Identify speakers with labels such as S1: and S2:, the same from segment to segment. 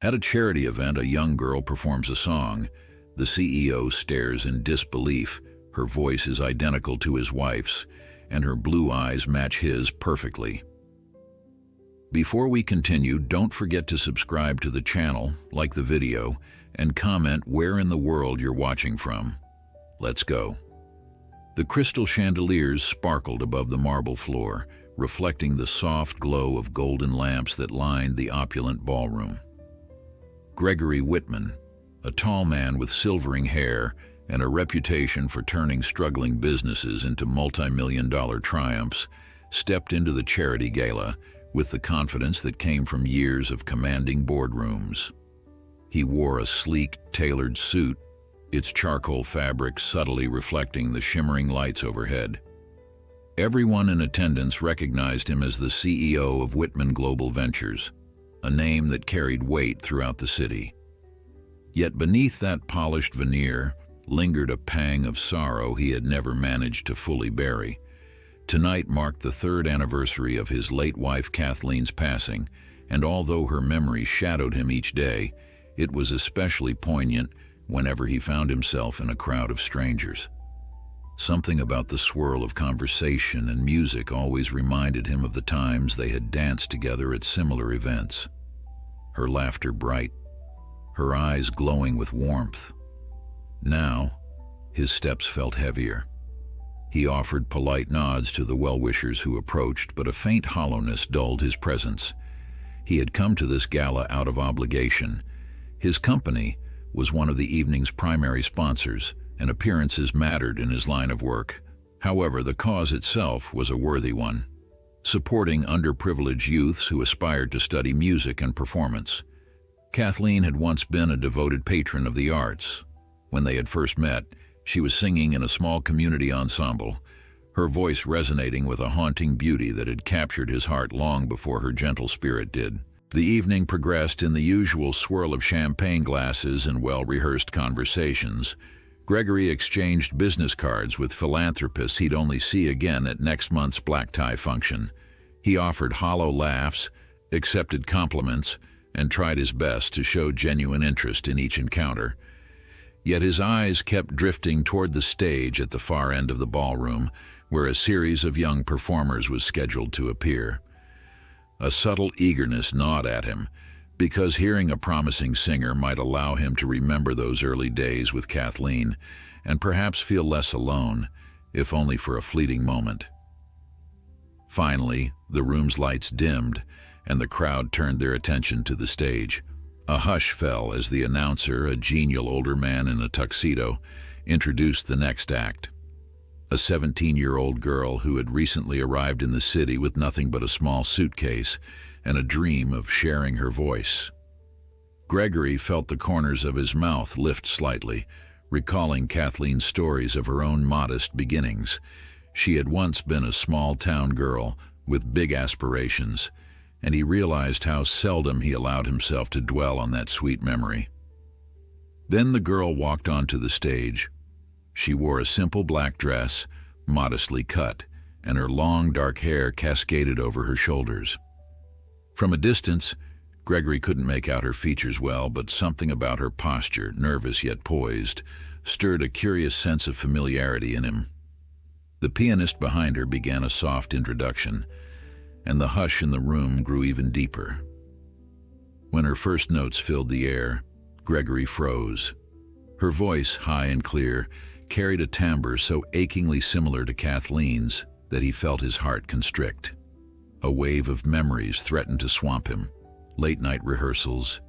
S1: At a charity event, a young girl performs a song. The CEO stares in disbelief. Her voice is identical to his wife's, and her blue eyes match his perfectly. Before we continue, don't forget to subscribe to the channel, like the video, and comment where in the world you're watching from. Let's go. The crystal chandeliers sparkled above the marble floor, reflecting the soft glow of golden lamps that lined the opulent ballroom. Gregory Whitman, a tall man with silvering hair and a reputation for turning struggling businesses into multi-million-dollar triumphs, stepped into the charity gala with the confidence that came from years of commanding boardrooms. He wore a sleek, tailored suit, its charcoal fabric subtly reflecting the shimmering lights overhead. Everyone in attendance recognized him as the CEO of Whitman Global Ventures, a name that carried weight throughout the city. Yet beneath that polished veneer lingered a pang of sorrow he had never managed to fully bury. Tonight marked the third anniversary of his late wife Kathleen's passing, and although her memory shadowed him each day, it was especially poignant whenever he found himself in a crowd of strangers. Something about the swirl of conversation and music always reminded him of the times they had danced together at similar events. Her laughter bright, her eyes glowing with warmth. Now, his steps felt heavier. He offered polite nods to the well-wishers who approached, but a faint hollowness dulled his presence. He had come to this gala out of obligation. His company was one of the evening's primary sponsors, and appearances mattered in his line of work. However, the cause itself was a worthy one, supporting underprivileged youths who aspired to study music and performance. Kathleen had once been a devoted patron of the arts. When they had first met, she was singing in a small community ensemble, her voice resonating with a haunting beauty that had captured his heart long before her gentle spirit did. The evening progressed in the usual swirl of champagne glasses and well-rehearsed conversations. Gregory exchanged business cards with philanthropists he'd only see again at next month's black tie function. He offered hollow laughs, accepted compliments, and tried his best to show genuine interest in each encounter. Yet his eyes kept drifting toward the stage at the far end of the ballroom, where a series of young performers was scheduled to appear. A subtle eagerness gnawed at him, because hearing a promising singer might allow him to remember those early days with Kathleen and perhaps feel less alone, if only for a fleeting moment. Finally, the room's lights dimmed, and the crowd turned their attention to the stage. A hush fell as the announcer, a genial older man in a tuxedo, introduced the next act. A 17-year-old girl who had recently arrived in the city with nothing but a small suitcase and a dream of sharing her voice. Gregory felt the corners of his mouth lift slightly, recalling Kathleen's stories of her own modest beginnings. She had once been a small-town girl with big aspirations, and he realized how seldom he allowed himself to dwell on that sweet memory. Then the girl walked onto the stage. She wore a simple black dress, modestly cut, and her long dark hair cascaded over her shoulders. From a distance, Gregory couldn't make out her features well, but something about her posture, nervous yet poised, stirred a curious sense of familiarity in him. The pianist behind her began a soft introduction, and the hush in the room grew even deeper. When her first notes filled the air, Gregory froze. Her voice, high and clear, carried a timbre so achingly similar to Kathleen's that he felt his heart constrict. A wave of memories threatened to swamp him. Late-night rehearsals,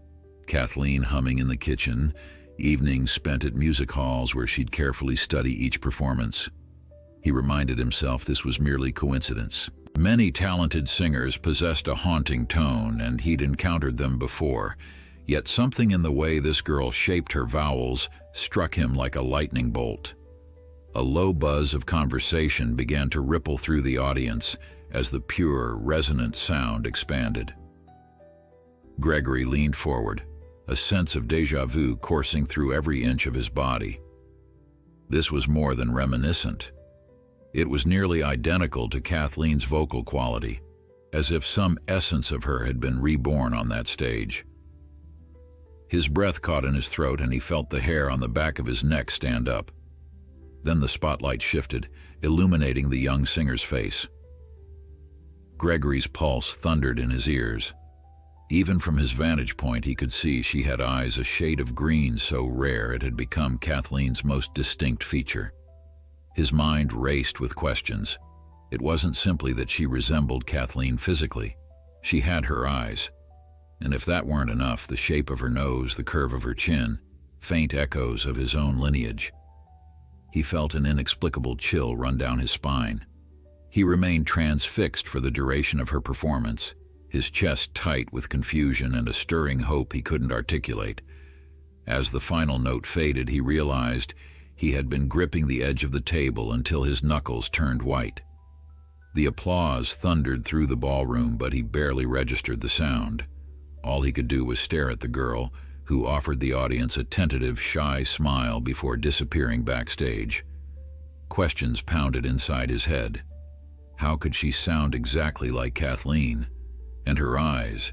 S1: Kathleen humming in the kitchen, evenings spent at music halls where she'd carefully study each performance. He reminded himself this was merely coincidence. Many talented singers possessed a haunting tone, and he'd encountered them before, yet something in the way this girl shaped her vowels struck him like a lightning bolt. A low buzz of conversation began to ripple through the audience as the pure, resonant sound expanded. Gregory leaned forward, a sense of déjà vu coursing through every inch of his body. This was more than reminiscent. It was nearly identical to Kathleen's vocal quality, as if some essence of her had been reborn on that stage. His breath caught in his throat and he felt the hair on the back of his neck stand up. Then the spotlight shifted, illuminating the young singer's face. Gregory's pulse thundered in his ears. Even from his vantage point, he could see she had eyes a shade of green so rare it had become Kathleen's most distinct feature. His mind raced with questions. It wasn't simply that she resembled Kathleen physically. She had her eyes. And if that weren't enough, the shape of her nose, the curve of her chin, faint echoes of his own lineage. He felt an inexplicable chill run down his spine. He remained transfixed for the duration of her performance, his chest tight with confusion and a stirring hope he couldn't articulate. As the final note faded, he realized he had been gripping the edge of the table until his knuckles turned white. The applause thundered through the ballroom, but he barely registered the sound. All he could do was stare at the girl, who offered the audience a tentative, shy smile before disappearing backstage. Questions pounded inside his head. How could she sound exactly like Kathleen? And her eyes,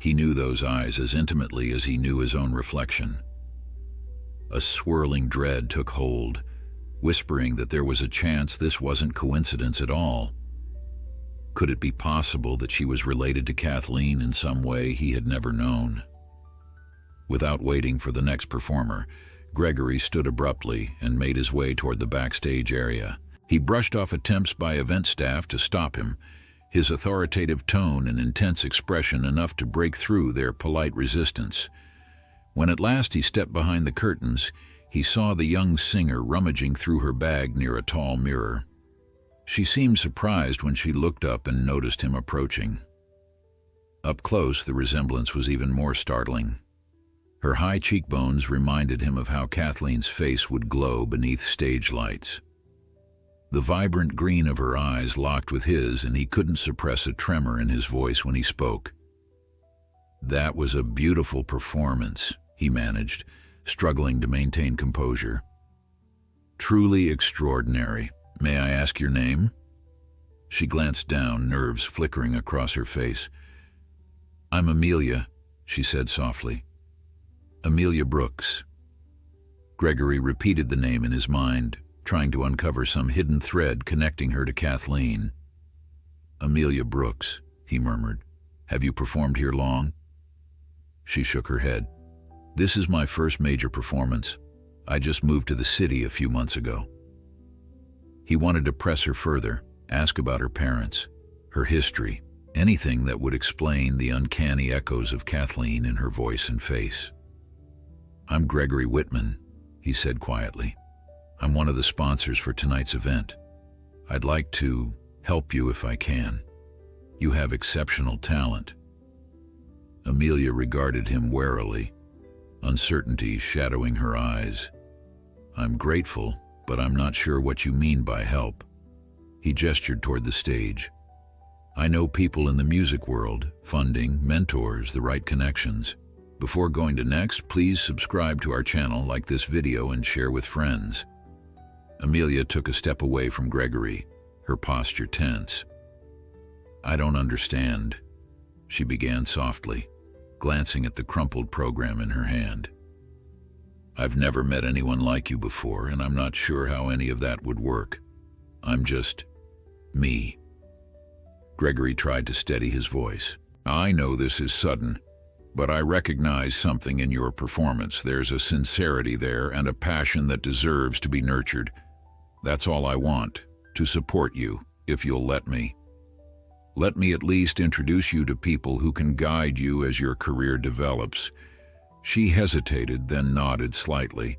S1: he knew those eyes as intimately as he knew his own reflection. A swirling dread took hold, whispering that there was a chance this wasn't coincidence at all. Could it be possible that she was related to Kathleen in some way he had never known? Without waiting for the next performer, Gregory stood abruptly and made his way toward the backstage area. He brushed off attempts by event staff to stop him, his authoritative tone and intense expression enough to break through their polite resistance. When at last he stepped behind the curtains, he saw the young singer rummaging through her bag near a tall mirror. She seemed surprised when she looked up and noticed him approaching. Up close, the resemblance was even more startling. Her high cheekbones reminded him of how Kathleen's face would glow beneath stage lights. The vibrant green of her eyes locked with his, and he couldn't suppress a tremor in his voice when he spoke. "That was a beautiful performance," he managed, struggling to maintain composure. "Truly extraordinary. May I ask your name?" She glanced down, nerves flickering across her face. "I'm Amelia," she said softly. "Amelia Brooks." Gregory repeated the name in his mind, trying to uncover some hidden thread connecting her to Kathleen. "Amelia Brooks," he murmured. "Have you performed here long?" She shook her head. "This is my first major performance. I just moved to the city a few months ago." He wanted to press her further, ask about her parents, her history, anything that would explain the uncanny echoes of Kathleen in her voice and face. "I'm Gregory Whitman," he said quietly. "I'm one of the sponsors for tonight's event. I'd like to help you if I can. You have exceptional talent." Amelia regarded him warily, uncertainty shadowing her eyes. "I'm grateful, but I'm not sure what you mean by help." He gestured toward the stage. "I know people in the music world, funding, mentors, the right connections. Before going to next, please subscribe to our channel, like this video, and share with friends." Amelia took a step away from Gregory, her posture tense. "I don't understand," she began softly, glancing at the crumpled program in her hand. "I've never met anyone like you before, and I'm not sure how any of that would work. I'm just me." Gregory tried to steady his voice. "I know this is sudden, but I recognize something in your performance. There's a sincerity there and a passion that deserves to be nurtured. That's all I want, to support you, if you'll let me. Let me at least introduce you to people who can guide you as your career develops." She hesitated, then nodded slightly,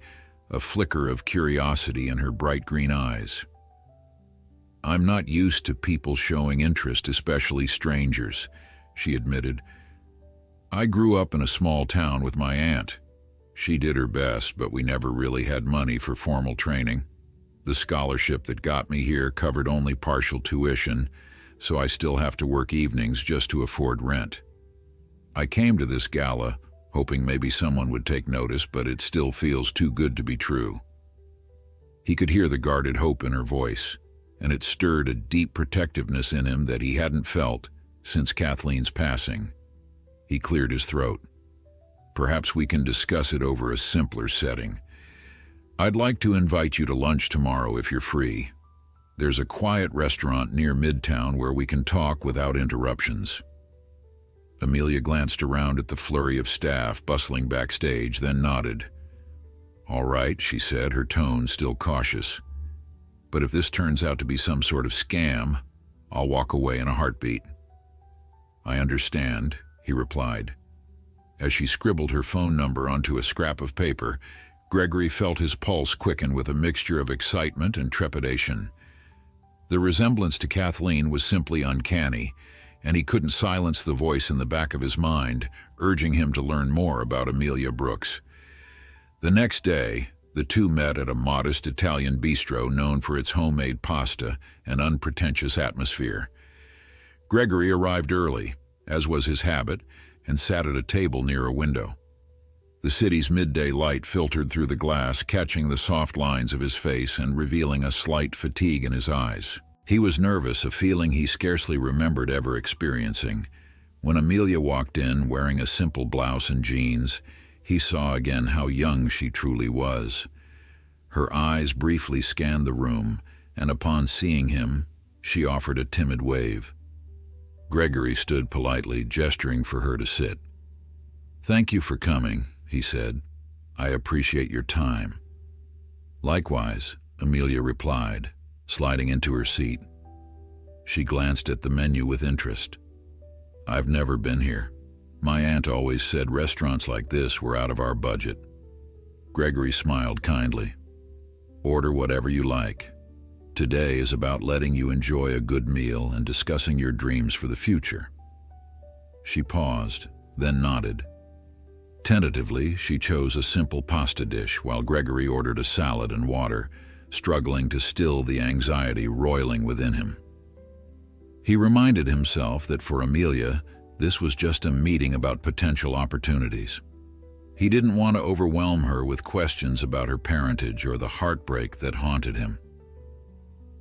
S1: a flicker of curiosity in her bright green eyes. "I'm not used to people showing interest, especially strangers," she admitted. "I grew up in a small town with my aunt. She did her best, but we never really had money for formal training. The scholarship that got me here covered only partial tuition, so I still have to work evenings just to afford rent. I came to this gala, hoping maybe someone would take notice, but it still feels too good to be true." He could hear the guarded hope in her voice, and it stirred a deep protectiveness in him that he hadn't felt since Kathleen's passing. He cleared his throat. Perhaps we can discuss it over a simpler setting. I'd like to invite you to lunch tomorrow if you're free. There's a quiet restaurant near Midtown where we can talk without interruptions. Amelia glanced around at the flurry of staff bustling backstage, then nodded. All right, she said, her tone still cautious. But if this turns out to be some sort of scam, I'll walk away in a heartbeat. I understand, he replied. As she scribbled her phone number onto a scrap of paper, Gregory felt his pulse quicken with a mixture of excitement and trepidation. The resemblance to Kathleen was simply uncanny, and he couldn't silence the voice in the back of his mind, urging him to learn more about Amelia Brooks. The next day, the two met at a modest Italian bistro known for its homemade pasta and unpretentious atmosphere. Gregory arrived early, as was his habit, and sat at a table near a window. The city's midday light filtered through the glass, catching the soft lines of his face and revealing a slight fatigue in his eyes. He was nervous, a feeling he scarcely remembered ever experiencing. When Amelia walked in, wearing a simple blouse and jeans, he saw again how young she truly was. Her eyes briefly scanned the room, and upon seeing him, she offered a timid wave. Gregory stood politely, gesturing for her to sit. "Thank you for coming," he said. "I appreciate your time." "Likewise," Amelia replied, sliding into her seat. She glanced at the menu with interest. "I've never been here. My aunt always said restaurants like this were out of our budget." Gregory smiled kindly. "Order whatever you like. Today is about letting you enjoy a good meal and discussing your dreams for the future." She paused, then nodded. Tentatively, she chose a simple pasta dish while Gregory ordered a salad and water, struggling to still the anxiety roiling within him. He reminded himself that for Amelia, this was just a meeting about potential opportunities. He didn't want to overwhelm her with questions about her parentage or the heartbreak that haunted him.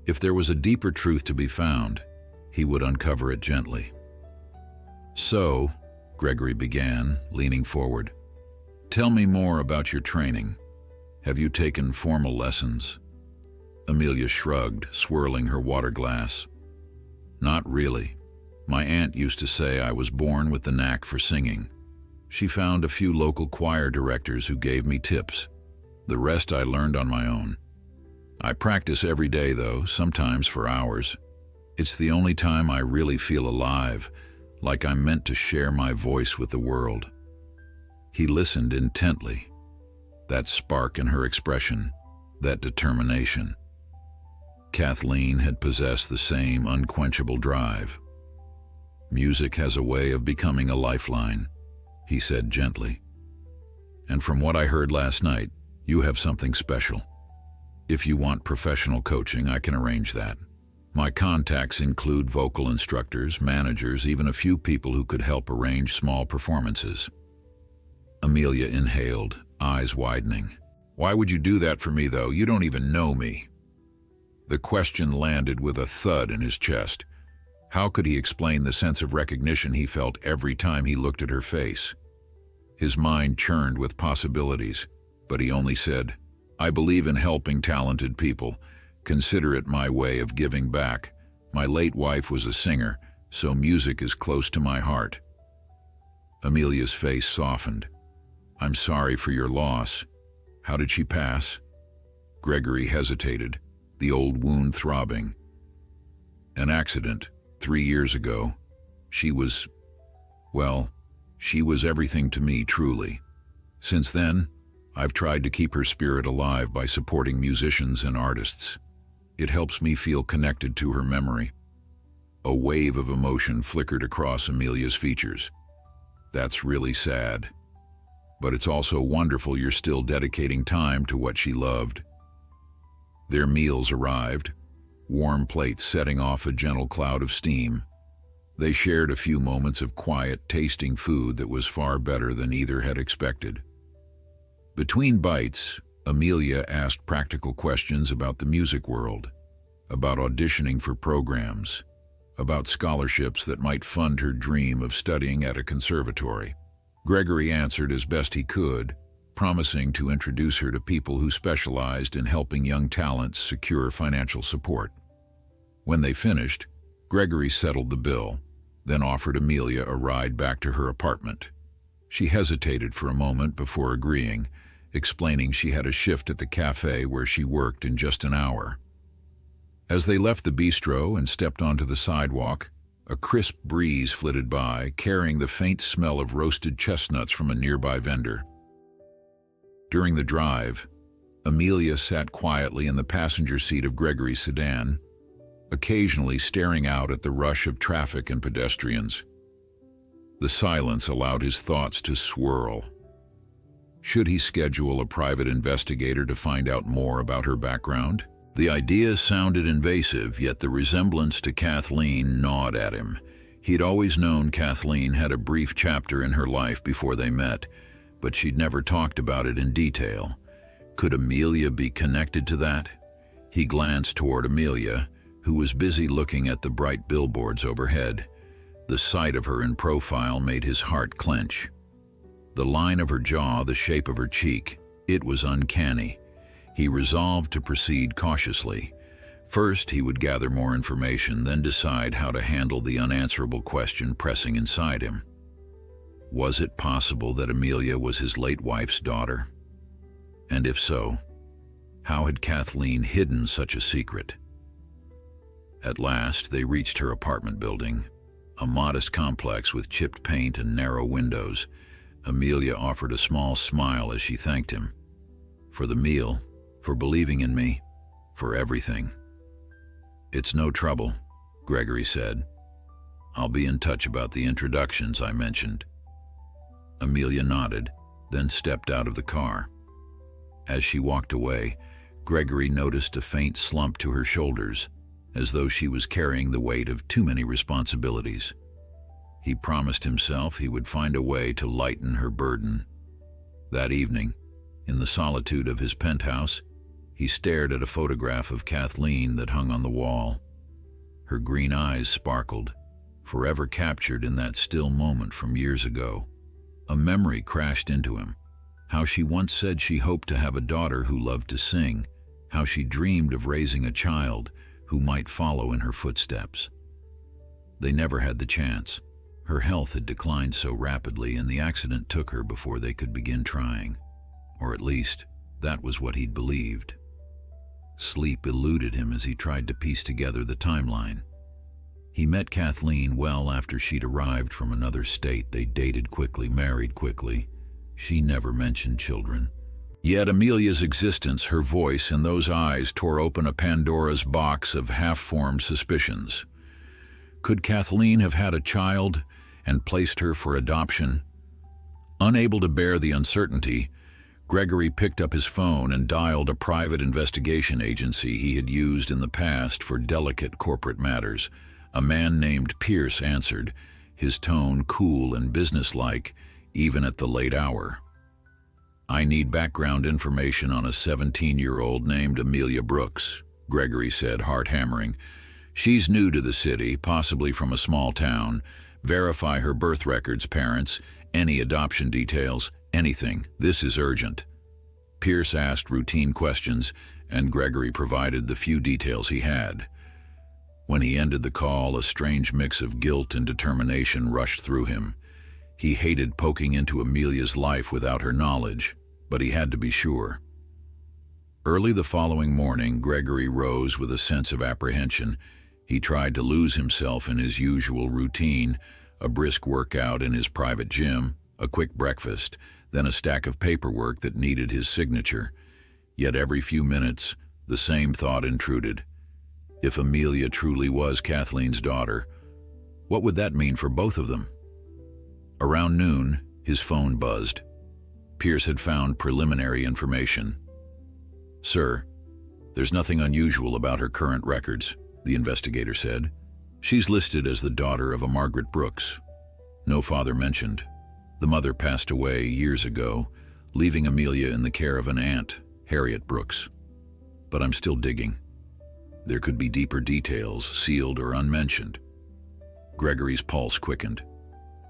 S1: If there was a deeper truth to be found, he would uncover it gently. "So," Gregory began, leaning forward, "tell me more about your training. Have you taken formal lessons?" Amelia shrugged, swirling her water glass. "Not really. My aunt used to say I was born with the knack for singing. She found a few local choir directors who gave me tips. The rest I learned on my own. I practice every day, though, sometimes for hours. It's the only time I really feel alive, like I'm meant to share my voice with the world." He listened intently. That spark in her expression, that determination. Kathleen had possessed the same unquenchable drive. "Music has a way of becoming a lifeline," he said gently. "And from what I heard last night, you have something special. If you want professional coaching, I can arrange that. My contacts include vocal instructors, managers, even a few people who could help arrange small performances." Amelia inhaled, eyes widening. "Why would you do that for me, though? You don't even know me." The question landed with a thud in his chest. How could he explain the sense of recognition he felt every time he looked at her face? His mind churned with possibilities, but he only said, "I believe in helping talented people. Consider it my way of giving back. My late wife was a singer, so music is close to my heart." Amelia's face softened. "I'm sorry for your loss. How did she pass?" Gregory hesitated, the old wound throbbing. "An accident, 3 years ago. She was everything to me, truly. Since then, I've tried to keep her spirit alive by supporting musicians and artists. It helps me feel connected to her memory." A wave of emotion flickered across Amelia's features. "That's really sad. But it's also wonderful you're still dedicating time to what she loved." Their meals arrived, warm plates setting off a gentle cloud of steam. They shared a few moments of quiet, tasting food that was far better than either had expected. Between bites, Amelia asked practical questions about the music world, about auditioning for programs, about scholarships that might fund her dream of studying at a conservatory. Gregory answered as best he could, promising to introduce her to people who specialized in helping young talents secure financial support. When they finished, Gregory settled the bill, then offered Amelia a ride back to her apartment. She hesitated for a moment before agreeing, explaining she had a shift at the cafe where she worked in just an hour. As they left the bistro and stepped onto the sidewalk, a crisp breeze flitted by, carrying the faint smell of roasted chestnuts from a nearby vendor. During the drive, Amelia sat quietly in the passenger seat of Gregory's sedan, occasionally staring out at the rush of traffic and pedestrians. The silence allowed his thoughts to swirl. Should he schedule a private investigator to find out more about her background? The idea sounded invasive, yet the resemblance to Kathleen gnawed at him. He'd always known Kathleen had a brief chapter in her life before they met, but she'd never talked about it in detail. Could Amelia be connected to that? He glanced toward Amelia, who was busy looking at the bright billboards overhead. The sight of her in profile made his heart clench. The line of her jaw, the shape of her cheek, it was uncanny. He resolved to proceed cautiously. First, he would gather more information, then decide how to handle the unanswerable question pressing inside him. Was it possible that Amelia was his late wife's daughter? And if so, how had Kathleen hidden such a secret? At last, they reached her apartment building, a modest complex with chipped paint and narrow windows. Amelia offered a small smile as she thanked him. For the meal, for believing in me, for everything. "It's no trouble," Gregory said. "I'll be in touch about the introductions I mentioned." Amelia nodded, then stepped out of the car. As she walked away, Gregory noticed a faint slump to her shoulders, as though she was carrying the weight of too many responsibilities. He promised himself he would find a way to lighten her burden. That evening, in the solitude of his penthouse, he stared at a photograph of Kathleen that hung on the wall. Her green eyes sparkled, forever captured in that still moment from years ago. A memory crashed into him. How she once said she hoped to have a daughter who loved to sing, how she dreamed of raising a child who might follow in her footsteps. They never had the chance. Her health had declined so rapidly, and the accident took her before they could begin trying. Or at least, that was what he'd believed. Sleep eluded him as he tried to piece together the timeline. He met Kathleen well after she'd arrived from another state. They dated quickly, married quickly. She never mentioned children. Yet Amelia's existence, her voice, and those eyes tore open a Pandora's box of half-formed suspicions. Could Kathleen have had a child and placed her for adoption? Unable to bear the uncertainty, Gregory picked up his phone and dialed a private investigation agency he had used in the past for delicate corporate matters. A man named Pierce answered, his tone cool and businesslike, even at the late hour. "I need background information on a 17-year-old named Amelia Brooks," Gregory said, heart hammering. "She's new to the city, possibly from a small town. Verify her birth records, parents, any adoption details, anything. This is urgent." Pierce asked routine questions, and Gregory provided the few details he had. When he ended the call, a strange mix of guilt and determination rushed through him. He hated poking into Amelia's life without her knowledge, but he had to be sure. Early the following morning, Gregory rose with a sense of apprehension. He tried to lose himself in his usual routine, a brisk workout in his private gym, a quick breakfast, then a stack of paperwork that needed his signature. Yet every few minutes, the same thought intruded. If Amelia truly was Kathleen's daughter, what would that mean for both of them? Around noon, his phone buzzed. Pierce had found preliminary information. "Sir, there's nothing unusual about her current records," the investigator said. "She's listed as the daughter of a Margaret Brooks. No father mentioned. The mother passed away years ago, leaving Amelia in the care of an aunt, Harriet Brooks. But I'm still digging. There could be deeper details, sealed or unmentioned." Gregory's pulse quickened.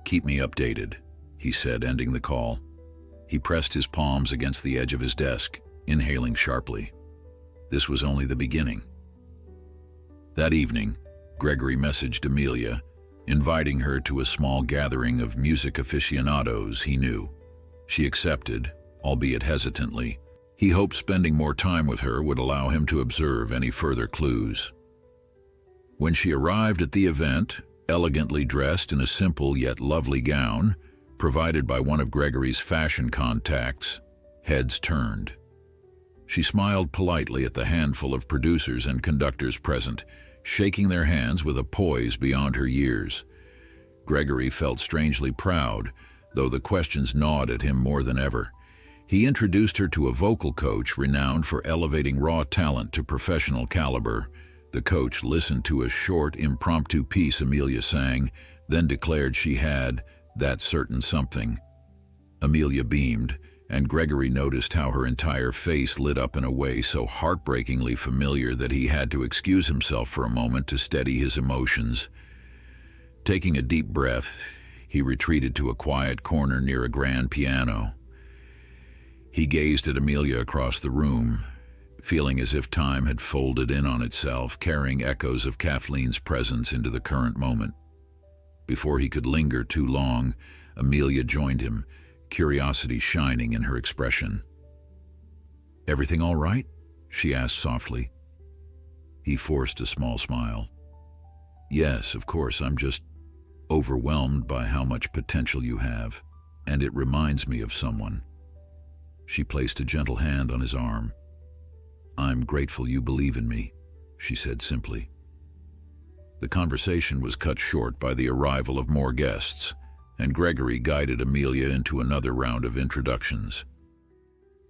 S1: "Keep me updated," he said, ending the call. He pressed his palms against the edge of his desk, inhaling sharply. This was only the beginning. That evening, Gregory messaged Amelia, inviting her to a small gathering of music aficionados he knew. She accepted, albeit hesitantly. He hoped spending more time with her would allow him to observe any further clues. When she arrived at the event, elegantly dressed in a simple yet lovely gown, provided by one of Gregory's fashion contacts, heads turned. She smiled politely at the handful of producers and conductors present, shaking their hands with a poise beyond her years. Gregory felt strangely proud, though the questions gnawed at him more than ever. He introduced her to a vocal coach renowned for elevating raw talent to professional caliber. The coach listened to a short, impromptu piece Amelia sang, then declared she had that certain something. Amelia beamed, and Gregory noticed how her entire face lit up in a way so heartbreakingly familiar that he had to excuse himself for a moment to steady his emotions. Taking a deep breath, he retreated to a quiet corner near a grand piano. He gazed at Amelia across the room, feeling as if time had folded in on itself, carrying echoes of Kathleen's presence into the current moment. Before he could linger too long, Amelia joined him, curiosity shining in her expression. "Everything all right?" she asked softly. He forced a small smile. "Yes, of course, I'm just overwhelmed by how much potential you have, and it reminds me of someone." She placed a gentle hand on his arm. "I'm grateful you believe in me," she said simply. The conversation was cut short by the arrival of more guests, and Gregory guided Amelia into another round of introductions.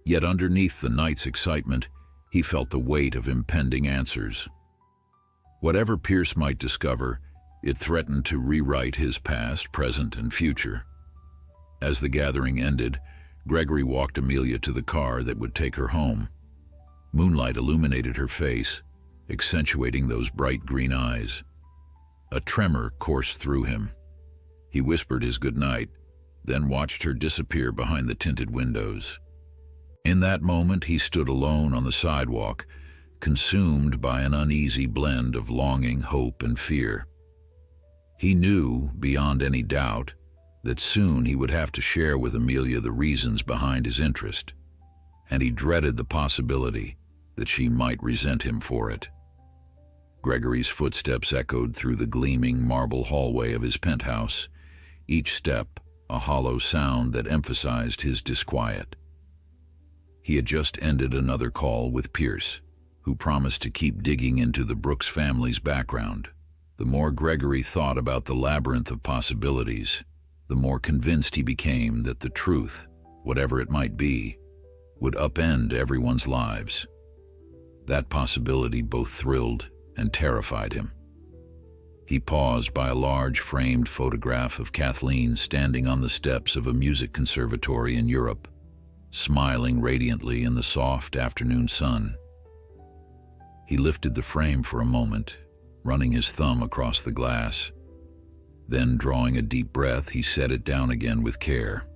S1: Yet underneath the night's excitement, he felt the weight of impending answers. Whatever Pierce might discover, it threatened to rewrite his past, present, and future. As the gathering ended, Gregory walked Amelia to the car that would take her home. Moonlight illuminated her face, accentuating those bright green eyes. A tremor coursed through him. He whispered his goodnight, then watched her disappear behind the tinted windows. In that moment, he stood alone on the sidewalk, consumed by an uneasy blend of longing, hope, and fear. He knew, beyond any doubt, that soon he would have to share with Amelia the reasons behind his interest, and he dreaded the possibility that she might resent him for it. Gregory's footsteps echoed through the gleaming marble hallway of his penthouse, each step a hollow sound that emphasized his disquiet. He had just ended another call with Pierce, who promised to keep digging into the Brooks family's background. The more Gregory thought about the labyrinth of possibilities, the more convinced he became that the truth, whatever it might be, would upend everyone's lives. That possibility both thrilled and terrified him. He paused by a large framed photograph of Kathleen standing on the steps of a music conservatory in Europe, smiling radiantly in the soft afternoon sun. He lifted the frame for a moment, running his thumb across the glass. Then, drawing a deep breath, he set it down again with care.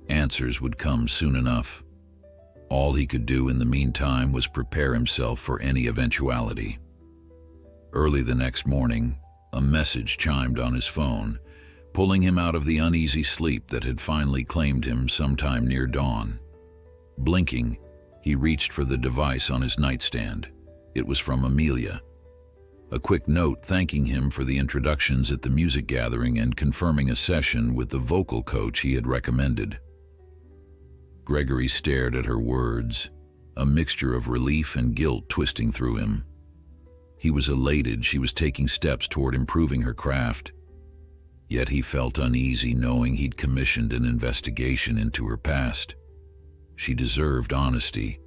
S1: Answers would come soon enough. All he could do in the meantime was prepare himself for any eventuality. Early the next morning, a message chimed on his phone, pulling him out of the uneasy sleep that had finally claimed him sometime near dawn. Blinking, he reached for the device on his nightstand. It was from Amelia. A quick note thanking him for the introductions at the music gathering and confirming a session with the vocal coach he had recommended. Gregory stared at her words, a mixture of relief and guilt twisting through him. He was elated she was taking steps toward improving her craft, yet he felt uneasy knowing he'd commissioned an investigation into her past. She deserved honesty,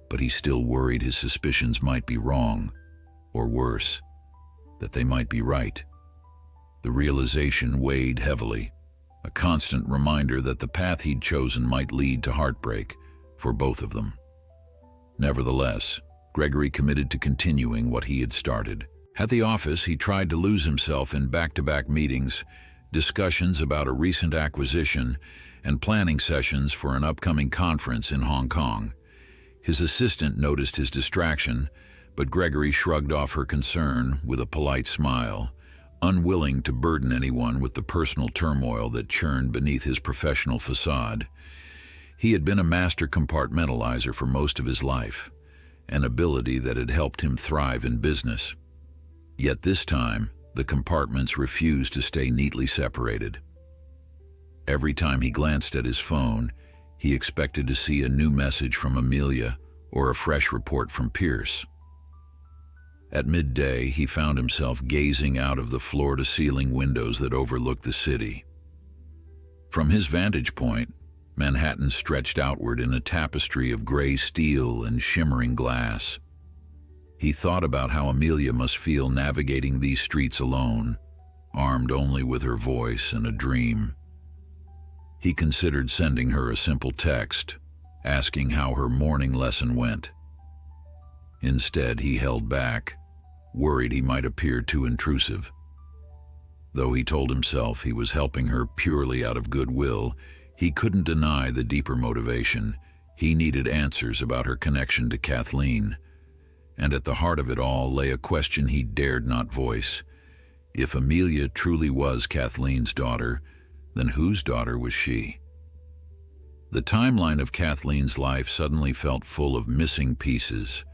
S1: but he still worried his suspicions might be wrong, or worse, that they might be right. The realization weighed heavily, a constant reminder that the path he'd chosen might lead to heartbreak for both of them. Nevertheless, Gregory committed to continuing what he had started. At the office, he tried to lose himself in back-to-back meetings, discussions about a recent acquisition, and planning sessions for an upcoming conference in Hong Kong. His assistant noticed his distraction, but Gregory shrugged off her concern with a polite smile, unwilling to burden anyone with the personal turmoil that churned beneath his professional facade. He had been a master compartmentalizer for most of his life, an ability that had helped him thrive in business. Yet this time, the compartments refused to stay neatly separated. Every time he glanced at his phone, he expected to see a new message from Amelia or a fresh report from Pierce. At midday, he found himself gazing out of the floor-to-ceiling windows that overlooked the city. From his vantage point, Manhattan stretched outward in a tapestry of gray steel and shimmering glass. He thought about how Amelia must feel navigating these streets alone, armed only with her voice and a dream. He considered sending her a simple text, asking how her morning lesson went. Instead, he held back, worried he might appear too intrusive. Though he told himself he was helping her purely out of goodwill, he couldn't deny the deeper motivation. He needed answers about her connection to Kathleen. And at the heart of it all lay a question he dared not voice. If Amelia truly was Kathleen's daughter, then whose daughter was she? The timeline of Kathleen's life suddenly felt full of missing pieces.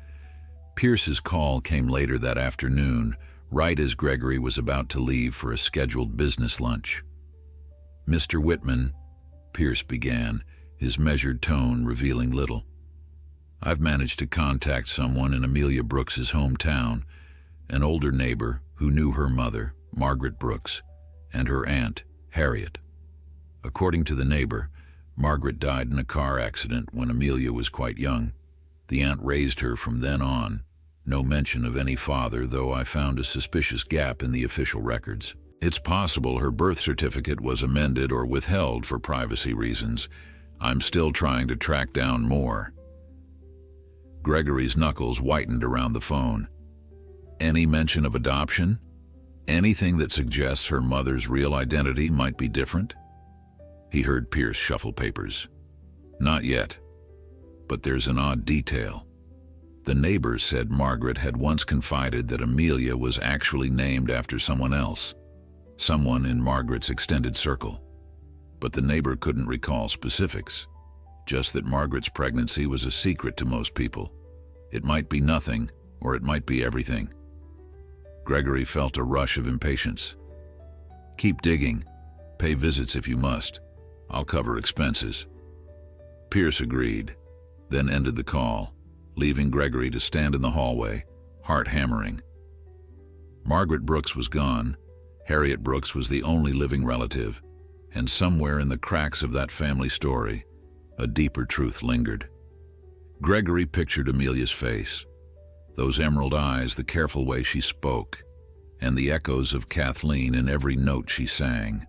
S1: Pierce's call came later that afternoon, right as Gregory was about to leave for a scheduled business lunch. "Mr. Whitman," Pierce began, his measured tone revealing little. "I've managed to contact someone in Amelia Brooks's hometown, an older neighbor who knew her mother, Margaret Brooks, and her aunt, Harriet. According to the neighbor, Margaret died in a car accident when Amelia was quite young. The aunt raised her from then on. No mention of any father, though I found a suspicious gap in the official records. It's possible her birth certificate was amended or withheld for privacy reasons. I'm still trying to track down more." Gregory's knuckles whitened around the phone. "Any mention of adoption? Anything that suggests her mother's real identity might be different?" He heard Pierce shuffle papers. "Not yet. But there's an odd detail. The neighbors said Margaret had once confided that Amelia was actually named after someone else, someone in Margaret's extended circle. But the neighbor couldn't recall specifics, just that Margaret's pregnancy was a secret to most people. It might be nothing, or it might be everything." Gregory felt a rush of impatience. "Keep digging. Pay visits if you must. I'll cover expenses." Pierce agreed, then ended the call, leaving Gregory to stand in the hallway, heart hammering. Margaret Brooks was gone. Harriet Brooks was the only living relative, and somewhere in the cracks of that family story, a deeper truth lingered. Gregory pictured Amelia's face, those emerald eyes, the careful way she spoke, and the echoes of Kathleen in every note she sang.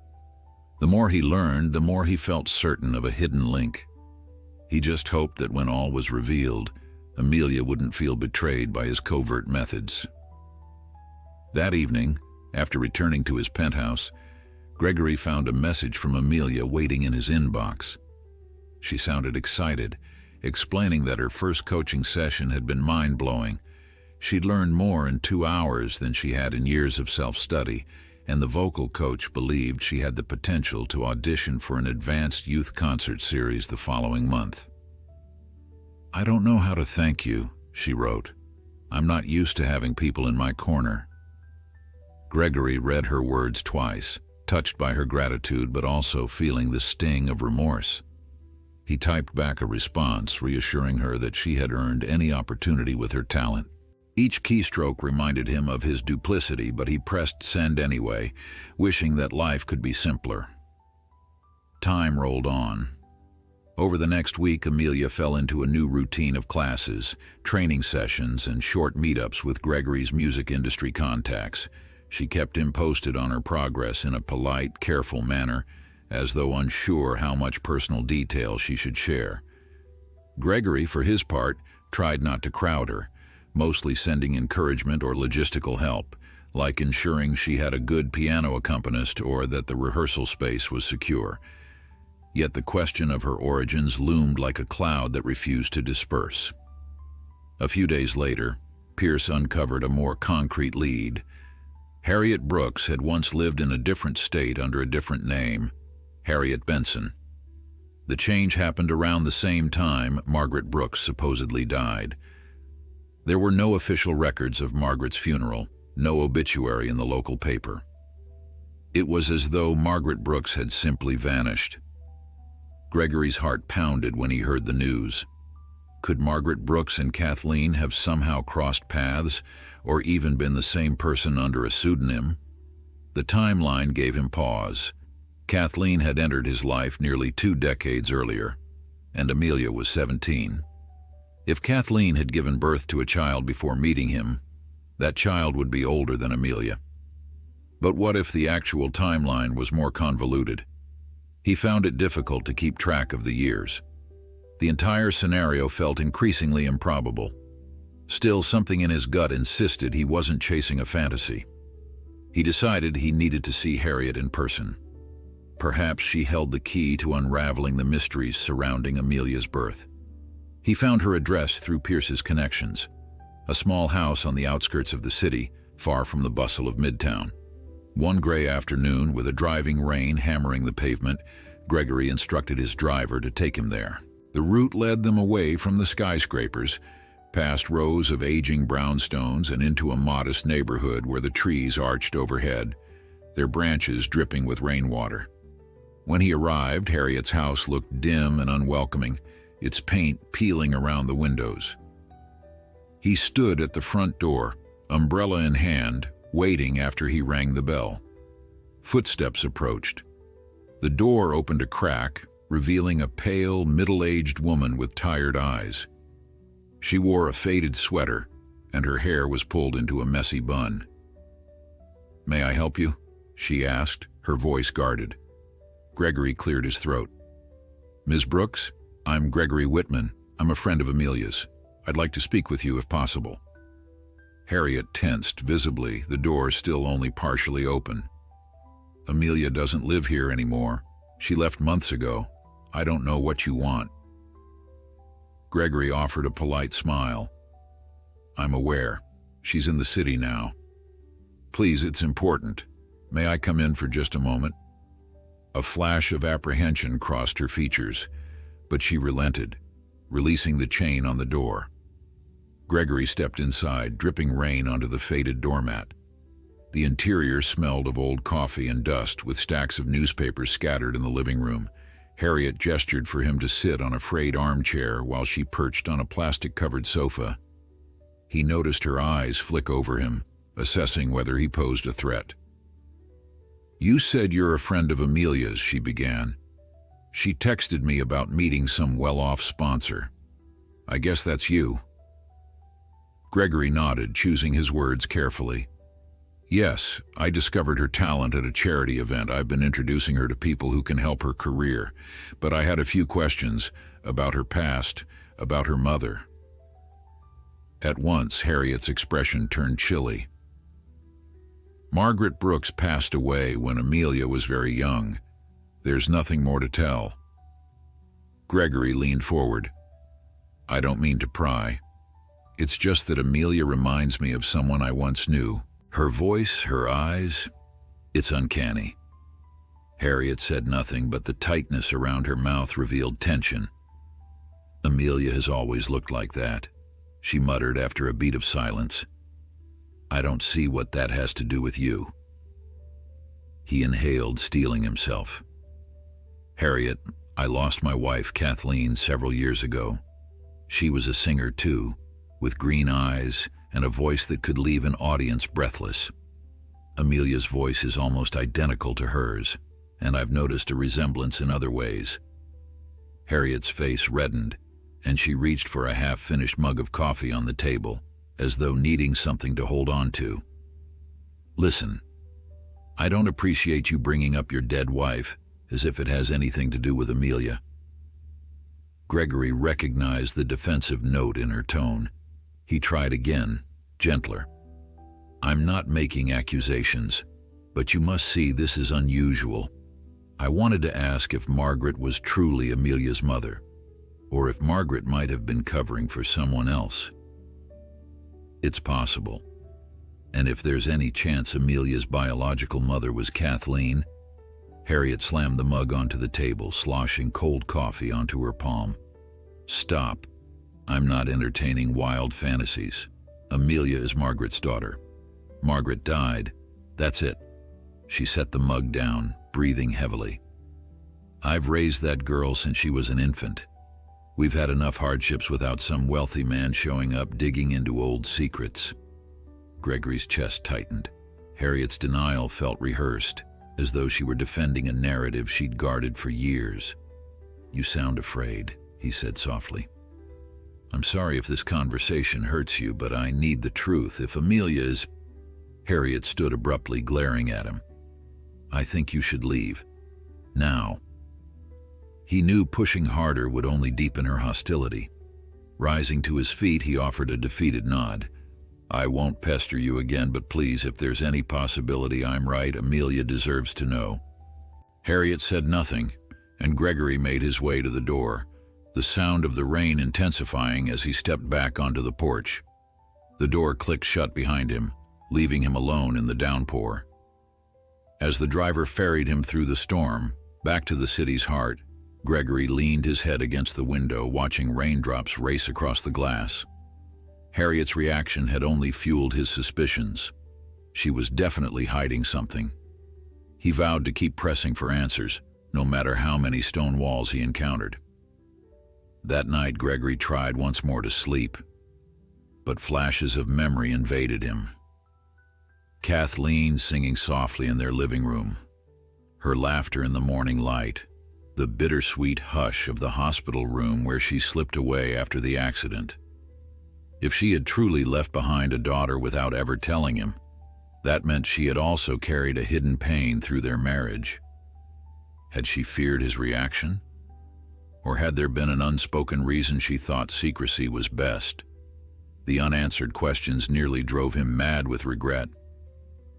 S1: The more he learned, the more he felt certain of a hidden link. He just hoped that when all was revealed, Amelia wouldn't feel betrayed by his covert methods. That evening, after returning to his penthouse, Gregory found a message from Amelia waiting in his inbox. She sounded excited, explaining that her first coaching session had been mind-blowing. She'd learned more in 2 hours than she had in years of self-study, and the vocal coach believed she had the potential to audition for an advanced youth concert series the following month. "I don't know how to thank you," she wrote. "I'm not used to having people in my corner." Gregory read her words twice, touched by her gratitude but also feeling the sting of remorse. He typed back a response, reassuring her that she had earned any opportunity with her talent. Each keystroke reminded him of his duplicity, but he pressed send anyway, wishing that life could be simpler. Time rolled on. Over the next week, Amelia fell into a new routine of classes, training sessions, and short meetups with Gregory's music industry contacts. She kept him posted on her progress in a polite, careful manner, as though unsure how much personal detail she should share. Gregory, for his part, tried not to crowd her, mostly sending encouragement or logistical help, like ensuring she had a good piano accompanist or that the rehearsal space was secure. Yet the question of her origins loomed like a cloud that refused to disperse. A few days later, Pierce uncovered a more concrete lead. Harriet Brooks had once lived in a different state under a different name, Harriet Benson. The change happened around the same time Margaret Brooks supposedly died. There were no official records of Margaret's funeral, no obituary in the local paper. It was as though Margaret Brooks had simply vanished. Gregory's heart pounded when he heard the news. Could Margaret Brooks and Kathleen have somehow crossed paths, or even been the same person under a pseudonym? The timeline gave him pause. Kathleen had entered his life nearly 2 decades earlier, and Amelia was 17. If Kathleen had given birth to a child before meeting him, that child would be older than Amelia. But what if the actual timeline was more convoluted? He found it difficult to keep track of the years. The entire scenario felt increasingly improbable. Still, something in his gut insisted he wasn't chasing a fantasy. He decided he needed to see Harriet in person. Perhaps she held the key to unraveling the mysteries surrounding Amelia's birth. He found her address through Pierce's connections, a small house on the outskirts of the city, far from the bustle of Midtown. One gray afternoon, with a driving rain hammering the pavement, Gregory instructed his driver to take him there. The route led them away from the skyscrapers, past rows of aging brownstones and into a modest neighborhood where the trees arched overhead, their branches dripping with rainwater. When he arrived, Harriet's house looked dim and unwelcoming, its paint peeling around the windows. He stood at the front door, umbrella in hand, waiting after he rang the bell. Footsteps approached. The door opened a crack, revealing a pale, middle-aged woman with tired eyes. She wore a faded sweater, and her hair was pulled into a messy bun. "May I help you?" she asked, her voice guarded. Gregory cleared his throat. "Ms. Brooks, I'm Gregory Whitman. I'm a friend of Amelia's. I'd like to speak with you if possible." Harriet tensed visibly, the door still only partially open. "Amelia doesn't live here anymore. She left months ago. I don't know what you want." Gregory offered a polite smile. "I'm aware. She's in the city now. Please, it's important. May I come in for just a moment?" A flash of apprehension crossed her features, but she relented, releasing the chain on the door. Gregory stepped inside, dripping rain onto the faded doormat. The interior smelled of old coffee and dust, with stacks of newspapers scattered in the living room. Harriet gestured for him to sit on a frayed armchair while she perched on a plastic-covered sofa. He noticed her eyes flick over him, assessing whether he posed a threat. "You said you're a friend of Amelia's," she began. "She texted me about meeting some well-off sponsor. I guess that's you." Gregory nodded, choosing his words carefully. "Yes, I discovered her talent at a charity event. I've been introducing her to people who can help her career. But I had a few questions about her past, about her mother." At once, Harriet's expression turned chilly. "Margaret Brooks passed away when Amelia was very young. There's nothing more to tell." Gregory leaned forward. "I don't mean to pry. It's just that Amelia reminds me of someone I once knew. Her voice, her eyes, it's uncanny." Harriet said nothing, but the tightness around her mouth revealed tension. "Amelia has always looked like that," she muttered after a beat of silence. "I don't see what that has to do with you." He inhaled, steeling himself. "Harriet, I lost my wife, Kathleen, several years ago. She was a singer too, with green eyes and a voice that could leave an audience breathless. Amelia's voice is almost identical to hers, and I've noticed a resemblance in other ways." Harriet's face reddened, and she reached for a half-finished mug of coffee on the table, as though needing something to hold on to. "Listen, I don't appreciate you bringing up your dead wife as if it has anything to do with Amelia." Gregory recognized the defensive note in her tone. He tried again, gentler. I'm not making accusations, but you must see this is unusual. I wanted to ask if Margaret was truly Amelia's mother, or if Margaret might have been covering for someone else. It's possible. And if there's any chance Amelia's biological mother was Kathleen. Harriet slammed the mug onto the table, sloshing cold coffee onto her palm. Stop. I'm not entertaining wild fantasies. Amelia is Margaret's daughter. Margaret died. That's it. She set the mug down, breathing heavily. I've raised that girl since she was an infant. We've had enough hardships without some wealthy man showing up digging into old secrets. Gregory's chest tightened. Harriet's denial felt rehearsed, as though she were defending a narrative she'd guarded for years. You sound afraid, he said softly. I'm sorry if this conversation hurts you, but I need the truth. If Amelia is... Harriet stood abruptly, glaring at him. I think you should leave. Now. He knew pushing harder would only deepen her hostility. Rising to his feet, he offered a defeated nod. I won't pester you again, but please, if there's any possibility I'm right, Amelia deserves to know. Harriet said nothing, and Gregory made his way to the door, the sound of the rain intensifying as he stepped back onto the porch. The door clicked shut behind him, leaving him alone in the downpour. As the driver ferried him through the storm, back to the city's heart, Gregory leaned his head against the window, watching raindrops race across the glass. Harriet's reaction had only fueled his suspicions. She was definitely hiding something. He vowed to keep pressing for answers, no matter how many stone walls he encountered. That night, Gregory tried once more to sleep, but flashes of memory invaded him. Kathleen singing softly in their living room, her laughter in the morning light, the bittersweet hush of the hospital room where she slipped away after the accident. If she had truly left behind a daughter without ever telling him, that meant she had also carried a hidden pain through their marriage. Had she feared his reaction? Or had there been an unspoken reason she thought secrecy was best? The unanswered questions nearly drove him mad with regret.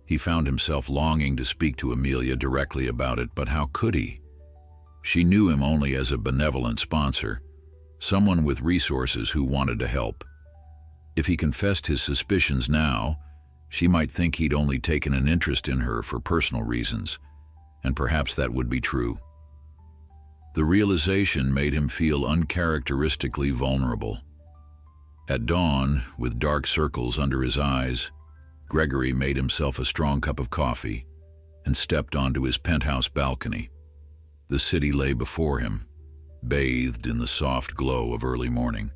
S1: He found himself longing to speak to Amelia directly about it, but how could he? She knew him only as a benevolent sponsor, someone with resources who wanted to help. If he confessed his suspicions now, she might think he'd only taken an interest in her for personal reasons, and perhaps that would be true. The realization made him feel uncharacteristically vulnerable. At dawn, with dark circles under his eyes, Gregory made himself a strong cup of coffee and stepped onto his penthouse balcony. The city lay before him, bathed in the soft glow of early morning.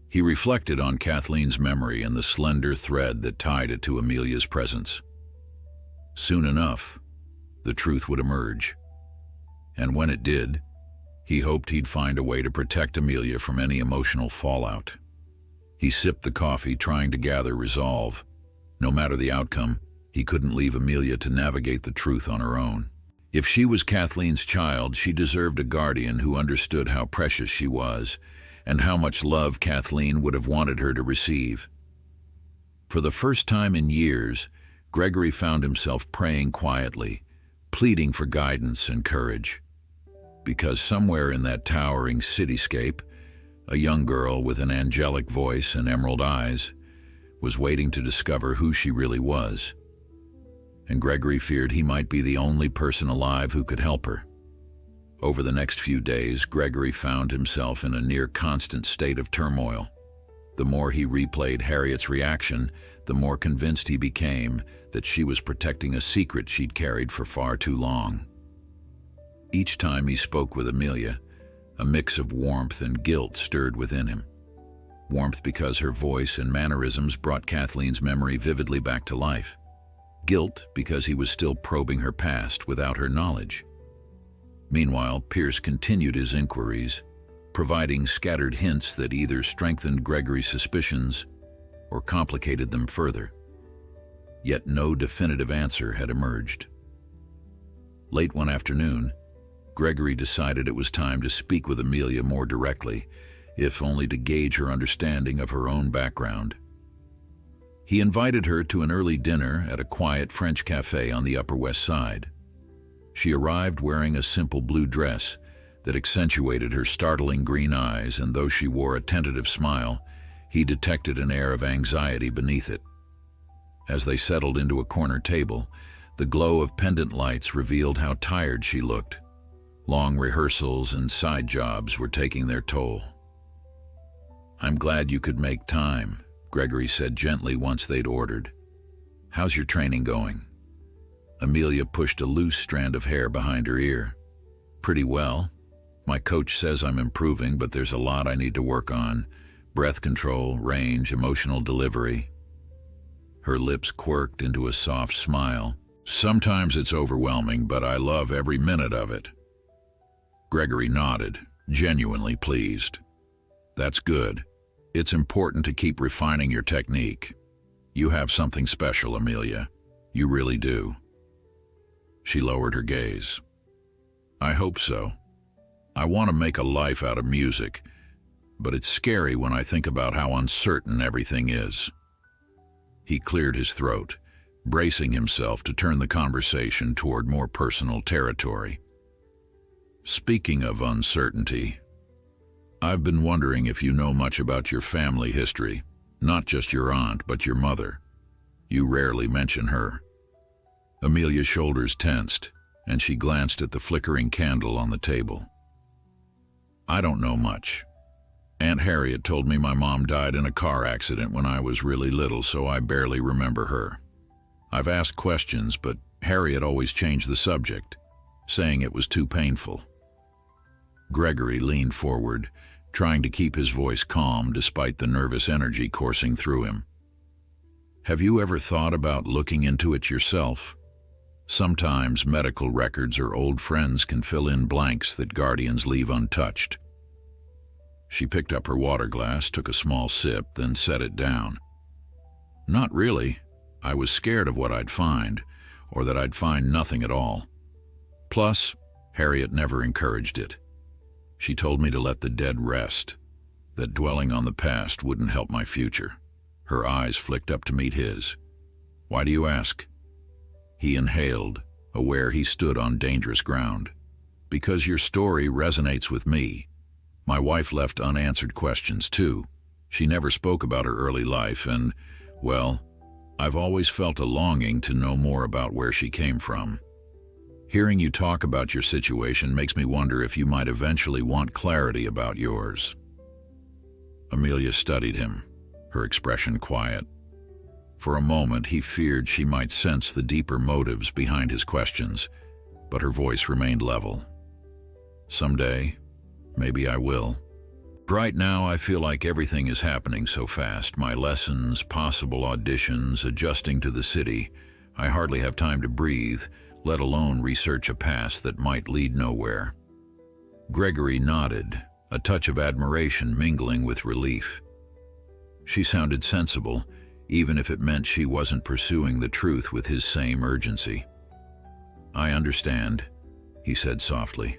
S1: He reflected on Kathleen's memory and the slender thread that tied it to Amelia's presence. Soon enough, the truth would emerge. And when it did, he hoped he'd find a way to protect Amelia from any emotional fallout. He sipped the coffee, trying to gather resolve. No matter the outcome, he couldn't leave Amelia to navigate the truth on her own. If she was Kathleen's child, she deserved a guardian who understood how precious she was, and how much love Kathleen would have wanted her to receive. For the first time in years, Gregory found himself praying quietly, pleading for guidance and courage. Because somewhere in that towering cityscape, a young girl with an angelic voice and emerald eyes was waiting to discover who she really was. And Gregory feared he might be the only person alive who could help her. Over the next few days, Gregory found himself in a near-constant state of turmoil. The more he replayed Harriet's reaction, the more convinced he became that she was protecting a secret she'd carried for far too long. Each time he spoke with Amelia, a mix of warmth and guilt stirred within him. Warmth because her voice and mannerisms brought Kathleen's memory vividly back to life. Guilt because he was still probing her past without her knowledge. Meanwhile, Pierce continued his inquiries, providing scattered hints that either strengthened Gregory's suspicions or complicated them further. Yet no definitive answer had emerged. Late one afternoon, Gregory decided it was time to speak with Amelia more directly, if only to gauge her understanding of her own background. He invited her to an early dinner at a quiet French cafe on the Upper West Side. She arrived wearing a simple blue dress that accentuated her startling green eyes, and though she wore a tentative smile, he detected an air of anxiety beneath it. As they settled into a corner table, the glow of pendant lights revealed how tired she looked. Long rehearsals and side jobs were taking their toll. "I'm glad you could make time," Gregory said gently once they'd ordered. "How's your training going?" Amelia pushed a loose strand of hair behind her ear. "Pretty well. My coach says I'm improving, but there's a lot I need to work on. Breath control, range, emotional delivery." Her lips quirked into a soft smile. "Sometimes it's overwhelming, but I love every minute of it." Gregory nodded, genuinely pleased. "That's good. It's important to keep refining your technique. You have something special, Amelia. You really do." She lowered her gaze. "I hope so. I want to make a life out of music, but it's scary when I think about how uncertain everything is." He cleared his throat, bracing himself to turn the conversation toward more personal territory. "Speaking of uncertainty, I've been wondering if you know much about your family history, not just your aunt, but your mother. You rarely mention her." Amelia's shoulders tensed, and she glanced at the flickering candle on the table. "I don't know much. Aunt Harriet told me my mom died in a car accident when I was really little, so I barely remember her. I've asked questions, but Harriet always changed the subject, saying it was too painful." Gregory leaned forward, trying to keep his voice calm despite the nervous energy coursing through him. "Have you ever thought about looking into it yourself? Sometimes medical records or old friends can fill in blanks that guardians leave untouched." She picked up her water glass, took a small sip, then set it down. "Not really. I was scared of what I'd find, or that I'd find nothing at all. Plus, Harriet never encouraged it. She told me to let the dead rest, that dwelling on the past wouldn't help my future." Her eyes flicked up to meet his. "Why do you ask?" He inhaled, aware he stood on dangerous ground. "Because your story resonates with me. My wife left unanswered questions too. She never spoke about her early life and, well, I've always felt a longing to know more about where she came from. Hearing you talk about your situation makes me wonder if you might eventually want clarity about yours." Amelia studied him, her expression quiet. For a moment, he feared she might sense the deeper motives behind his questions, but her voice remained level. "Someday, maybe I will. Right now, I feel like everything is happening so fast. My lessons, possible auditions, adjusting to the city. I hardly have time to breathe, let alone research a past that might lead nowhere." Gregory nodded, a touch of admiration mingling with relief. She sounded sensible, even if it meant she wasn't pursuing the truth with his same urgency. "I understand," he said softly.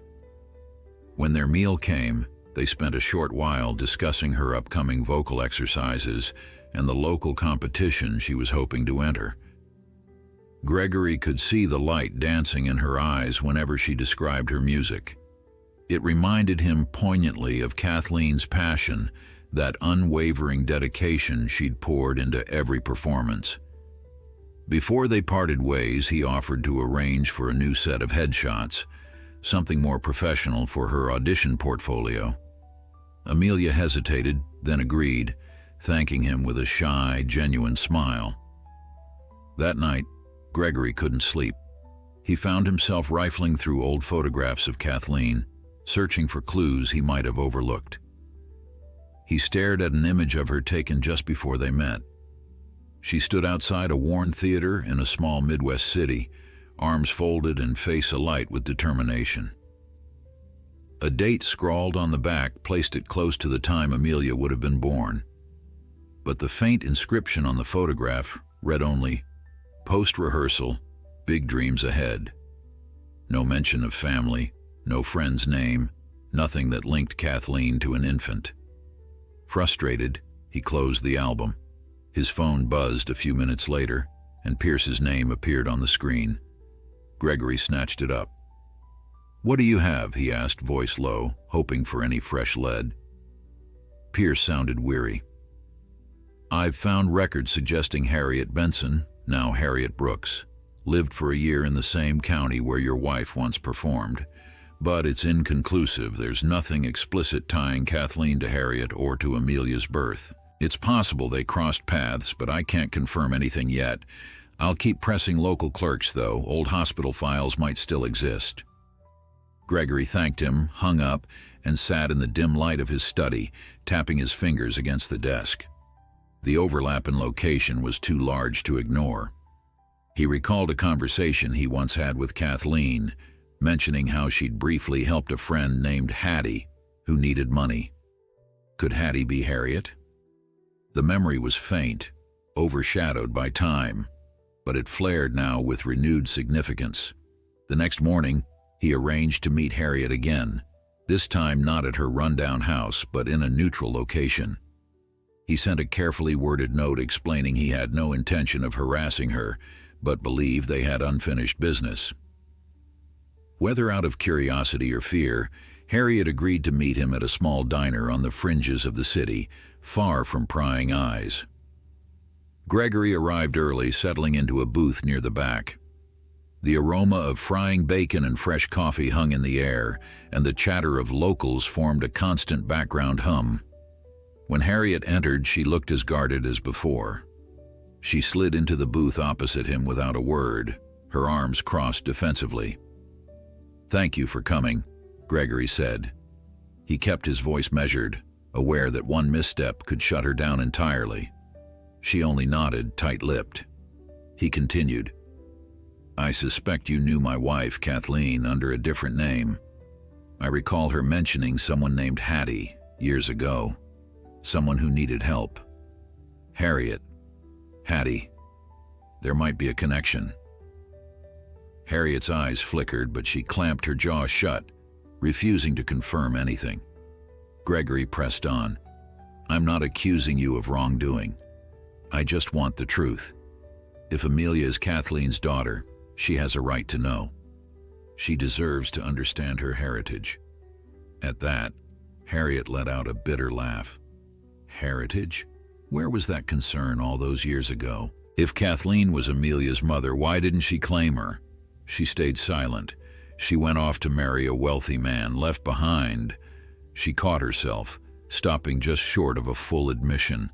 S1: When their meal came, they spent a short while discussing her upcoming vocal exercises and the local competition she was hoping to enter. Gregory could see the light dancing in her eyes whenever she described her music. It reminded him poignantly of Kathleen's passion, that unwavering dedication she'd poured into every performance. Before they parted ways, he offered to arrange for a new set of headshots, something more professional for her audition portfolio. Amelia hesitated, then agreed, thanking him with a shy, genuine smile. That night, Gregory couldn't sleep. He found himself rifling through old photographs of Kathleen, searching for clues he might have overlooked. He stared at an image of her taken just before they met. She stood outside a worn theater in a small Midwest city, arms folded and face alight with determination. A date scrawled on the back placed it close to the time Amelia would have been born. But the faint inscription on the photograph read only, "Post-rehearsal, big dreams ahead." No mention of family, no friend's name, nothing that linked Kathleen to an infant. Frustrated, he closed the album. His phone buzzed a few minutes later, and Pierce's name appeared on the screen. Gregory snatched it up. "What do you have?" he asked, voice low, hoping for any fresh lead. Pierce sounded weary. "I've found records suggesting Harriet Benson, now Harriet Brooks, lived for a year in the same county where your wife once performed. But it's inconclusive. There's nothing explicit tying Kathleen to Harriet or to Amelia's birth. It's possible they crossed paths, but I can't confirm anything yet. I'll keep pressing local clerks, though. Old hospital files might still exist." Gregory thanked him, hung up, and sat in the dim light of his study, tapping his fingers against the desk. The overlap in location was too large to ignore. He recalled a conversation he once had with Kathleen, mentioning how she'd briefly helped a friend named Hattie, who needed money. Could Hattie be Harriet? The memory was faint, overshadowed by time, but it flared now with renewed significance. The next morning, he arranged to meet Harriet again, this time not at her rundown house, but in a neutral location. He sent a carefully worded note explaining he had no intention of harassing her, but believed they had unfinished business. Whether out of curiosity or fear, Harriet agreed to meet him at a small diner on the fringes of the city, far from prying eyes. Gregory arrived early, settling into a booth near the back. The aroma of frying bacon and fresh coffee hung in the air, and the chatter of locals formed a constant background hum. When Harriet entered, she looked as guarded as before. She slid into the booth opposite him without a word, her arms crossed defensively. "Thank you for coming," Gregory said. He kept his voice measured, aware that one misstep could shut her down entirely. She only nodded, tight-lipped. He continued, "I suspect you knew my wife, Kathleen, under a different name. I recall her mentioning someone named Hattie years ago, someone who needed help. Harriet, Hattie, there might be a connection." Harriet's eyes flickered, but she clamped her jaw shut, refusing to confirm anything. Gregory pressed on. "I'm not accusing you of wrongdoing. I just want the truth. If Amelia is Kathleen's daughter, she has a right to know. She deserves to understand her heritage." At that, Harriet let out a bitter laugh. Heritage? Where was that concern all those years ago? If Kathleen was Amelia's mother, why didn't she claim her? She stayed silent. She went off to marry a wealthy man, left behind. She caught herself, stopping just short of a full admission.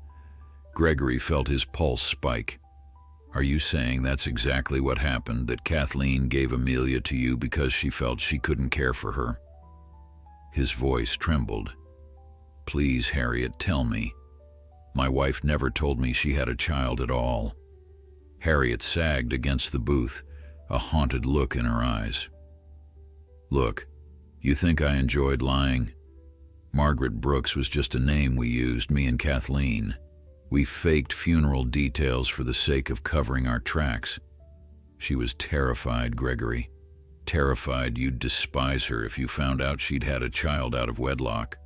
S1: Gregory felt his pulse spike. "Are you saying that's exactly what happened, that Kathleen gave Amelia to you because she felt she couldn't care for her?" His voice trembled. "Please, Harriet, tell me. My wife never told me she had a child at all." Harriet sagged against the booth, a haunted look in her eyes. "Look, you think I enjoyed lying? Margaret Brooks was just a name we used, me and Kathleen. We faked funeral details for the sake of covering our tracks. She was terrified, Gregory. Terrified you'd despise her if you found out she'd had a child out of wedlock.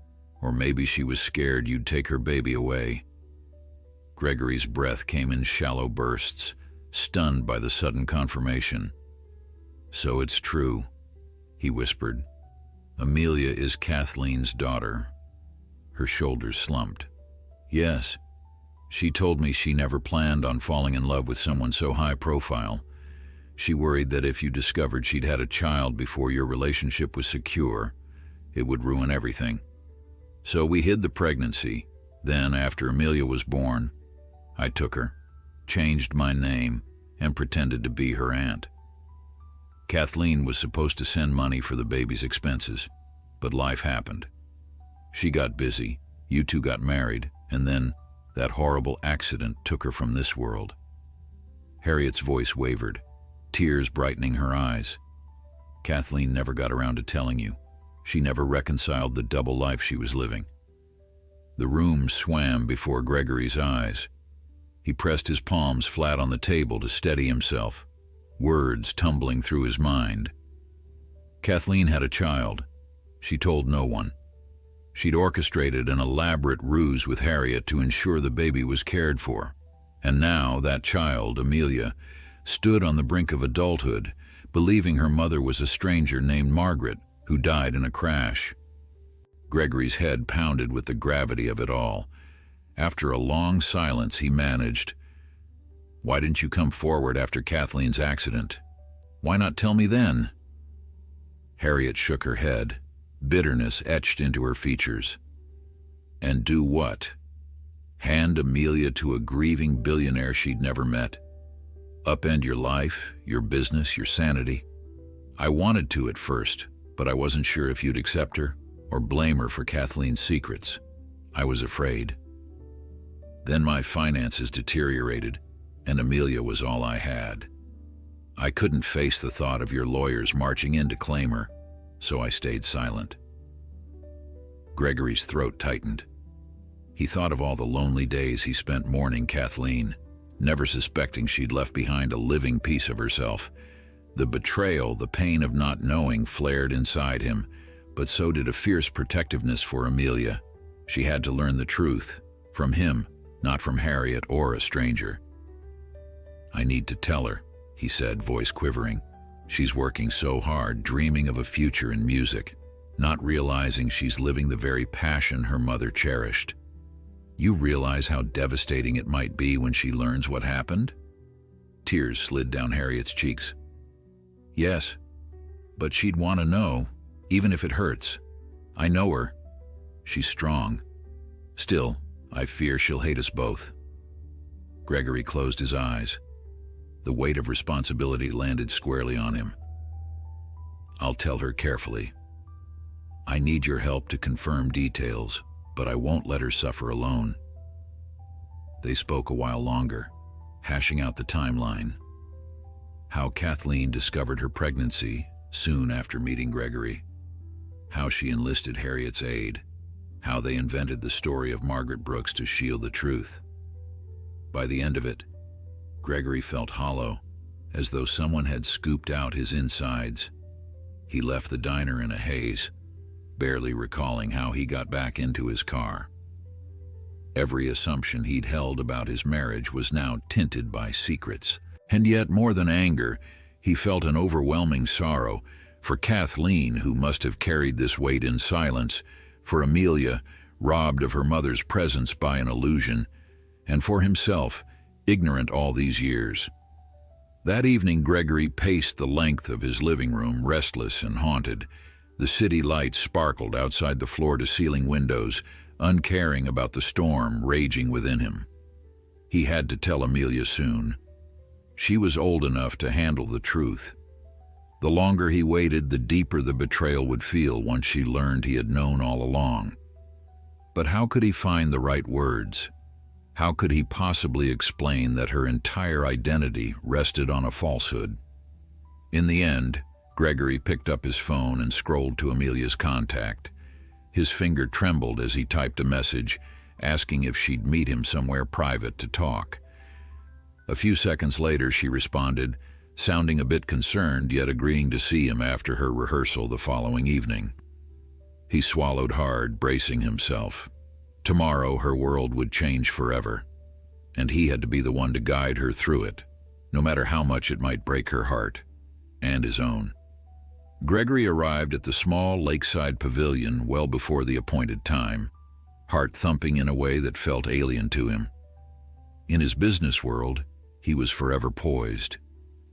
S1: Or maybe she was scared you'd take her baby away." Gregory's breath came in shallow bursts, stunned by the sudden confirmation. "So it's true," he whispered. "Amelia is Kathleen's daughter." Her shoulders slumped. "Yes. She told me she never planned on falling in love with someone so high profile. She worried that if you discovered she'd had a child before your relationship was secure, it would ruin everything. So we hid the pregnancy. Then, after Amelia was born, I took her, changed my name, and pretended to be her aunt. Kathleen was supposed to send money for the baby's expenses, but life happened. She got busy, you two got married, and then that horrible accident took her from this world." Harriet's voice wavered, tears brightening her eyes. "Kathleen never got around to telling you. She never reconciled the double life she was living." The room swam before Gregory's eyes. He pressed his palms flat on the table to steady himself, words tumbling through his mind. Kathleen had a child. She told no one. She'd orchestrated an elaborate ruse with Harriet to ensure the baby was cared for. And now that child, Amelia, stood on the brink of adulthood, believing her mother was a stranger named Margaret who died in a crash. Gregory's head pounded with the gravity of it all. After a long silence, he managed, "Why didn't you come forward after Kathleen's accident? Why not tell me then?" Harriet shook her head, bitterness etched into her features. And do what? Hand Amelia to a grieving billionaire she'd never met? Upend your life, your business, your sanity? I wanted to at first, but I wasn't sure if you'd accept her or blame her for Kathleen's secrets. I was afraid. Then my finances deteriorated, and Amelia was all I had. I couldn't face the thought of your lawyers marching in to claim her, so I stayed silent. Gregory's throat tightened. He thought of all the lonely days he spent mourning Kathleen, never suspecting she'd left behind a living piece of herself. The betrayal, the pain of not knowing, flared inside him, but so did a fierce protectiveness for Amelia. She had to learn the truth, from him, not from Harriet or a stranger. "I need to tell her," he said, voice quivering. "She's working so hard, dreaming of a future in music, not realizing she's living the very passion her mother cherished. You realize how devastating it might be when she learns what happened?" Tears slid down Harriet's cheeks. "Yes, but she'd want to know, even if it hurts. I know her. She's strong. Still, I fear she'll hate us both." Gregory closed his eyes. The weight of responsibility landed squarely on him. "I'll tell her carefully. I need your help to confirm details, but I won't let her suffer alone." They spoke a while longer, hashing out the timeline. How Kathleen discovered her pregnancy soon after meeting Gregory. How she enlisted Harriet's aid. How they invented the story of Margaret Brooks to shield the truth. By the end of it, Gregory felt hollow, as though someone had scooped out his insides. He left the diner in a haze, barely recalling how he got back into his car. Every assumption he'd held about his marriage was now tinted by secrets. And yet, more than anger, he felt an overwhelming sorrow for Kathleen, who must have carried this weight in silence, for Amelia, robbed of her mother's presence by an illusion, and for himself, ignorant all these years. That evening, Gregory paced the length of his living room, restless and haunted. The city lights sparkled outside the floor-to-ceiling windows, uncaring about the storm raging within him. He had to tell Amelia soon. She was old enough to handle the truth. The longer he waited, the deeper the betrayal would feel once she learned he had known all along. But how could he find the right words? How could he possibly explain that her entire identity rested on a falsehood? In the end, Gregory picked up his phone and scrolled to Amelia's contact. His finger trembled as he typed a message, asking if she'd meet him somewhere private to talk. A few seconds later, she responded, sounding a bit concerned, yet agreeing to see him after her rehearsal the following evening. He swallowed hard, bracing himself. Tomorrow, her world would change forever, and he had to be the one to guide her through it, no matter how much it might break her heart, and his own. Gregory arrived at the small lakeside pavilion well before the appointed time, heart thumping in a way that felt alien to him. In his business world, he was forever poised.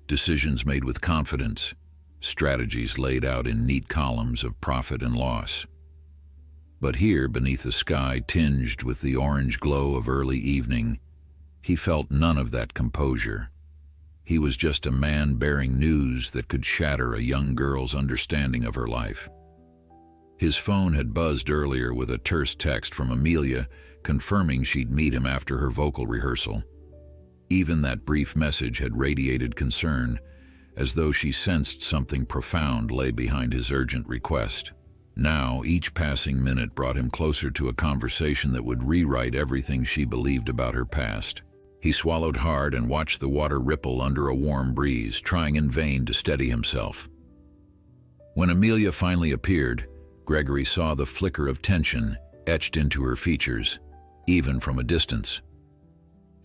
S1: Decisions made with confidence, strategies laid out in neat columns of profit and loss. But here, beneath a sky tinged with the orange glow of early evening, he felt none of that composure. He was just a man bearing news that could shatter a young girl's understanding of her life. His phone had buzzed earlier with a terse text from Amelia confirming she'd meet him after her vocal rehearsal. Even that brief message had radiated concern, as though she sensed something profound lay behind his urgent request. Now, each passing minute brought him closer to a conversation that would rewrite everything she believed about her past. He swallowed hard and watched the water ripple under a warm breeze, trying in vain to steady himself. When Amelia finally appeared, Gregory saw the flicker of tension etched into her features, even from a distance.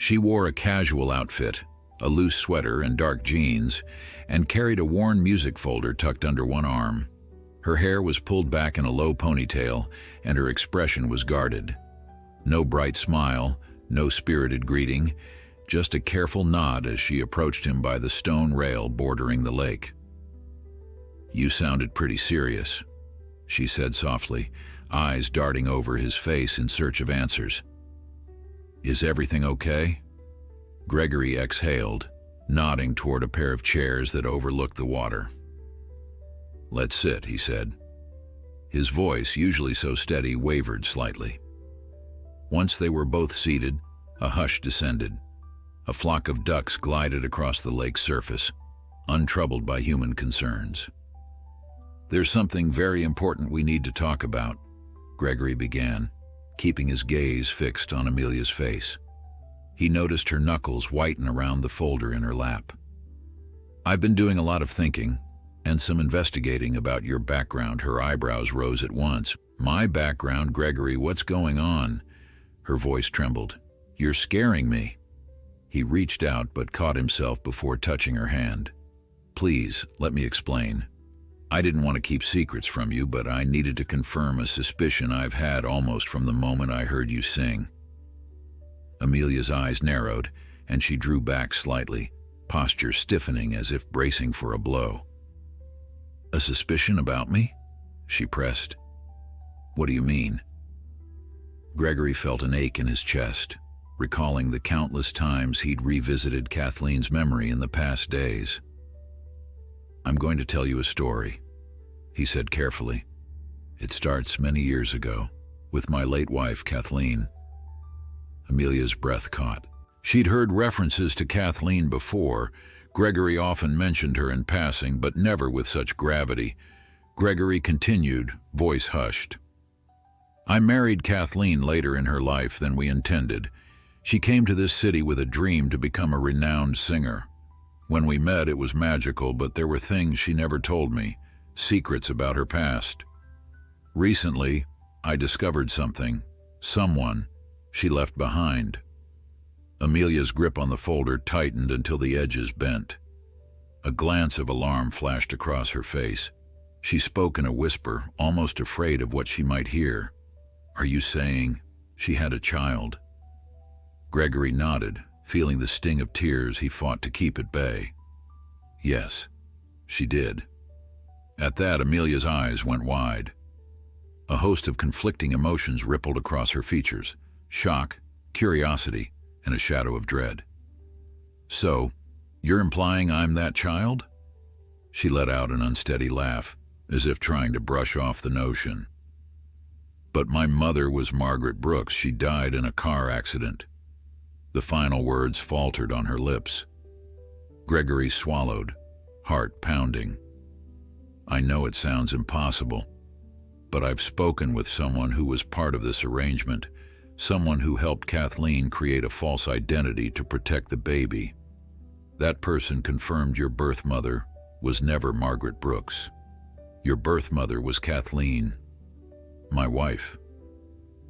S1: She wore a casual outfit, a loose sweater and dark jeans, and carried a worn music folder tucked under one arm. Her hair was pulled back in a low ponytail, and her expression was guarded. No bright smile, no spirited greeting, just a careful nod as she approached him by the stone rail bordering the lake. "You sounded pretty serious," she said softly, eyes darting over his face in search of answers. "Is everything okay?" Gregory exhaled, nodding toward a pair of chairs that overlooked the water. "Let's sit," he said. His voice, usually so steady, wavered slightly. Once they were both seated, a hush descended. A flock of ducks glided across the lake's surface, untroubled by human concerns. "There's something very important we need to talk about," Gregory began, keeping his gaze fixed on Amelia's face. He noticed her knuckles whiten around the folder in her lap. "I've been doing a lot of thinking and some investigating about your background." Her eyebrows rose at once. "My background, Gregory, what's going on?" Her voice trembled. "You're scaring me." He reached out but caught himself before touching her hand. "Please, let me explain. I didn't want to keep secrets from you, but I needed to confirm a suspicion I've had almost from the moment I heard you sing." Amelia's eyes narrowed, and she drew back slightly, posture stiffening as if bracing for a blow. "A suspicion about me?" she pressed. "What do you mean?" Gregory felt an ache in his chest, recalling the countless times he'd revisited Kathleen's memory in the past days. "I'm going to tell you a story," he said carefully. "It starts many years ago, with my late wife, Kathleen." Amelia's breath caught. She'd heard references to Kathleen before. Gregory often mentioned her in passing, but never with such gravity. Gregory continued, voice hushed. "I married Kathleen later in her life than we intended. She came to this city with a dream to become a renowned singer. When we met, it was magical, but there were things she never told me, secrets about her past. Recently, I discovered someone she left behind." Amelia's grip on the folder tightened until the edges bent. A glance of alarm flashed across her face. She spoke in a whisper, almost afraid of what she might hear. "Are you saying she had a child?" Gregory nodded, feeling the sting of tears he fought to keep at bay. "Yes, she did." At that, Amelia's eyes went wide. A host of conflicting emotions rippled across her features: shock, curiosity, and a shadow of dread. "So, you're implying I'm that child?" She let out an unsteady laugh, as if trying to brush off the notion. "But my mother was Margaret Brooks. She died in a car accident." The final words faltered on her lips. Gregory swallowed, heart pounding. "I know it sounds impossible, but I've spoken with someone who was part of this arrangement, someone who helped Kathleen create a false identity to protect the baby. That person confirmed your birth mother was never Margaret Brooks. Your birth mother was Kathleen, my wife."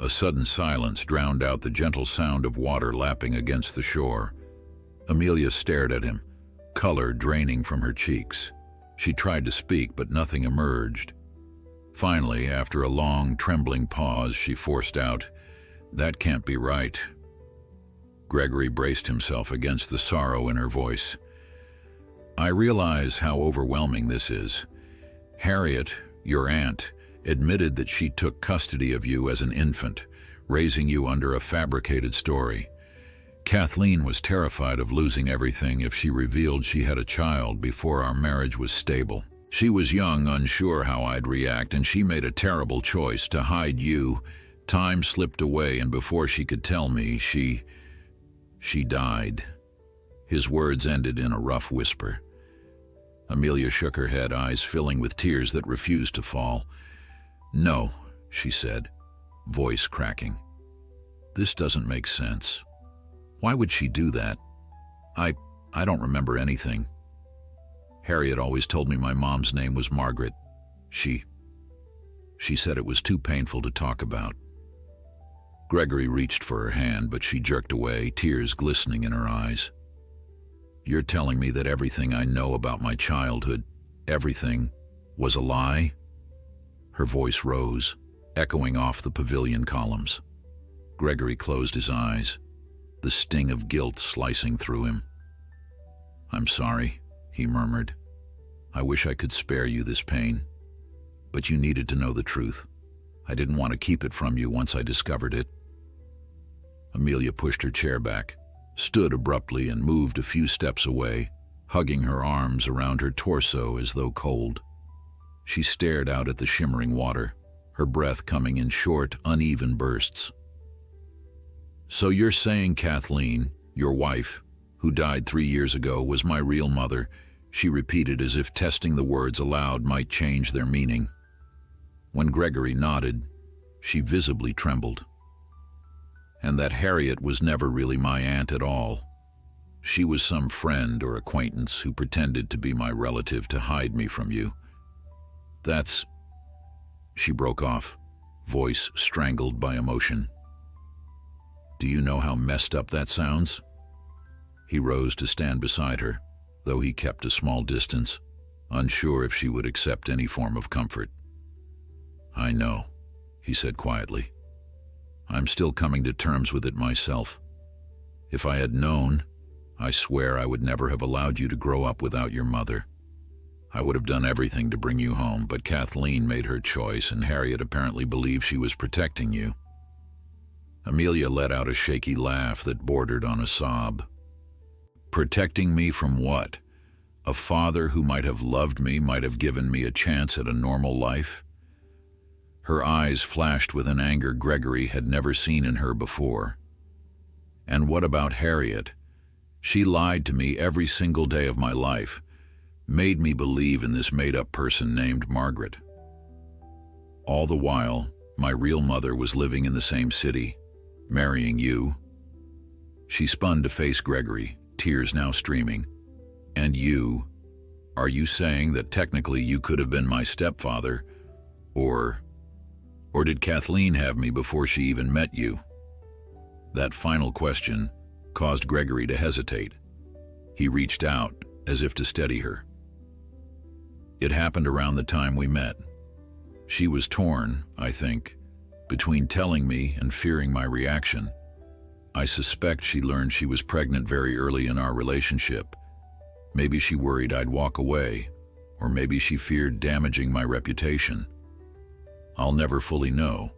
S1: A sudden silence drowned out the gentle sound of water lapping against the shore. Amelia stared at him, color draining from her cheeks. She tried to speak, but nothing emerged. Finally, after a long, trembling pause, she forced out, "That can't be right." Gregory braced himself against the sorrow in her voice. "I realize how overwhelming this is. Harriet, your aunt, admitted that she took custody of you as an infant, raising you under a fabricated story. Kathleen was terrified of losing everything if she revealed she had a child before our marriage was stable. She was young, unsure how I'd react, and she made a terrible choice to hide you. Time slipped away, and before she could tell me, she died." His words ended in a rough whisper. Amelia shook her head, eyes filling with tears that refused to fall. "No," she said, voice cracking. "This doesn't make sense. Why would she do that? I don't remember anything. Harriet always told me my mom's name was Margaret. She said it was too painful to talk about." Gregory reached for her hand, but she jerked away, tears glistening in her eyes. "You're telling me that everything I know about my childhood, everything, was a lie?" Her voice rose, echoing off the pavilion columns. Gregory closed his eyes, the sting of guilt slicing through him. "I'm sorry," he murmured. "I wish I could spare you this pain. But you needed to know the truth. I didn't want to keep it from you once I discovered it." Amelia pushed her chair back, stood abruptly, and moved a few steps away, hugging her arms around her torso as though cold. She stared out at the shimmering water, her breath coming in short, uneven bursts. "So you're saying Kathleen, your wife, who died 3 years ago, was my real mother?" she repeated, as if testing the words aloud might change their meaning. When Gregory nodded, she visibly trembled. "And that Harriet was never really my aunt at all. She was some friend or acquaintance who pretended to be my relative to hide me from you. That's..." She broke off, voice strangled by emotion. "Do you know how messed up that sounds?" He rose to stand beside her, though he kept a small distance, unsure if she would accept any form of comfort. "I know," he said quietly. "I'm still coming to terms with it myself. If I had known, I swear I would never have allowed you to grow up without your mother. I would have done everything to bring you home, but Kathleen made her choice, and Harriet apparently believed she was protecting you." Amelia let out a shaky laugh that bordered on a sob. "Protecting me from what? A father who might have loved me, might have given me a chance at a normal life?" Her eyes flashed with an anger Gregory had never seen in her before. "And what about Harriet? She lied to me every single day of my life, made me believe in this made-up person named Margaret. All the while, my real mother was living in the same city, marrying you." She spun to face Gregory, tears now streaming. "And you? Are you saying that technically you could have been my stepfather? Or did Kathleen have me before she even met you?" That final question caused Gregory to hesitate. He reached out, as if to steady her. "It happened around the time we met. She was torn, I think, between telling me and fearing my reaction. I suspect she learned she was pregnant very early in our relationship. Maybe she worried I'd walk away, or maybe she feared damaging my reputation. I'll never fully know.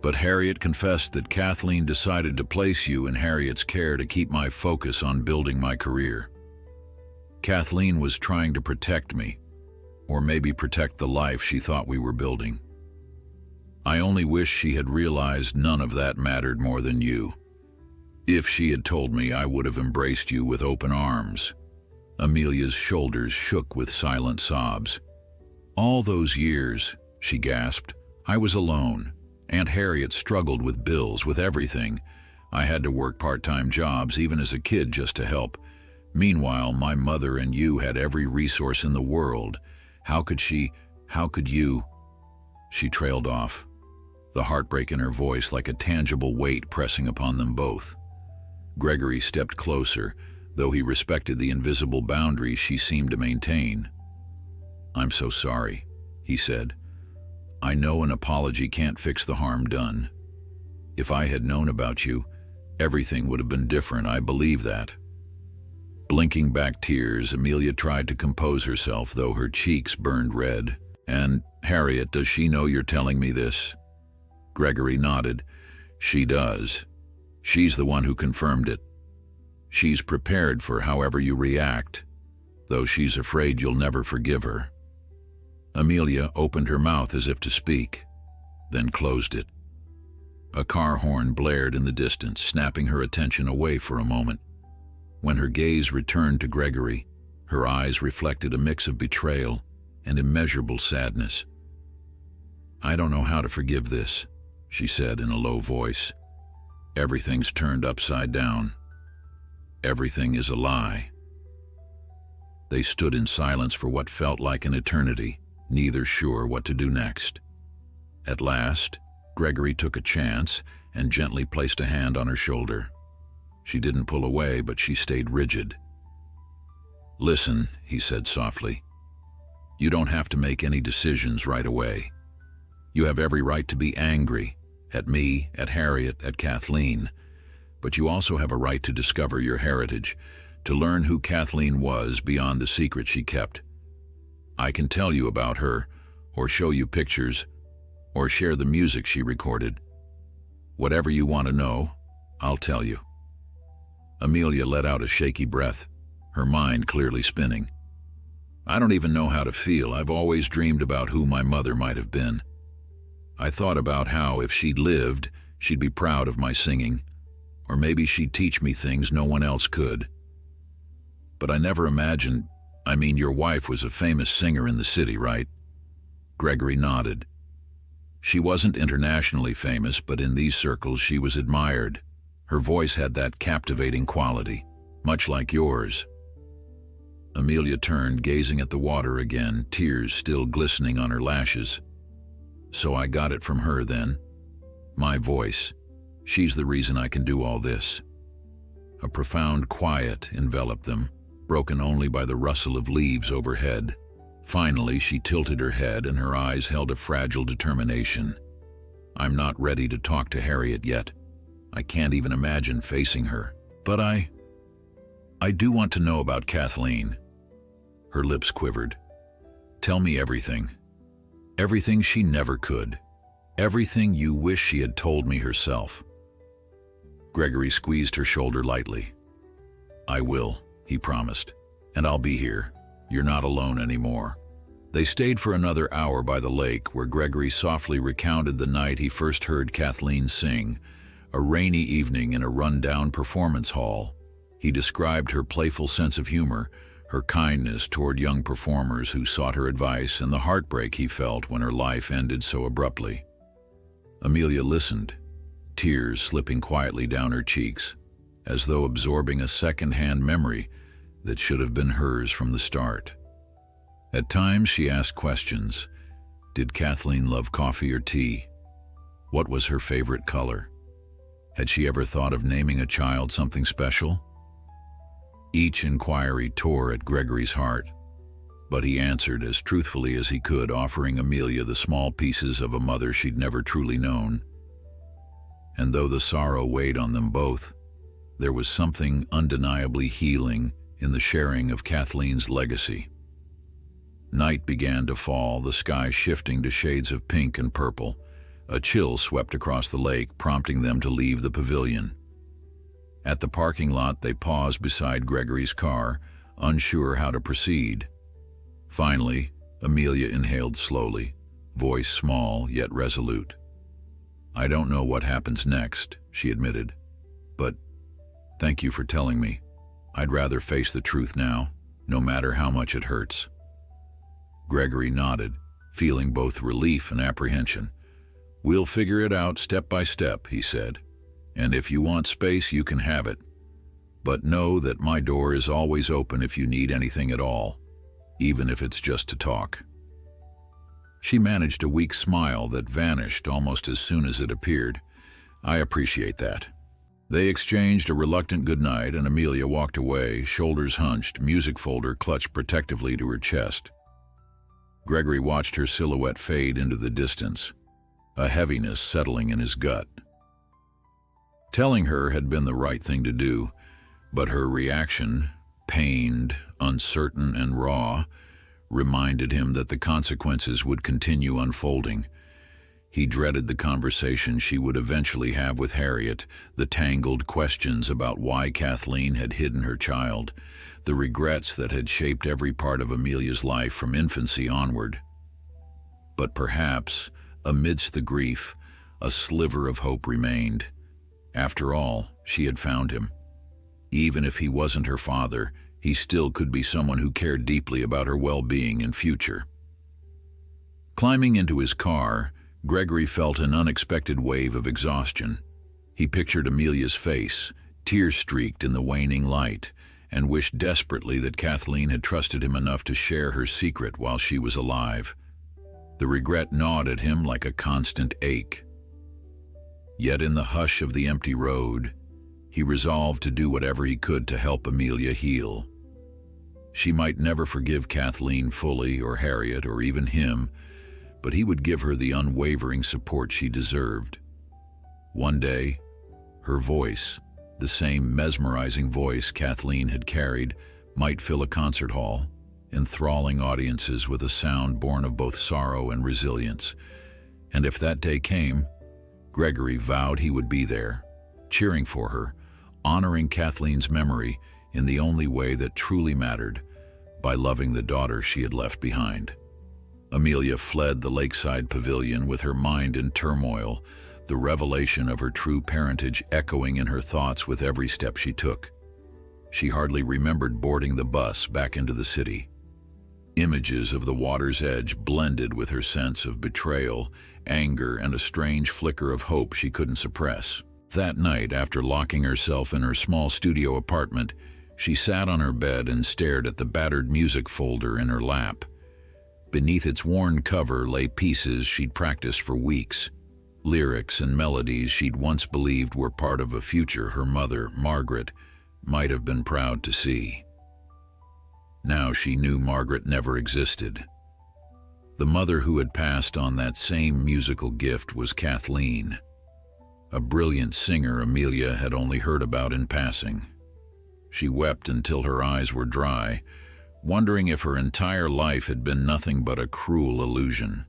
S1: But Harriet confessed that Kathleen decided to place you in Harriet's care to keep my focus on building my career. Kathleen was trying to protect me, or maybe protect the life she thought we were building. I only wish she had realized none of that mattered more than you. If she had told me, I would have embraced you with open arms." Amelia's shoulders shook with silent sobs. "All those years," she gasped, "I was alone. Aunt Harriet struggled with bills, with everything. I had to work part-time jobs, even as a kid, just to help. Meanwhile, my mother and you had every resource in the world. How could you?" She trailed off, the heartbreak in her voice like a tangible weight pressing upon them both. Gregory stepped closer, though he respected the invisible boundaries she seemed to maintain. "I'm so sorry," he said. "I know an apology can't fix the harm done. If I had known about you, everything would have been different, I believe that." Blinking back tears, Amelia tried to compose herself, though her cheeks burned red. "And Harriet, does she know you're telling me this?" Gregory nodded. "She does. She's the one who confirmed it. She's prepared for however you react, though she's afraid you'll never forgive her." Amelia opened her mouth as if to speak, then closed it. A car horn blared in the distance, snapping her attention away for a moment. When her gaze returned to Gregory, her eyes reflected a mix of betrayal and immeasurable sadness. "I don't know how to forgive this," she said in a low voice. "Everything's turned upside down. Everything is a lie." They stood in silence for what felt like an eternity, neither sure what to do next. At last, Gregory took a chance, and gently placed a hand on her shoulder. She didn't pull away, but she stayed rigid. "Listen," he said softly. "You don't have to make any decisions right away. You have every right to be angry, at me, at Harriet, at Kathleen, but you also have a right to discover your heritage, to learn who Kathleen was beyond the secret she kept. I can tell you about her, or show you pictures, or share the music she recorded. Whatever you want to know, I'll tell you." Amelia let out a shaky breath, her mind clearly spinning. "I don't even know how to feel. I've always dreamed about who my mother might have been. I thought about how, if she'd lived, she'd be proud of my singing, or maybe she'd teach me things no one else could. But I never imagined, your wife was a famous singer in the city, right?" Gregory nodded. "She wasn't internationally famous, but in these circles she was admired. Her voice had that captivating quality, much like yours." Amelia turned, gazing at the water again, tears still glistening on her lashes. "So I got it from her then. My voice. She's the reason I can do all this." A profound quiet enveloped them, broken only by the rustle of leaves overhead. Finally, she tilted her head and her eyes held a fragile determination. "I'm not ready to talk to Harriet yet. I can't even imagine facing her. But I do want to know about Kathleen." Her lips quivered. "Tell me everything. Everything she never could. Everything you wish she had told me herself." Gregory squeezed her shoulder lightly. "I will," he promised, "and I'll be here. You're not alone anymore." They stayed for another hour by the lake, where Gregory softly recounted the night he first heard Kathleen sing, a rainy evening in a run-down performance hall. He described her playful sense of humor, her kindness toward young performers who sought her advice, and the heartbreak he felt when her life ended so abruptly. Amelia listened, tears slipping quietly down her cheeks, as though absorbing a second-hand memory that should have been hers from the start. At times she asked questions. Did Kathleen love coffee or tea? What was her favorite color? Had she ever thought of naming a child something special? Each inquiry tore at Gregory's heart, but he answered as truthfully as he could, offering Amelia the small pieces of a mother she'd never truly known. And though the sorrow weighed on them both, there was something undeniably healing in the sharing of Kathleen's legacy. Night began to fall, the sky shifting to shades of pink and purple. A chill swept across the lake, prompting them to leave the pavilion. At the parking lot, they paused beside Gregory's car, unsure how to proceed. Finally, Amelia inhaled slowly, voice small yet resolute. "I don't know what happens next," she admitted, "but thank you for telling me. I'd rather face the truth now, no matter how much it hurts." Gregory nodded, feeling both relief and apprehension. "We'll figure it out step by step," he said. "And if you want space, you can have it. But know that my door is always open if you need anything at all, even if it's just to talk." She managed a weak smile that vanished almost as soon as it appeared. "I appreciate that." They exchanged a reluctant goodnight, and Amelia walked away, shoulders hunched, music folder clutched protectively to her chest. Gregory watched her silhouette fade into the distance, a heaviness settling in his gut. Telling her had been the right thing to do, but her reaction, pained, uncertain, and raw, reminded him that the consequences would continue unfolding. He dreaded the conversation she would eventually have with Harriet, the tangled questions about why Kathleen had hidden her child, the regrets that had shaped every part of Amelia's life from infancy onward. But perhaps, amidst the grief, a sliver of hope remained. After all, she had found him. Even if he wasn't her father, he still could be someone who cared deeply about her well-being and future. Climbing into his car, Gregory felt an unexpected wave of exhaustion. He pictured Amelia's face, tear-streaked in the waning light, and wished desperately that Kathleen had trusted him enough to share her secret while she was alive. The regret gnawed at him like a constant ache. Yet in the hush of the empty road, he resolved to do whatever he could to help Amelia heal. She might never forgive Kathleen fully, or Harriet, or even him, but he would give her the unwavering support she deserved. One day, her voice, the same mesmerizing voice Kathleen had carried, might fill a concert hall, enthralling audiences with a sound born of both sorrow and resilience. And if that day came, Gregory vowed he would be there, cheering for her, honoring Kathleen's memory in the only way that truly mattered, by loving the daughter she had left behind. Amelia fled the lakeside pavilion with her mind in turmoil, the revelation of her true parentage echoing in her thoughts with every step she took. She hardly remembered boarding the bus back into the city. Images of the water's edge blended with her sense of betrayal, anger, and a strange flicker of hope she couldn't suppress. That night, after locking herself in her small studio apartment, she sat on her bed and stared at the battered music folder in her lap. Beneath its worn cover lay pieces she'd practiced for weeks, lyrics and melodies she'd once believed were part of a future her mother, Margaret, might have been proud to see. Now she knew Margaret never existed. The mother who had passed on that same musical gift was Kathleen, a brilliant singer Amelia had only heard about in passing. She wept until her eyes were dry, wondering if her entire life had been nothing but a cruel illusion.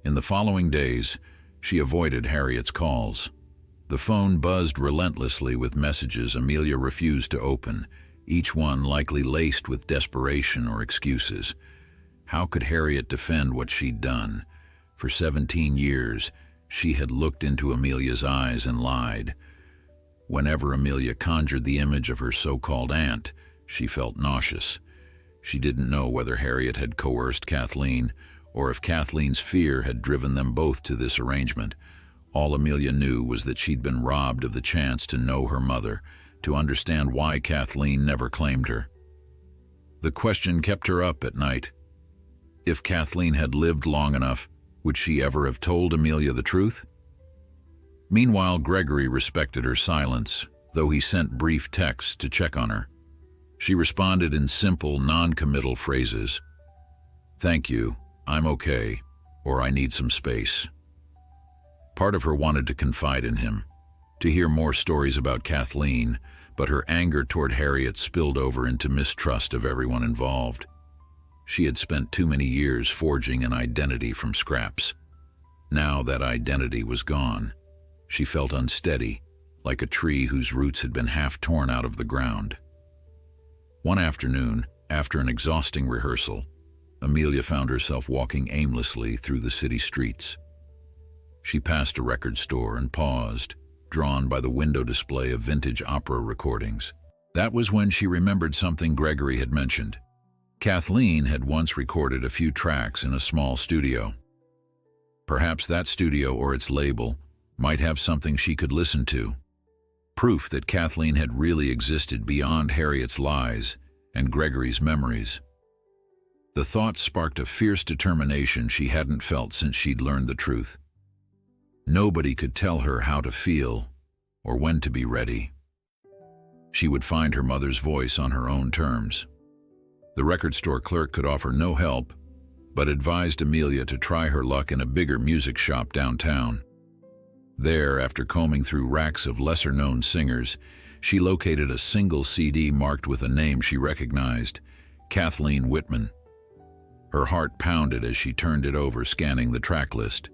S1: In the following days, she avoided Harriet's calls. The phone buzzed relentlessly with messages Amelia refused to open, each one likely laced with desperation or excuses. How could Harriet defend what she'd done? For 17 years, she had looked into Amelia's eyes and lied. Whenever Amelia conjured the image of her so-called aunt, she felt nauseous. She didn't know whether Harriet had coerced Kathleen, or if Kathleen's fear had driven them both to this arrangement. All Amelia knew was that she'd been robbed of the chance to know her mother, to understand why Kathleen never claimed her. The question kept her up at night. If Kathleen had lived long enough, would she ever have told Amelia the truth? Meanwhile, Gregory respected her silence, though he sent brief texts to check on her. She responded in simple, non-committal phrases. "Thank you, I'm okay," or "I need some space." Part of her wanted to confide in him, to hear more stories about Kathleen, but her anger toward Harriet spilled over into mistrust of everyone involved. She had spent too many years forging an identity from scraps. Now that identity was gone. She felt unsteady, like a tree whose roots had been half torn out of the ground. One afternoon, after an exhausting rehearsal, Amelia found herself walking aimlessly through the city streets. She passed a record store and paused, drawn by the window display of vintage opera recordings. That was when she remembered something Gregory had mentioned. Kathleen had once recorded a few tracks in a small studio. Perhaps that studio or its label might have something she could listen to. Proof that Kathleen had really existed beyond Harriet's lies and Gregory's memories. The thought sparked a fierce determination she hadn't felt since she'd learned the truth. Nobody could tell her how to feel or when to be ready. She would find her mother's voice on her own terms. The record store clerk could offer no help, but advised Amelia to try her luck in a bigger music shop downtown. There, after combing through racks of lesser-known singers, she located a single CD marked with a name she recognized, Kathleen Whitman. Her heart pounded as she turned it over, scanning the track list.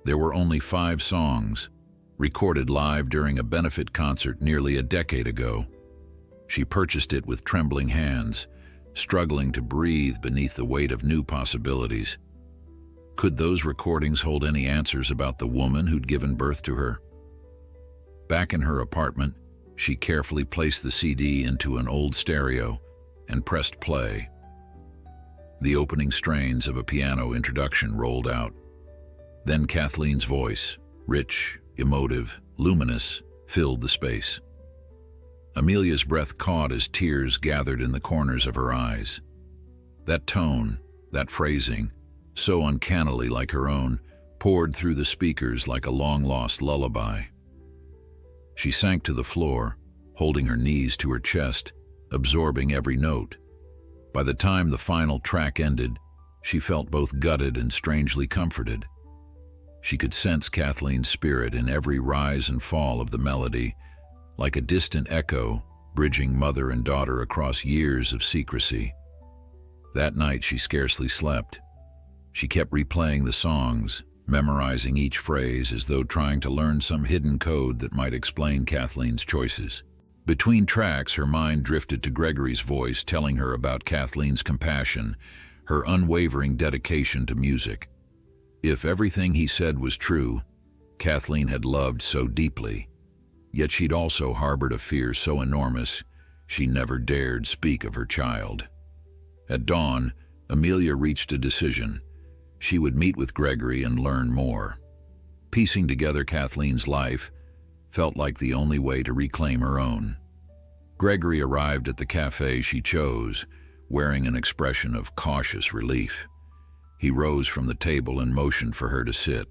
S1: There were only 5 songs, recorded live during a benefit concert nearly a decade ago. She purchased it with trembling hands, struggling to breathe beneath the weight of new possibilities. Could those recordings hold any answers about the woman who'd given birth to her? Back in her apartment, she carefully placed the CD into an old stereo and pressed play. The opening strains of a piano introduction rolled out. Then Kathleen's voice, rich, emotive, luminous, filled the space. Amelia's breath caught as tears gathered in the corners of her eyes. That tone, that phrasing, so uncannily like her own, poured through the speakers like a long-lost lullaby. She sank to the floor, holding her knees to her chest, absorbing every note. By the time the final track ended, she felt both gutted and strangely comforted. She could sense Kathleen's spirit in every rise and fall of the melody, like a distant echo, bridging mother and daughter across years of secrecy. That night she scarcely slept. She kept replaying the songs, memorizing each phrase as though trying to learn some hidden code that might explain Kathleen's choices. Between tracks, her mind drifted to Gregory's voice telling her about Kathleen's compassion, her unwavering dedication to music. If everything he said was true, Kathleen had loved so deeply, yet she'd also harbored a fear so enormous she never dared speak of her child. At dawn, Amelia reached a decision. She would meet with Gregory and learn more. Piecing together Kathleen's life felt like the only way to reclaim her own. Gregory arrived at the cafe she chose, wearing an expression of cautious relief. He rose from the table and motioned for her to sit.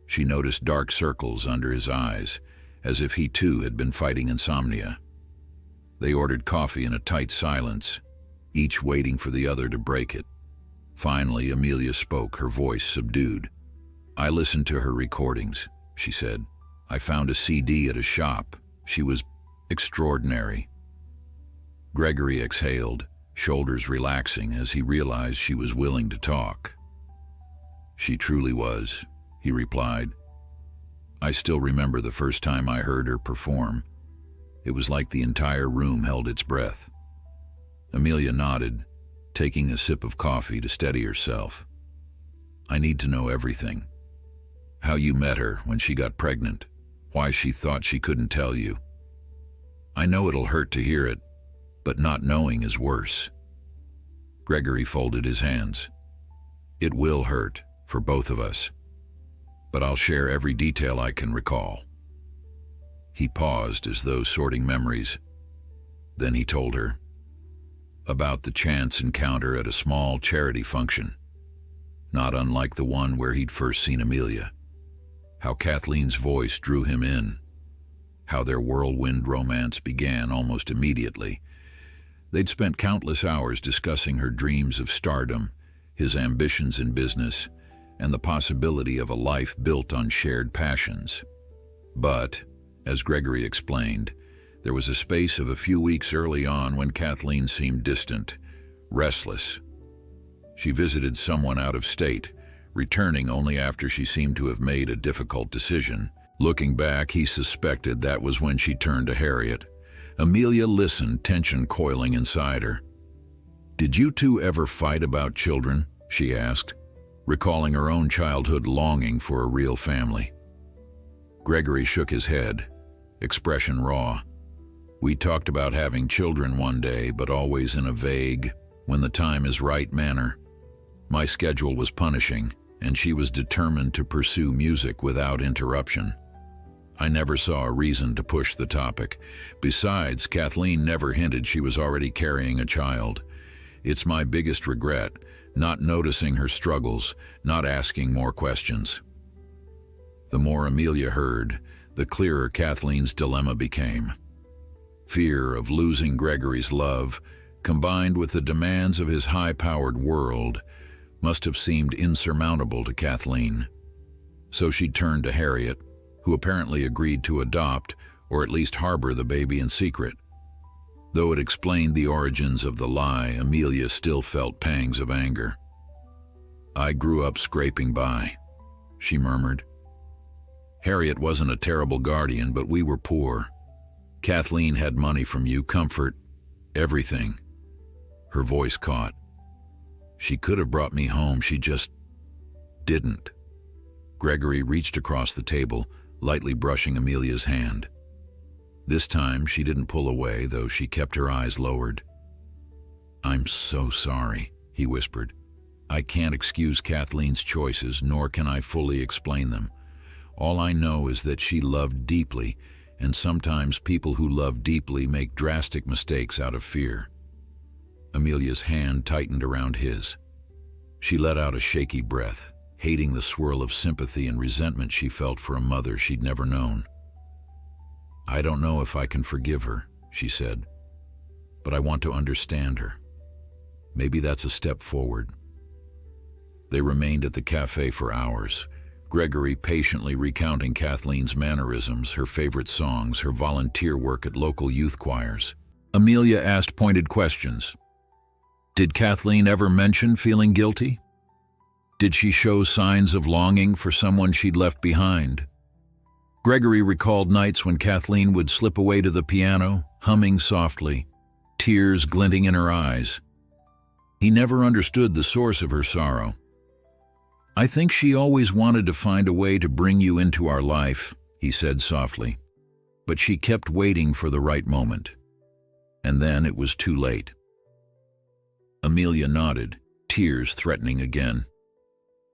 S1: She noticed dark circles under his eyes, as if he too had been fighting insomnia. They ordered coffee in a tight silence, each waiting for the other to break it. Finally, Amelia spoke, her voice subdued. "I listened to her recordings," she said. "I found a CD at a shop. She was extraordinary." Gregory exhaled, shoulders relaxing as he realized she was willing to talk. "She truly was," he replied. "I still remember the first time I heard her perform. It was like the entire room held its breath." Amelia nodded, taking a sip of coffee to steady herself. "I need to know everything. How you met her when she got pregnant, why she thought she couldn't tell you. I know it'll hurt to hear it, but not knowing is worse." Gregory folded his hands. "It will hurt, for both of us, but I'll share every detail I can recall." He paused as though sorting memories. Then he told her about the chance encounter at a small charity function, not unlike the one where he'd first seen Amelia. How Kathleen's voice drew him in, how their whirlwind romance began almost immediately. They'd spent countless hours discussing her dreams of stardom, his ambitions in business, and the possibility of a life built on shared passions. But, as Gregory explained, there was a space of a few weeks early on when Kathleen seemed distant, restless. She visited someone out of state, returning only after she seemed to have made a difficult decision. Looking back, he suspected that was when she turned to Harriet. Amelia listened, tension coiling inside her. "Did you two ever fight about children?" she asked, recalling her own childhood longing for a real family. Gregory shook his head, expression raw. "We talked about having children one day, but always in a vague, when the time is right manner. My schedule was punishing, and she was determined to pursue music without interruption. I never saw a reason to push the topic. Besides, Kathleen never hinted she was already carrying a child. It's my biggest regret, not noticing her struggles, not asking more questions." The more Amelia heard, the clearer Kathleen's dilemma became. Fear of losing Gregory's love, combined with the demands of his high-powered world, must have seemed insurmountable to Kathleen. So she turned to Harriet, who apparently agreed to adopt, or at least harbor the baby in secret. Though it explained the origins of the lie, Amelia still felt pangs of anger. "I grew up scraping by," she murmured. "Harriet wasn't a terrible guardian, but we were poor. Kathleen had money from you, comfort, everything." Her voice caught. "She could have brought me home, she just didn't." Gregory reached across the table, lightly brushing Amelia's hand. This time she didn't pull away, though she kept her eyes lowered. "I'm so sorry," he whispered. "I can't excuse Kathleen's choices, nor can I fully explain them. All I know is that she loved deeply, and sometimes people who love deeply make drastic mistakes out of fear." Amelia's hand tightened around his. She let out a shaky breath, hating the swirl of sympathy and resentment she felt for a mother she'd never known. "I don't know if I can forgive her," she said, "but I want to understand her. Maybe that's a step forward." They remained at the cafe for hours, Gregory patiently recounting Kathleen's mannerisms, her favorite songs, her volunteer work at local youth choirs. Amelia asked pointed questions. Did Kathleen ever mention feeling guilty? Did she show signs of longing for someone she'd left behind? Gregory recalled nights when Kathleen would slip away to the piano, humming softly, tears glinting in her eyes. He never understood the source of her sorrow. "I think she always wanted to find a way to bring you into our life," he said softly, "but she kept waiting for the right moment. And then it was too late." Amelia nodded, tears threatening again.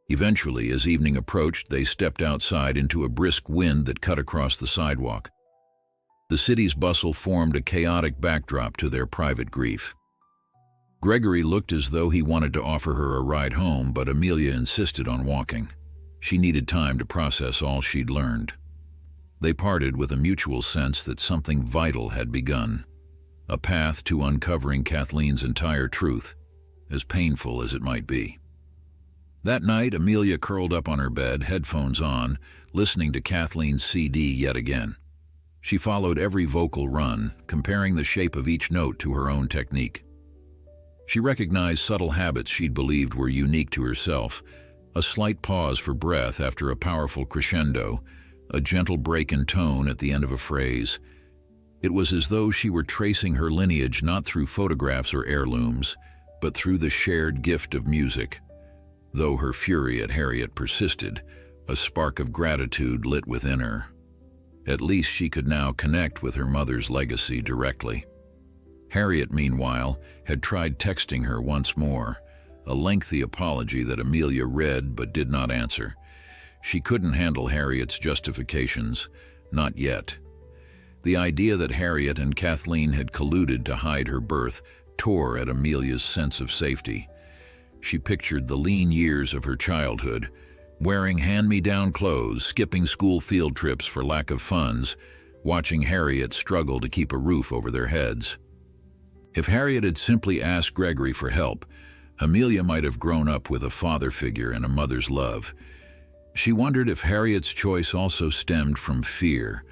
S1: Eventually, as evening approached, they stepped outside into a brisk wind that cut across the sidewalk. The city's bustle formed a chaotic backdrop to their private grief. Gregory looked as though he wanted to offer her a ride home, but Amelia insisted on walking. She needed time to process all she'd learned. They parted with a mutual sense that something vital had begun, a path to uncovering Kathleen's entire truth, as painful as it might be. That night, Amelia curled up on her bed, headphones on, listening to Kathleen's CD yet again. She followed every vocal run, comparing the shape of each note to her own technique. She recognized subtle habits she'd believed were unique to herself, a slight pause for breath after a powerful crescendo, a gentle break in tone at the end of a phrase. It was as though she were tracing her lineage not through photographs or heirlooms, but through the shared gift of music. Though her fury at Harriet persisted, a spark of gratitude lit within her. At least she could now connect with her mother's legacy directly. Harriet, meanwhile, had tried texting her once more, a lengthy apology that Amelia read but did not answer. She couldn't handle Harriet's justifications, not yet. The idea that Harriet and Kathleen had colluded to hide her birth tore at Amelia's sense of safety. She pictured the lean years of her childhood, wearing hand-me-down clothes, skipping school field trips for lack of funds, watching Harriet struggle to keep a roof over their heads. If Harriet had simply asked Gregory for help, Amelia might have grown up with a father figure and a mother's love. She wondered if Harriet's choice also stemmed from fear,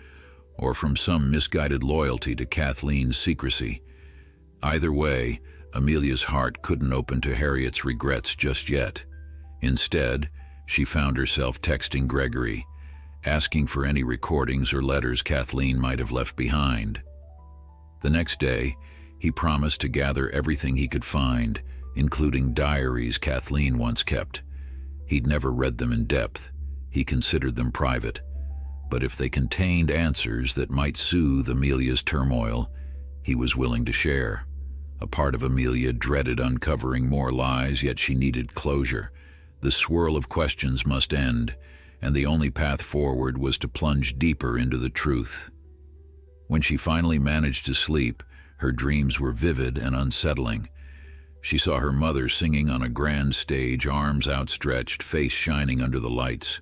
S1: or from some misguided loyalty to Kathleen's secrecy. Either way, Amelia's heart couldn't open to Harriet's regrets just yet. Instead, she found herself texting Gregory, asking for any recordings or letters Kathleen might have left behind. The next day, he promised to gather everything he could find, including diaries Kathleen once kept. He'd never read them in depth. He considered them private. But if they contained answers that might soothe Amelia's turmoil, he was willing to share. A part of Amelia dreaded uncovering more lies, yet she needed closure. The swirl of questions must end, and the only path forward was to plunge deeper into the truth. When she finally managed to sleep, her dreams were vivid and unsettling. She saw her mother singing on a grand stage, arms outstretched, face shining under the lights.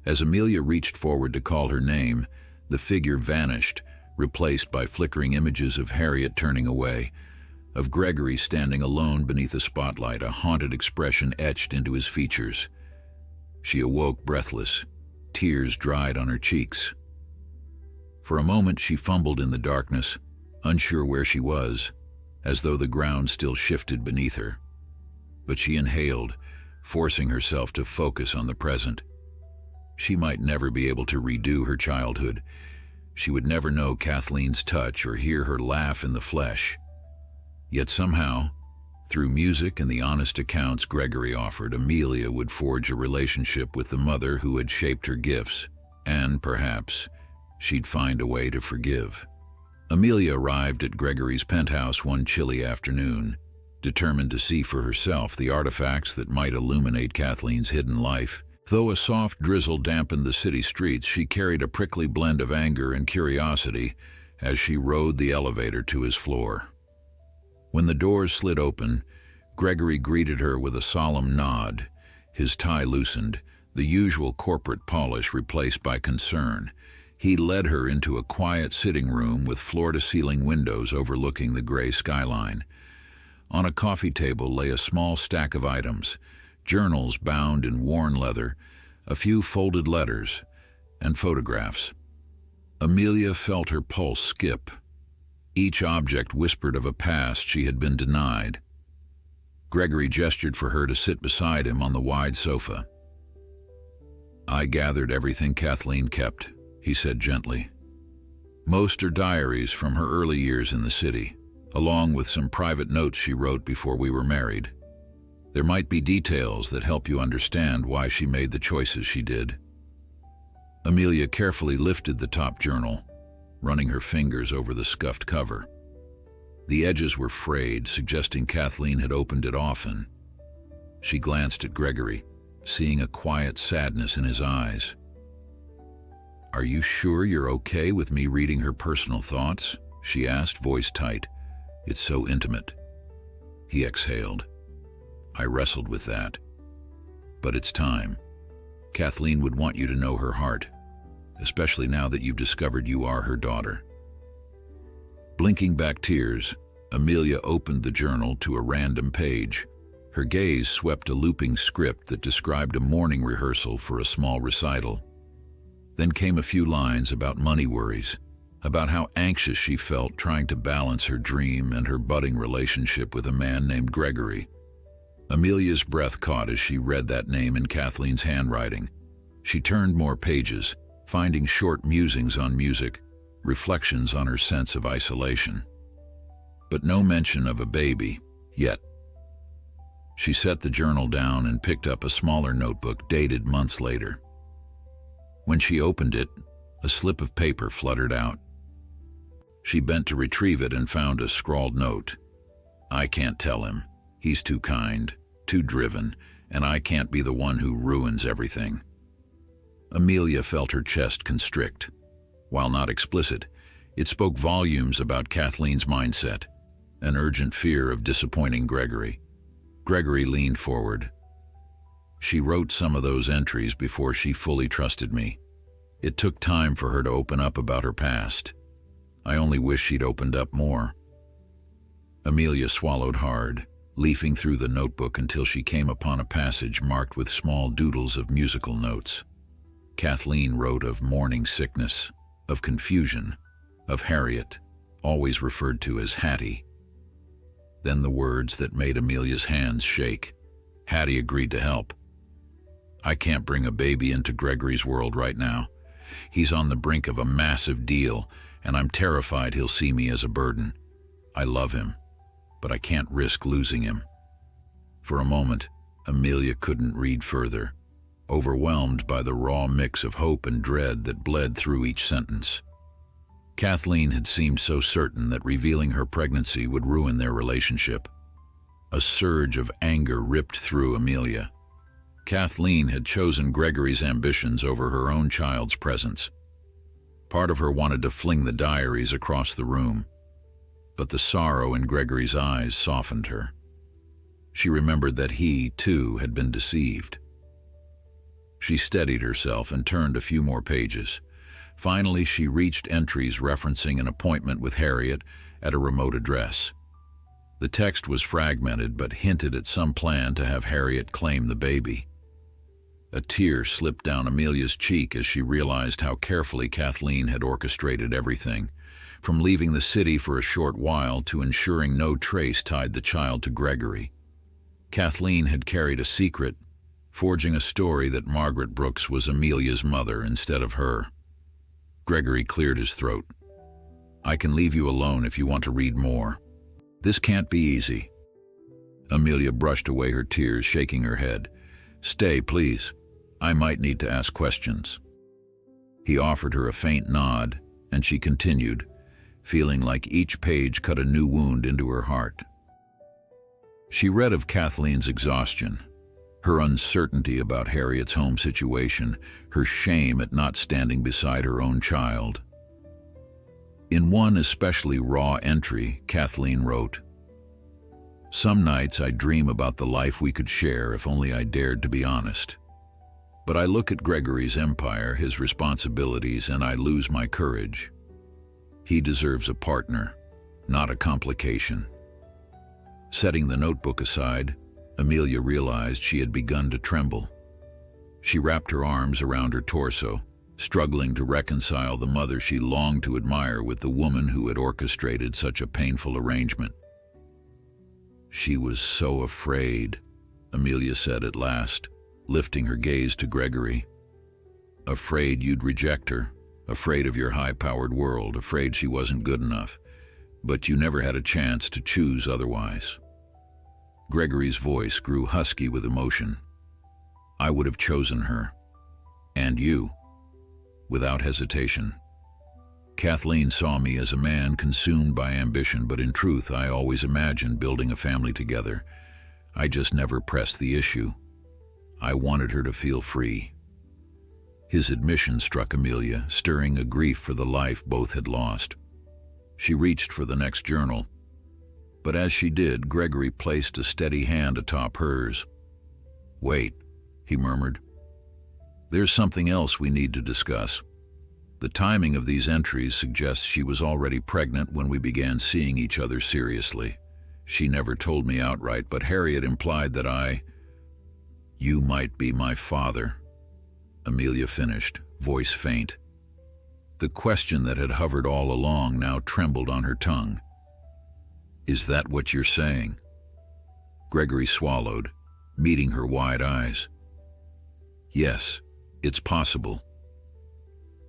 S1: As Amelia reached forward to call her name, the figure vanished, replaced by flickering images of Harriet turning away, of Gregory standing alone beneath a spotlight, a haunted expression etched into his features. She awoke breathless, tears dried on her cheeks. For a moment she fumbled in the darkness, unsure where she was, as though the ground still shifted beneath her. But she inhaled, forcing herself to focus on the present. She might never be able to redo her childhood. She would never know Kathleen's touch or hear her laugh in the flesh. Yet somehow, through music and the honest accounts Gregory offered, Amelia would forge a relationship with the mother who had shaped her gifts, and perhaps she'd find a way to forgive. Amelia arrived at Gregory's penthouse one chilly afternoon, determined to see for herself the artifacts that might illuminate Kathleen's hidden life. Though a soft drizzle dampened the city streets, she carried a prickly blend of anger and curiosity as she rode the elevator to his floor. When the doors slid open, Gregory greeted her with a solemn nod, his tie loosened, the usual corporate polish replaced by concern. He led her into a quiet sitting room with floor-to-ceiling windows overlooking the gray skyline. On a coffee table lay a small stack of items, journals bound in worn leather, a few folded letters, and photographs. Amelia felt her pulse skip. Each object whispered of a past she had been denied. Gregory gestured for her to sit beside him on the wide sofa. "I gathered everything Kathleen kept," he said gently. "Most are diaries from her early years in the city, along with some private notes she wrote before we were married. There might be details that help you understand why she made the choices she did." Amelia carefully lifted the top journal, running her fingers over the scuffed cover. The edges were frayed, suggesting Kathleen had opened it often. She glanced at Gregory, seeing a quiet sadness in his eyes. "Are you sure you're okay with me reading her personal thoughts?" she asked, voice tight. "It's so intimate." He exhaled. "I wrestled with that. But it's time. Kathleen would want you to know her heart, especially now that you've discovered you are her daughter." Blinking back tears, Amelia opened the journal to a random page. Her gaze swept a looping script that described a morning rehearsal for a small recital. Then came a few lines about money worries, about how anxious she felt trying to balance her dream and her budding relationship with a man named Gregory. Amelia's breath caught as she read that name in Kathleen's handwriting. She turned more pages, finding short musings on music, reflections on her sense of isolation. But no mention of a baby, yet. She set the journal down and picked up a smaller notebook dated months later. When she opened it, a slip of paper fluttered out. She bent to retrieve it and found a scrawled note. "I can't tell him. He's too kind, too driven, and I can't be the one who ruins everything." Amelia felt her chest constrict. While not explicit, it spoke volumes about Kathleen's mindset, an urgent fear of disappointing Gregory. Gregory leaned forward. "She wrote some of those entries before she fully trusted me. It took time for her to open up about her past. I only wish she'd opened up more." Amelia swallowed hard, leafing through the notebook until she came upon a passage marked with small doodles of musical notes. Kathleen wrote of morning sickness, of confusion, of Harriet, always referred to as Hattie. Then the words that made Amelia's hands shake. Hattie agreed to help. "I can't bring a baby into Gregory's world right now. He's on the brink of a massive deal, and I'm terrified he'll see me as a burden. I love him, but I can't risk losing him." For a moment, Amelia couldn't read further, overwhelmed by the raw mix of hope and dread that bled through each sentence. Kathleen had seemed so certain that revealing her pregnancy would ruin their relationship. A surge of anger ripped through Amelia. Kathleen had chosen Gregory's ambitions over her own child's presence. Part of her wanted to fling the diaries across the room, but the sorrow in Gregory's eyes softened her. She remembered that he, too, had been deceived. She steadied herself and turned a few more pages. Finally, she reached entries referencing an appointment with Harriet at a remote address. The text was fragmented but hinted at some plan to have Harriet claim the baby. A tear slipped down Amelia's cheek as she realized how carefully Kathleen had orchestrated everything, from leaving the city for a short while to ensuring no trace tied the child to Gregory. Kathleen had carried a secret, forging a story that Margaret Brooks was Amelia's mother instead of her. Gregory cleared his throat. "I can leave you alone if you want to read more. This can't be easy." Amelia brushed away her tears, shaking her head. "Stay, please. I might need to ask questions." He offered her a faint nod, and she continued, feeling like each page cut a new wound into her heart. She read of Kathleen's exhaustion, her uncertainty about Harriet's home situation, her shame at not standing beside her own child. In one especially raw entry, Kathleen wrote, Some nights I dream about the life we could share if only I dared to be honest. But I look at Gregory's empire, his responsibilities, and I lose my courage. He deserves a partner, not a complication. Setting the notebook aside, Amelia realized she had begun to tremble. She wrapped her arms around her torso, struggling to reconcile the mother she longed to admire with the woman who had orchestrated such a painful arrangement. "She was so afraid," Amelia said at last, lifting her gaze to Gregory. "Afraid you'd reject her, afraid of your high-powered world, afraid she wasn't good enough, but you never had a chance to choose otherwise." Gregory's voice grew husky with emotion. "I would have chosen her, and you, without hesitation. Kathleen saw me as a man consumed by ambition, but in truth I always imagined building a family together. I just never pressed the issue. I wanted her to feel free." His admission struck Amelia, stirring a grief for the life both had lost. She reached for the next journal, but as she did, Gregory placed a steady hand atop hers. "Wait," he murmured. "There's something else we need to discuss. The timing of these entries suggests she was already pregnant when we began seeing each other seriously. She never told me outright, but Harriet implied that you might be my father," Amelia finished, voice faint. The question that had hovered all along now trembled on her tongue. "Is that what you're saying?" Gregory swallowed, meeting her wide eyes. "Yes, it's possible.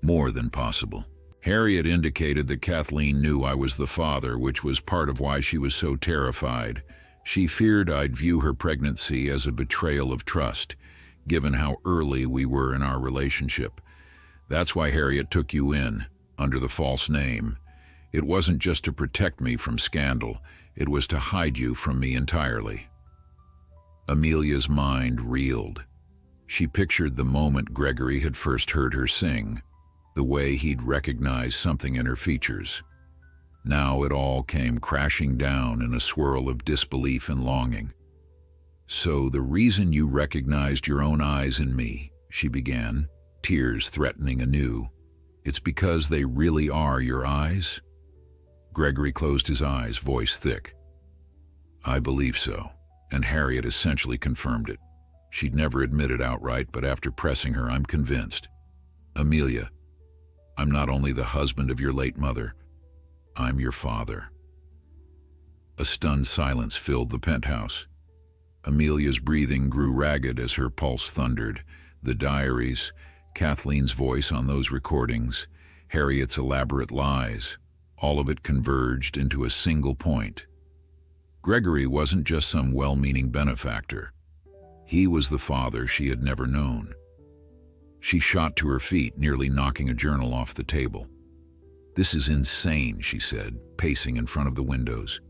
S1: More than possible." Harriet indicated that Kathleen knew I was the father, which was part of why she was so terrified. She feared I'd view her pregnancy as a betrayal of trust, given how early we were in our relationship. That's why Harriet took you in, under the false name. It wasn't just to protect me from scandal, it was to hide you from me entirely. Amelia's mind reeled. She pictured the moment Gregory had first heard her sing, the way he'd recognized something in her features. Now it all came crashing down in a swirl of disbelief and longing. "So the reason you recognized your own eyes in me," she began, tears threatening anew, "it's because they really are your eyes?" Gregory closed his eyes, voice thick. "I believe so," and Harriet essentially confirmed it. She'd never admitted outright, but after pressing her, "I'm convinced. Amelia, I'm not only the husband of your late mother, I'm your father." A stunned silence filled the penthouse. Amelia's breathing grew ragged as her pulse thundered. The diaries, Kathleen's voice on those recordings, Harriet's elaborate lies, all of it converged into a single point. Gregory wasn't just some well-meaning benefactor. He was the father she had never known. She shot to her feet, nearly knocking a journal off the table. "This is insane," she said, pacing in front of the windows.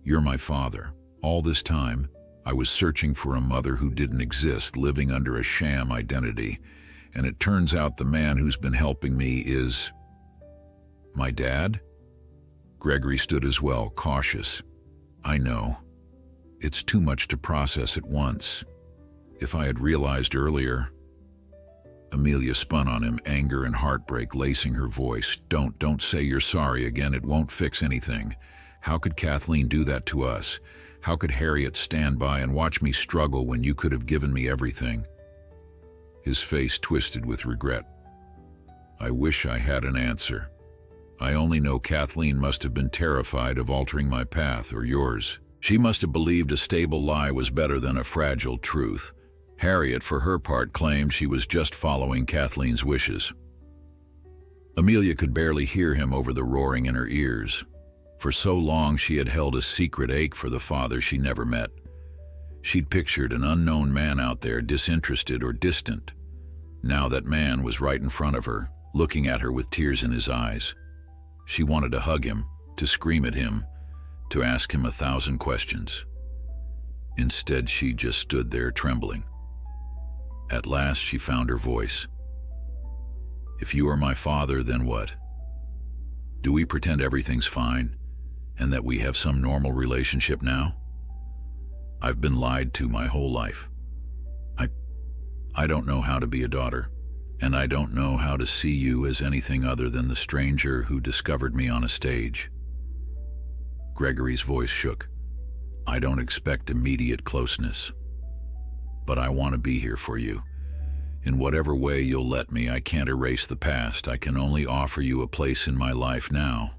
S1: "You're my father. All this time, I was searching for a mother who didn't exist, living under a sham identity, and it turns out the man who's been helping me is my dad?" Gregory stood as well, cautious. "I know. It's too much to process at once. If I had realized earlier..." Amelia spun on him, anger and heartbreak lacing her voice. Don't say you're sorry again. It won't fix anything. How could Kathleen do that to us? How could Harriet stand by and watch me struggle when you could have given me everything?" His face twisted with regret. "I wish I had an answer. I only know Kathleen must have been terrified of altering my path or yours. She must have believed a stable lie was better than a fragile truth. Harriet, for her part, claimed she was just following Kathleen's wishes." Amelia could barely hear him over the roaring in her ears. For so long she had held a secret ache for the father she never met. She'd pictured an unknown man out there, disinterested or distant. Now that man was right in front of her, looking at her with tears in his eyes. She wanted to hug him, to scream at him, to ask him 1,000 questions. Instead, she just stood there trembling. At last, she found her voice. "If you are my father, then what? Do we pretend everything's fine, and that we have some normal relationship now? I've been lied to my whole life. I, I don't know how to be a daughter, and I don't know how to see you as anything other than the stranger who discovered me on a stage." Gregory's voice shook. "I don't expect immediate closeness, but I want to be here for you. In whatever way you'll let me, I can't erase the past. I can only offer you a place in my life now."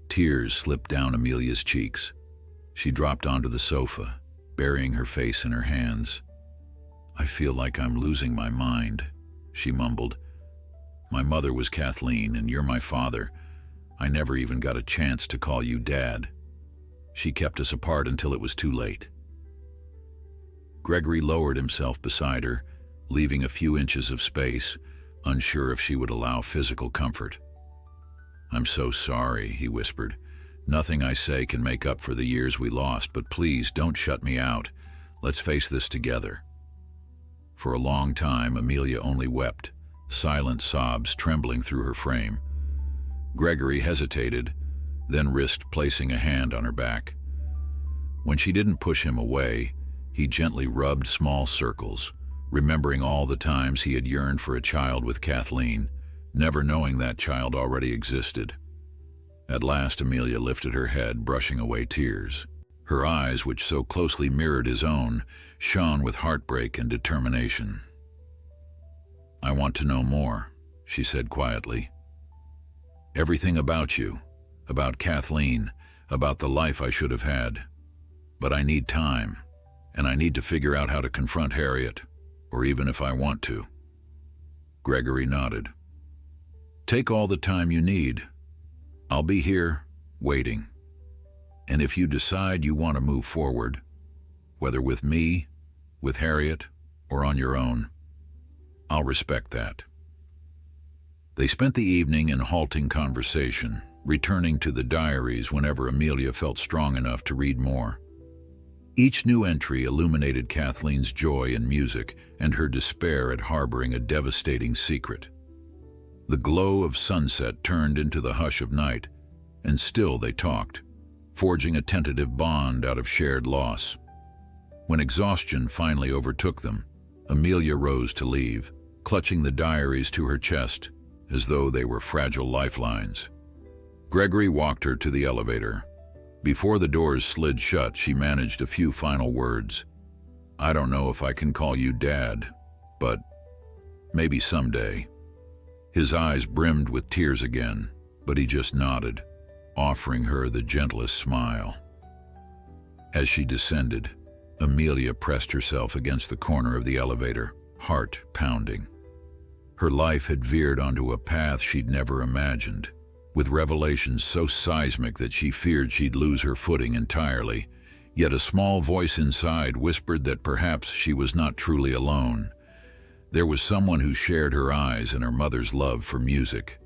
S1: Tears slipped down Amelia's cheeks. She dropped onto the sofa, burying her face in her hands. "I feel like I'm losing my mind," she mumbled. "My mother was Kathleen, and you're my father. I never even got a chance to call you Dad. She kept us apart until it was too late." Gregory lowered himself beside her, leaving a few inches of space, unsure if she would allow physical comfort. "I'm so sorry," he whispered. "Nothing I say can make up for the years we lost, but please don't shut me out. Let's face this together." For a long time, Amelia only wept, silent sobs trembling through her frame. Gregory hesitated, then risked placing a hand on her back. When she didn't push him away, he gently rubbed small circles, remembering all the times he had yearned for a child with Kathleen, never knowing that child already existed. At last, Amelia lifted her head, brushing away tears. Her eyes, which so closely mirrored his own, shone with heartbreak and determination. "I want to know more," she said quietly. "Everything about you, about Kathleen, about the life I should have had. But I need time, and I need to figure out how to confront Harriet, or even if I want to." Gregory nodded. "Take all the time you need. I'll be here, waiting. And if you decide you want to move forward, whether with me, with Harriet, or on your own, I'll respect that." They spent the evening in halting conversation, returning to the diaries whenever Amelia felt strong enough to read more. Each new entry illuminated Kathleen's joy in music and her despair at harboring a devastating secret. The glow of sunset turned into the hush of night, and still they talked, forging a tentative bond out of shared loss. When exhaustion finally overtook them, Amelia rose to leave, clutching the diaries to her chest, as though they were fragile lifelines. Gregory walked her to the elevator. Before the doors slid shut, she managed a few final words. "I don't know if I can call you Dad, but maybe someday." His eyes brimmed with tears again, but he just nodded, offering her the gentlest smile. As she descended, Amelia pressed herself against the corner of the elevator, heart pounding. Her life had veered onto a path she'd never imagined, with revelations so seismic that she feared she'd lose her footing entirely. Yet a small voice inside whispered that perhaps she was not truly alone. There was someone who shared her eyes and her mother's love for music.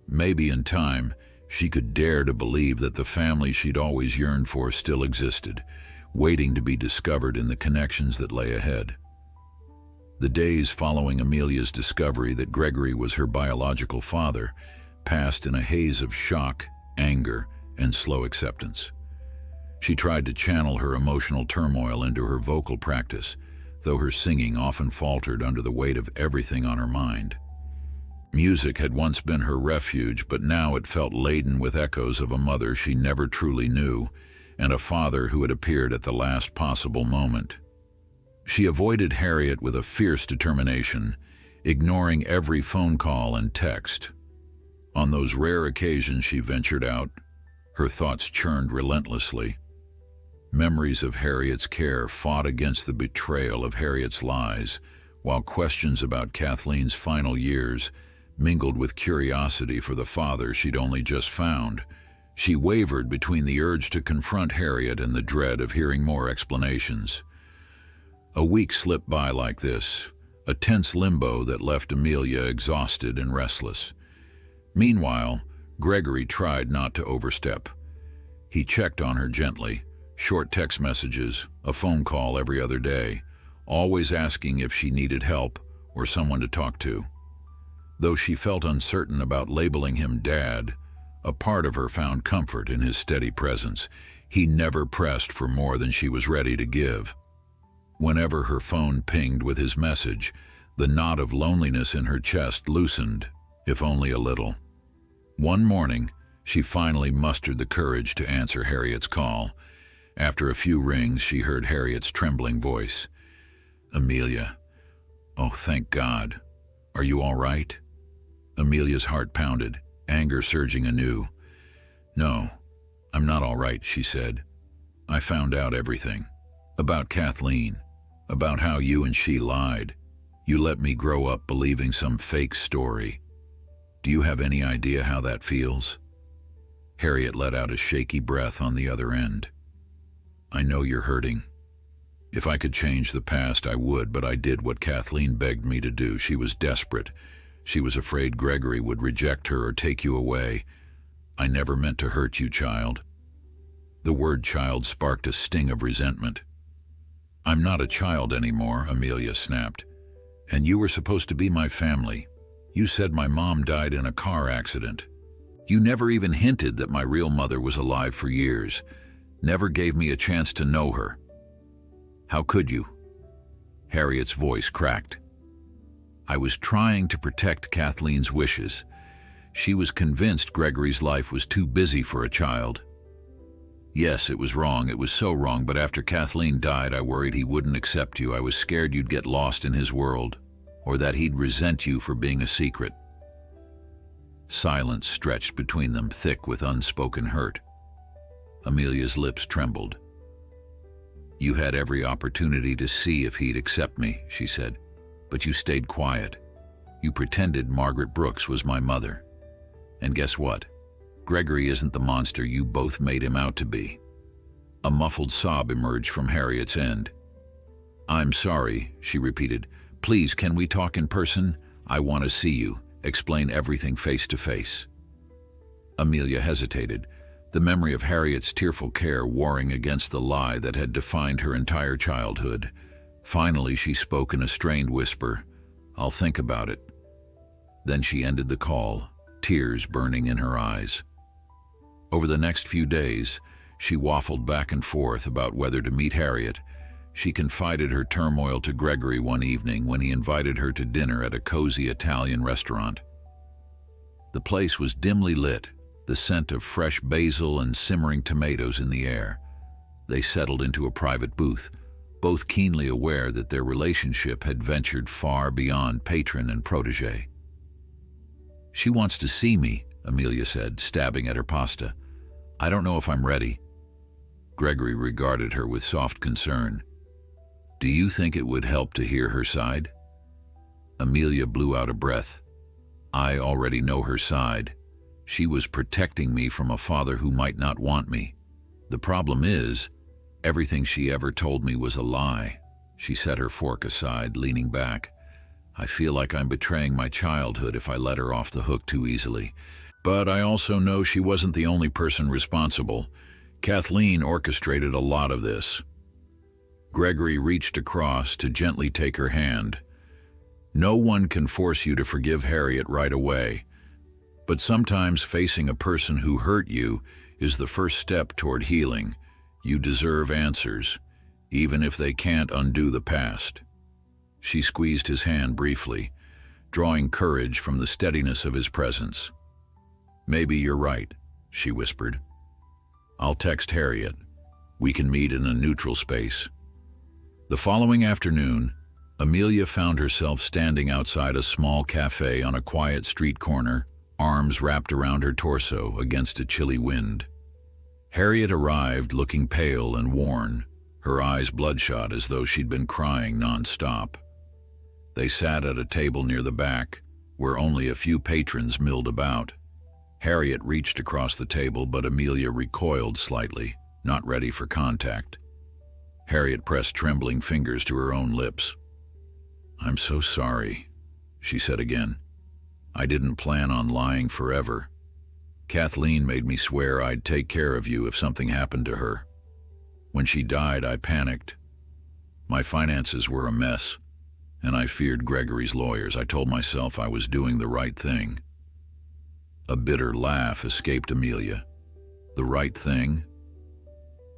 S1: Maybe in time, she could dare to believe that the family she'd always yearned for still existed, waiting to be discovered in the connections that lay ahead. The days following Amelia's discovery that Gregory was her biological father passed in a haze of shock, anger, and slow acceptance. She tried to channel her emotional turmoil into her vocal practice, though her singing often faltered under the weight of everything on her mind. Music had once been her refuge, but now it felt laden with echoes of a mother she never truly knew, and a father who had appeared at the last possible moment. She avoided Harriet with a fierce determination, ignoring every phone call and text. On those rare occasions she ventured out, her thoughts churned relentlessly. Memories of Harriet's care fought against the betrayal of Harriet's lies, while questions about Kathleen's final years mingled with curiosity for the father she'd only just found. She wavered between the urge to confront Harriet and the dread of hearing more explanations. A week slipped by like this, a tense limbo that left Amelia exhausted and restless. Meanwhile, Gregory tried not to overstep. He checked on her gently, short text messages, a phone call every other day, always asking if she needed help or someone to talk to. Though she felt uncertain about labeling him Dad, a part of her found comfort in his steady presence. He never pressed for more than she was ready to give. Whenever her phone pinged with his message, the knot of loneliness in her chest loosened, if only a little. One morning, she finally mustered the courage to answer Harriet's call. After a few rings, she heard Harriet's trembling voice. "Amelia. Oh, thank God. Are you all right?" Amelia's heart pounded, anger surging anew. "No, I'm not all right," she said. "I found out everything. About Kathleen. About how you and she lied. You let me grow up believing some fake story. Do you have any idea how that feels?" Harriet let out a shaky breath on the other end. "I know you're hurting. If I could change the past, I would, but I did what Kathleen begged me to do. She was desperate. She was afraid Gregory would reject her or take you away. I never meant to hurt you, child." The word child sparked a sting of resentment. "I'm not a child anymore," Amelia snapped. "And you were supposed to be my family. You said my mom died in a car accident. You never even hinted that my real mother was alive for years. Never gave me a chance to know her. How could you?" Harriet's voice cracked. "I was trying to protect Kathleen's wishes. She was convinced Gregory's life was too busy for a child. Yes, it was wrong. It was so wrong, but after Kathleen died, I worried he wouldn't accept you. I was scared you'd get lost in his world, or that he'd resent you for being a secret." Silence stretched between them, thick with unspoken hurt. Amelia's lips trembled. "You had every opportunity to see if he'd accept me," she said, "but you stayed quiet. You pretended Margaret Brooks was my mother. And guess what? Gregory isn't the monster you both made him out to be." A muffled sob emerged from Harriet's end. "I'm sorry," she repeated. "Please, can we talk in person? I want to see you. Explain everything face to face." Amelia hesitated, the memory of Harriet's tearful care warring against the lie that had defined her entire childhood. Finally, she spoke in a strained whisper, "I'll think about it." Then she ended the call, tears burning in her eyes. Over the next few days, she waffled back and forth about whether to meet Harriet. She confided her turmoil to Gregory one evening when he invited her to dinner at a cozy Italian restaurant. The place was dimly lit, the scent of fresh basil and simmering tomatoes in the air. They settled into a private booth, both keenly aware that their relationship had ventured far beyond patron and protege. "She wants to see me," Amelia said, stabbing at her pasta. "I don't know if I'm ready." Gregory regarded her with soft concern. "Do you think it would help to hear her side?" Amelia blew out a breath. "I already know her side. She was protecting me from a father who might not want me. The problem is, everything she ever told me was a lie." She set her fork aside, leaning back. "I feel like I'm betraying my childhood if I let her off the hook too easily. But I also know she wasn't the only person responsible. Kathleen orchestrated a lot of this." Gregory reached across to gently take her hand. "No one can force you to forgive Harriet right away. But sometimes facing a person who hurt you is the first step toward healing. You deserve answers, even if they can't undo the past." She squeezed his hand briefly, drawing courage from the steadiness of his presence. "Maybe you're right," she whispered. "I'll text Harriet. We can meet in a neutral space." The following afternoon, Amelia found herself standing outside a small cafe on a quiet street corner, arms wrapped around her torso against a chilly wind. Harriet arrived looking pale and worn, her eyes bloodshot as though she'd been crying non-stop. They sat at a table near the back, where only a few patrons milled about. Harriet reached across the table, but Amelia recoiled slightly, not ready for contact. Harriet pressed trembling fingers to her own lips. "I'm so sorry," she said again. "I didn't plan on lying forever. Kathleen made me swear I'd take care of you if something happened to her. When she died, I panicked. My finances were a mess, and I feared Gregory's lawyers. I told myself I was doing the right thing." A bitter laugh escaped Amelia. "The right thing?"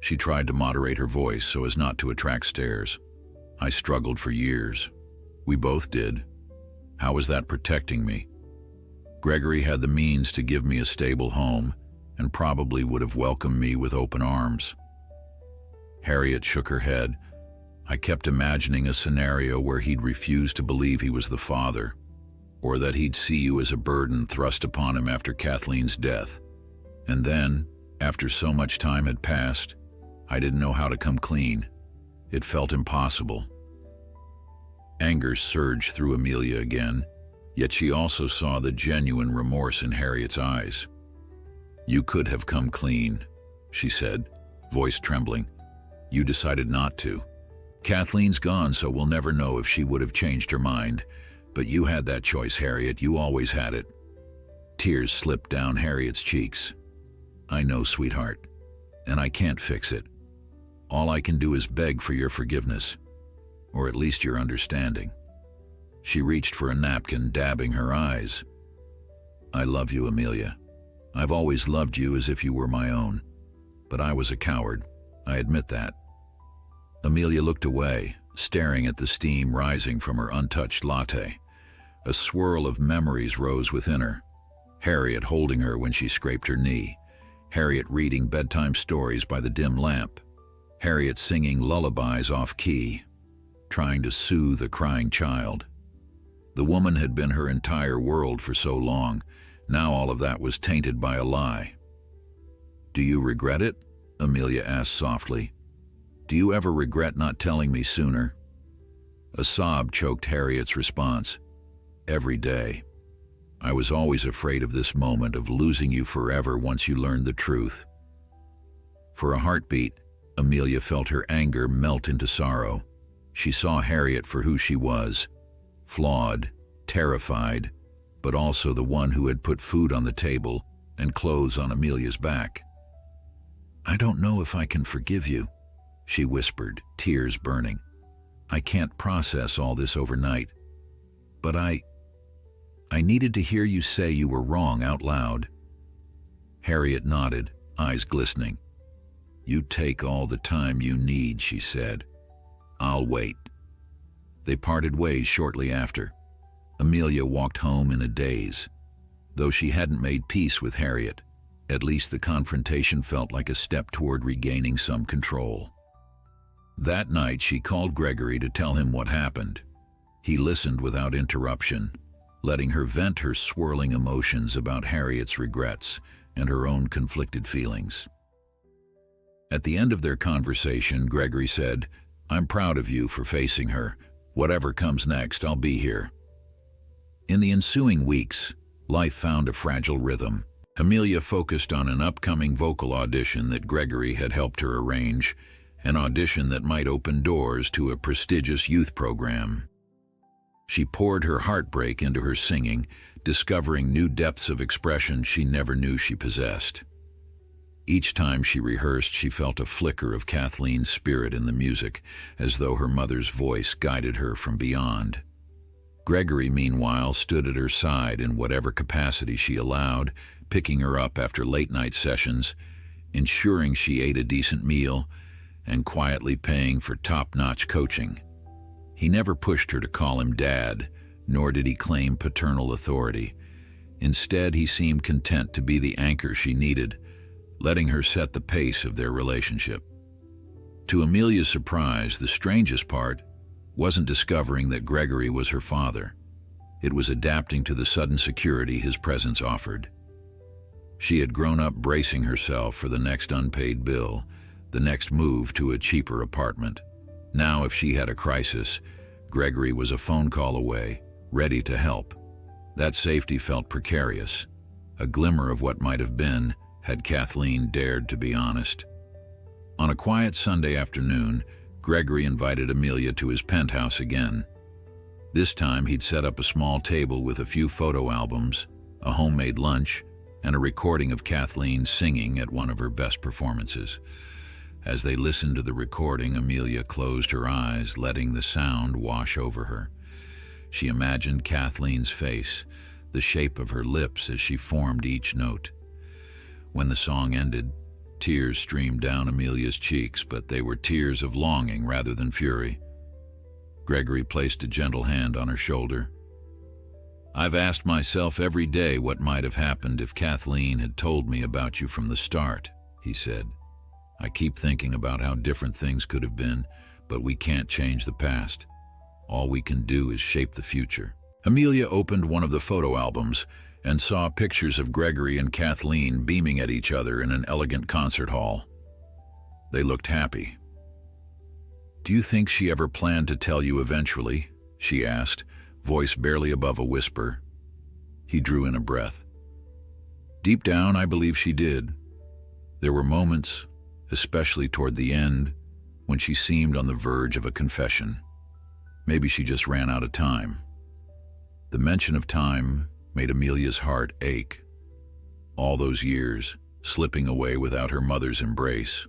S1: She tried to moderate her voice so as not to attract stares. I struggled for years. We both did. How was that protecting me? Gregory had the means to give me a stable home and probably would have welcomed me with open arms. Harriet shook her head. I kept imagining a scenario where he'd refuse to believe he was the father, or that he'd see you as a burden thrust upon him after Kathleen's death. And then, after so much time had passed, I didn't know how to come clean. It felt impossible. Anger surged through Amelia again, yet she also saw the genuine remorse in Harriet's eyes. "You could have come clean," she said, voice trembling. "You decided not to. Kathleen's gone, so we'll never know if she would have changed her mind. But you had that choice, Harriet. You always had it." Tears slipped down Harriet's cheeks. "I know, sweetheart, and I can't fix it. All I can do is beg for your forgiveness, or at least your understanding." She reached for a napkin, dabbing her eyes. "I love you, Amelia. I've always loved you as if you were my own. But I was a coward. I admit that." Amelia looked away, staring at the steam rising from her untouched latte. A swirl of memories rose within her. Harriet holding her when she scraped her knee. Harriet reading bedtime stories by the dim lamp. Harriet singing lullabies off-key, trying to soothe a crying child. The woman had been her entire world for so long. Now all of that was tainted by a lie. "Do you regret it?" Amelia asked softly. "Do you ever regret not telling me sooner?" A sob choked Harriet's response. "Every day. I was always afraid of this moment, of losing you forever once you learned the truth." For a heartbeat, Amelia felt her anger melt into sorrow. She saw Harriet for who she was, flawed, terrified, but also the one who had put food on the table and clothes on Amelia's back. "I don't know if I can forgive you," she whispered, tears burning. "I can't process all this overnight. But I needed to hear you say you were wrong out loud." Harriet nodded, eyes glistening. "You take all the time you need," she said. "I'll wait." They parted ways shortly after. Amelia walked home in a daze. Though she hadn't made peace with Harriet, at least the confrontation felt like a step toward regaining some control. That night she called Gregory to tell him what happened. He listened without interruption, letting her vent her swirling emotions about Harriet's regrets and her own conflicted feelings. At the end of their conversation, Gregory said, "I'm proud of you for facing her. Whatever comes next, I'll be here." In the ensuing weeks, life found a fragile rhythm. Amelia focused on an upcoming vocal audition that Gregory had helped her arrange, an audition that might open doors to a prestigious youth program. She poured her heartbreak into her singing, discovering new depths of expression she never knew she possessed. Each time she rehearsed, she felt a flicker of Kathleen's spirit in the music, as though her mother's voice guided her from beyond. Gregory, meanwhile, stood at her side in whatever capacity she allowed, picking her up after late-night sessions, ensuring she ate a decent meal, and quietly paying for top-notch coaching. He never pushed her to call him Dad, nor did he claim paternal authority. Instead, he seemed content to be the anchor she needed, letting her set the pace of their relationship. To Amelia's surprise, the strangest part wasn't discovering that Gregory was her father. It was adapting to the sudden security his presence offered. She had grown up bracing herself for the next unpaid bill, the next move to a cheaper apartment. Now, if she had a crisis, Gregory was a phone call away, ready to help. That safety felt precarious, a glimmer of what might have been had Kathleen dared to be honest. On a quiet Sunday afternoon, Gregory invited Amelia to his penthouse again. This time he'd set up a small table with a few photo albums, a homemade lunch, and a recording of Kathleen singing at one of her best performances. As they listened to the recording, Amelia closed her eyes, letting the sound wash over her. She imagined Kathleen's face, the shape of her lips as she formed each note. When the song ended, Tears streamed down Amelia's cheeks, but they were tears of longing rather than fury. Gregory placed a gentle hand on her shoulder. "I've asked myself every day what might have happened if Kathleen had told me about you from the start," he said. "I keep thinking about how different things could have been, but we can't change the past. All we can do is shape the future." Amelia opened one of the photo albums and saw pictures of Gregory and Kathleen beaming at each other in an elegant concert hall. They looked happy. "Do you think she ever planned to tell you eventually?" she asked, voice barely above a whisper. He drew in a breath. "Deep down, I believe she did. There were moments, especially toward the end, when she seemed on the verge of a confession. Maybe she just ran out of time." The mention of time made Amelia's heart ache. All those years, slipping away without her mother's embrace.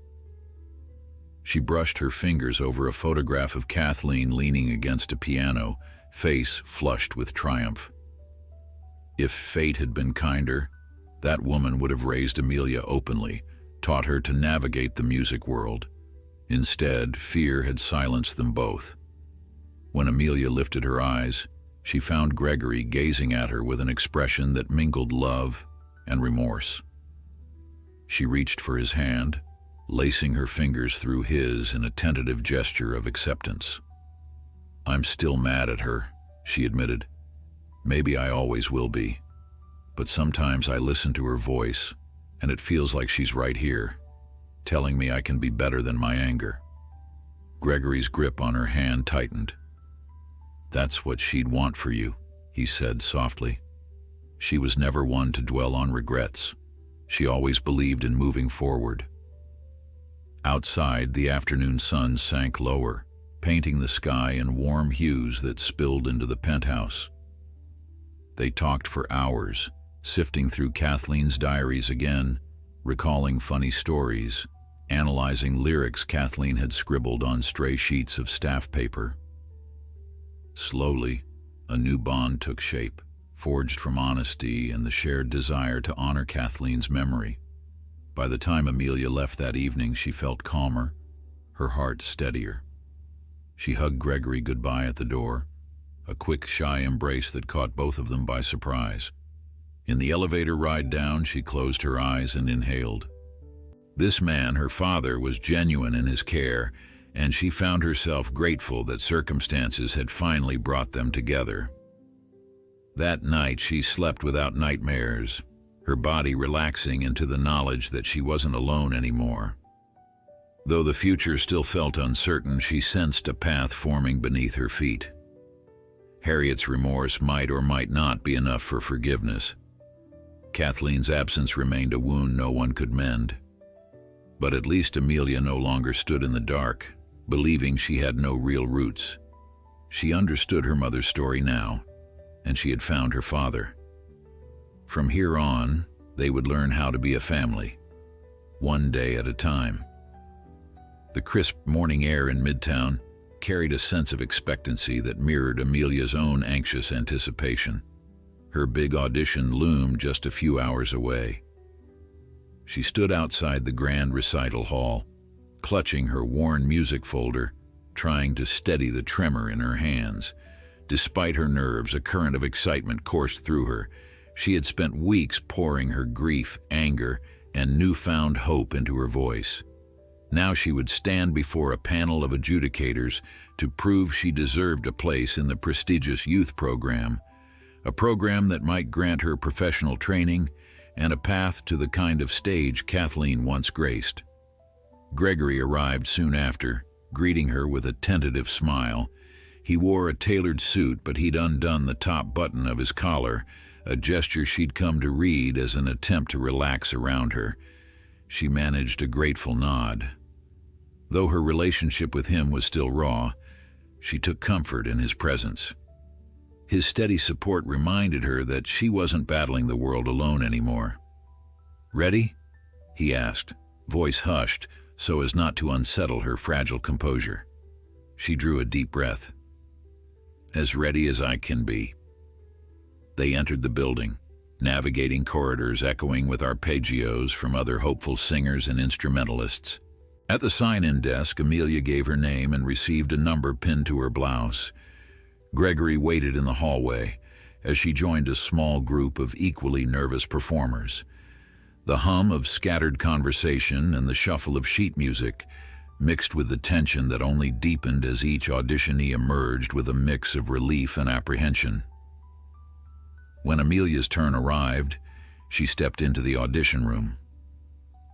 S1: She brushed her fingers over a photograph of Kathleen leaning against a piano, face flushed with triumph. If fate had been kinder, that woman would have raised Amelia openly, taught her to navigate the music world. Instead, fear had silenced them both. When Amelia lifted her eyes, she found Gregory gazing at her with an expression that mingled love and remorse. She reached for his hand, lacing her fingers through his in a tentative gesture of acceptance. "I'm still mad at her," she admitted. "Maybe I always will be. But sometimes I listen to her voice, and it feels like she's right here, telling me I can be better than my anger." Gregory's grip on her hand tightened. "That's what she'd want for you," he said softly. "She was never one to dwell on regrets. She always believed in moving forward." Outside, the afternoon sun sank lower, painting the sky in warm hues that spilled into the penthouse. They talked for hours, sifting through Kathleen's diaries again, recalling funny stories, analyzing lyrics Kathleen had scribbled on stray sheets of staff paper. Slowly, a new bond took shape, forged from honesty and the shared desire to honor Kathleen's memory. By the time Amelia left that evening, she felt calmer, her heart steadier. She hugged Gregory goodbye at the door, a quick, shy embrace that caught both of them by surprise. In the elevator ride down, she closed her eyes and inhaled. This man, her father, was genuine in his care, and she found herself grateful that circumstances had finally brought them together. That night, she slept without nightmares, her body relaxing into the knowledge that she wasn't alone anymore. Though the future still felt uncertain, she sensed a path forming beneath her feet. Harriet's remorse might or might not be enough for forgiveness. Kathleen's absence remained a wound no one could mend. But at least Amelia no longer stood in the dark, believing she had no real roots. She understood her mother's story now, and she had found her father. From here on, they would learn how to be a family, one day at a time. The crisp morning air in Midtown carried a sense of expectancy that mirrored Amelia's own anxious anticipation. Her big audition loomed just a few hours away. She stood outside the grand recital hall, clutching her worn music folder, trying to steady the tremor in her hands. Despite her nerves, a current of excitement coursed through her. She had spent weeks pouring her grief, anger, and newfound hope into her voice. Now she would stand before a panel of adjudicators to prove she deserved a place in the prestigious youth program, a program that might grant her professional training and a path to the kind of stage Kathleen once graced. Gregory arrived soon after, greeting her with a tentative smile. He wore a tailored suit, but he'd undone the top button of his collar, a gesture she'd come to read as an attempt to relax around her. She managed a grateful nod. Though her relationship with him was still raw, she took comfort in his presence. His steady support reminded her that she wasn't battling the world alone anymore. "Ready?" he asked, voice hushed so as not to unsettle her fragile composure. She drew a deep breath. "As ready as I can be." They entered the building, navigating corridors echoing with arpeggios from other hopeful singers and instrumentalists. At the sign-in desk, Amelia gave her name and received a number pinned to her blouse. Gregory waited in the hallway as she joined a small group of equally nervous performers. The hum of scattered conversation and the shuffle of sheet music mixed with the tension that only deepened as each auditionee emerged with a mix of relief and apprehension. When Amelia's turn arrived, she stepped into the audition room.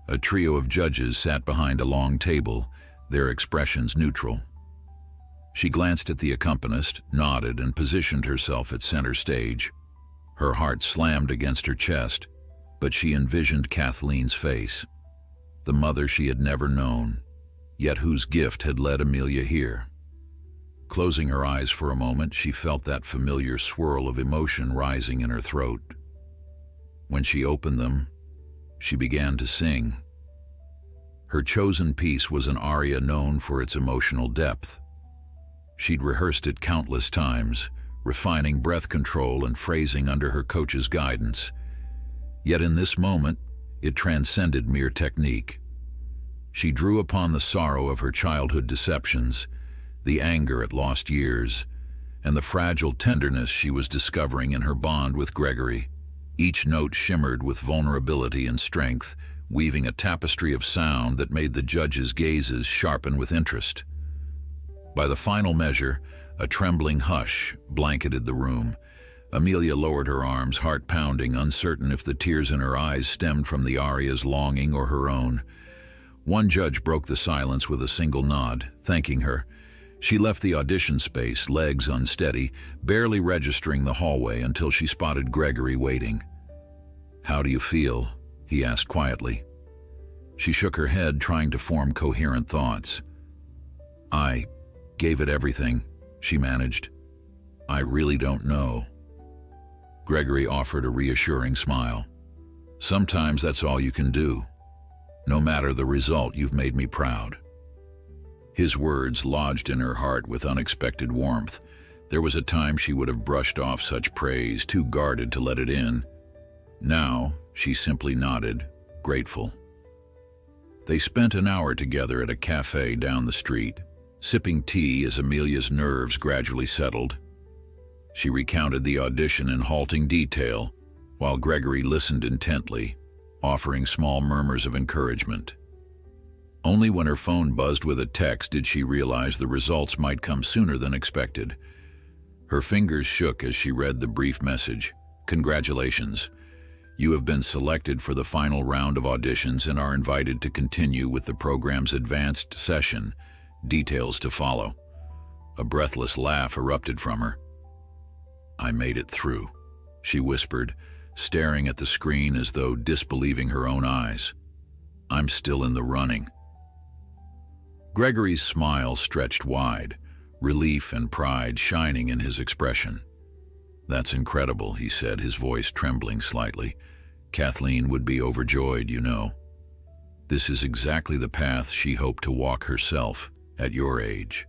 S1: A trio of judges sat behind a long table, their expressions neutral. She glanced at the accompanist, nodded, and positioned herself at center stage. Her heart slammed against her chest, but she envisioned Kathleen's face, the mother she had never known, yet whose gift had led Amelia here. Closing her eyes for a moment, she felt that familiar swirl of emotion rising in her throat. When she opened them, she began to sing. Her chosen piece was an aria known for its emotional depth. She'd rehearsed it countless times, refining breath control and phrasing under her coach's guidance. Yet in this moment, it transcended mere technique. She drew upon the sorrow of her childhood deceptions, the anger at lost years, and the fragile tenderness she was discovering in her bond with Gregory. Each note shimmered with vulnerability and strength, weaving a tapestry of sound that made the judges' gazes sharpen with interest. By the final measure, a trembling hush blanketed the room. Amelia lowered her arms, heart pounding, uncertain if the tears in her eyes stemmed from the aria's longing or her own. One judge broke the silence with a single nod, thanking her. She left the audition space, legs unsteady, barely registering the hallway until she spotted Gregory waiting. "How do you feel?" he asked quietly. She shook her head, trying to form coherent thoughts. "I gave it everything," she managed. "I really don't know." Gregory offered a reassuring smile. "Sometimes that's all you can do. No matter the result, you've made me proud." His words lodged in her heart with unexpected warmth. There was a time she would have brushed off such praise, too guarded to let it in. Now, she simply nodded, grateful. They spent an hour together at a cafe down the street, sipping tea as Amelia's nerves gradually settled. She recounted the audition in halting detail, while Gregory listened intently, offering small murmurs of encouragement. Only when her phone buzzed with a text did she realize the results might come sooner than expected. Her fingers shook as she read the brief message. "Congratulations. You have been selected for the final round of auditions and are invited to continue with the program's advanced session. Details to follow." A breathless laugh erupted from her. "I made it through," she whispered, staring at the screen as though disbelieving her own eyes. "I'm still in the running." Gregory's smile stretched wide, relief and pride shining in his expression. "That's incredible," he said, his voice trembling slightly. "Kathleen would be overjoyed, you know. This is exactly the path she hoped to walk herself at your age."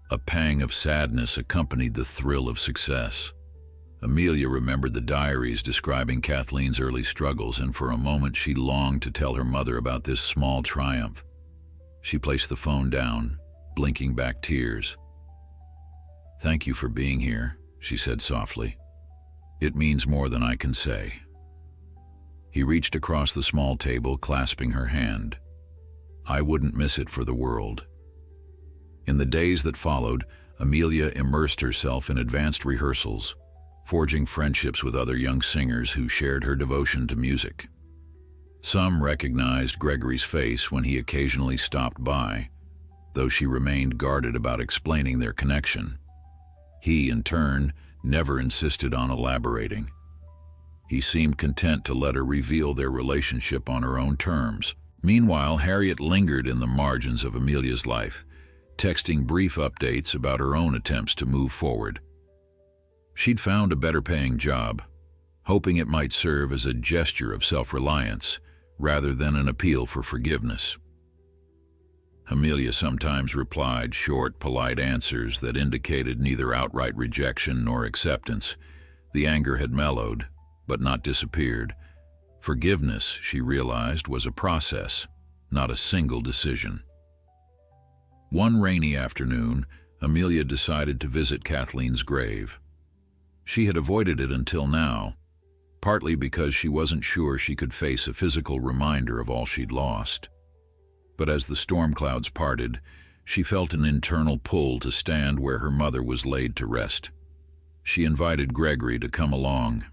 S1: A pang of sadness accompanied the thrill of success. Amelia remembered the diaries describing Kathleen's early struggles, and for a moment she longed to tell her mother about this small triumph. She placed the phone down, blinking back tears. "Thank you for being here," she said softly. "It means more than I can say." He reached across the small table, clasping her hand. "I wouldn't miss it for the world." In the days that followed, Amelia immersed herself in advanced rehearsals, forging friendships with other young singers who shared her devotion to music. Some recognized Gregory's face when he occasionally stopped by, though she remained guarded about explaining their connection. He, in turn, never insisted on elaborating. He seemed content to let her reveal their relationship on her own terms. Meanwhile, Harriet lingered in the margins of Amelia's life, texting brief updates about her own attempts to move forward. She'd found a better-paying job, hoping it might serve as a gesture of self-reliance rather than an appeal for forgiveness. Amelia sometimes replied short, polite answers that indicated neither outright rejection nor acceptance. The anger had mellowed, but not disappeared. Forgiveness, she realized, was a process, not a single decision. One rainy afternoon, Amelia decided to visit Kathleen's grave. She had avoided it until now, partly because she wasn't sure she could face a physical reminder of all she'd lost. But as the storm clouds parted, she felt an internal pull to stand where her mother was laid to rest. She invited Gregory to come along.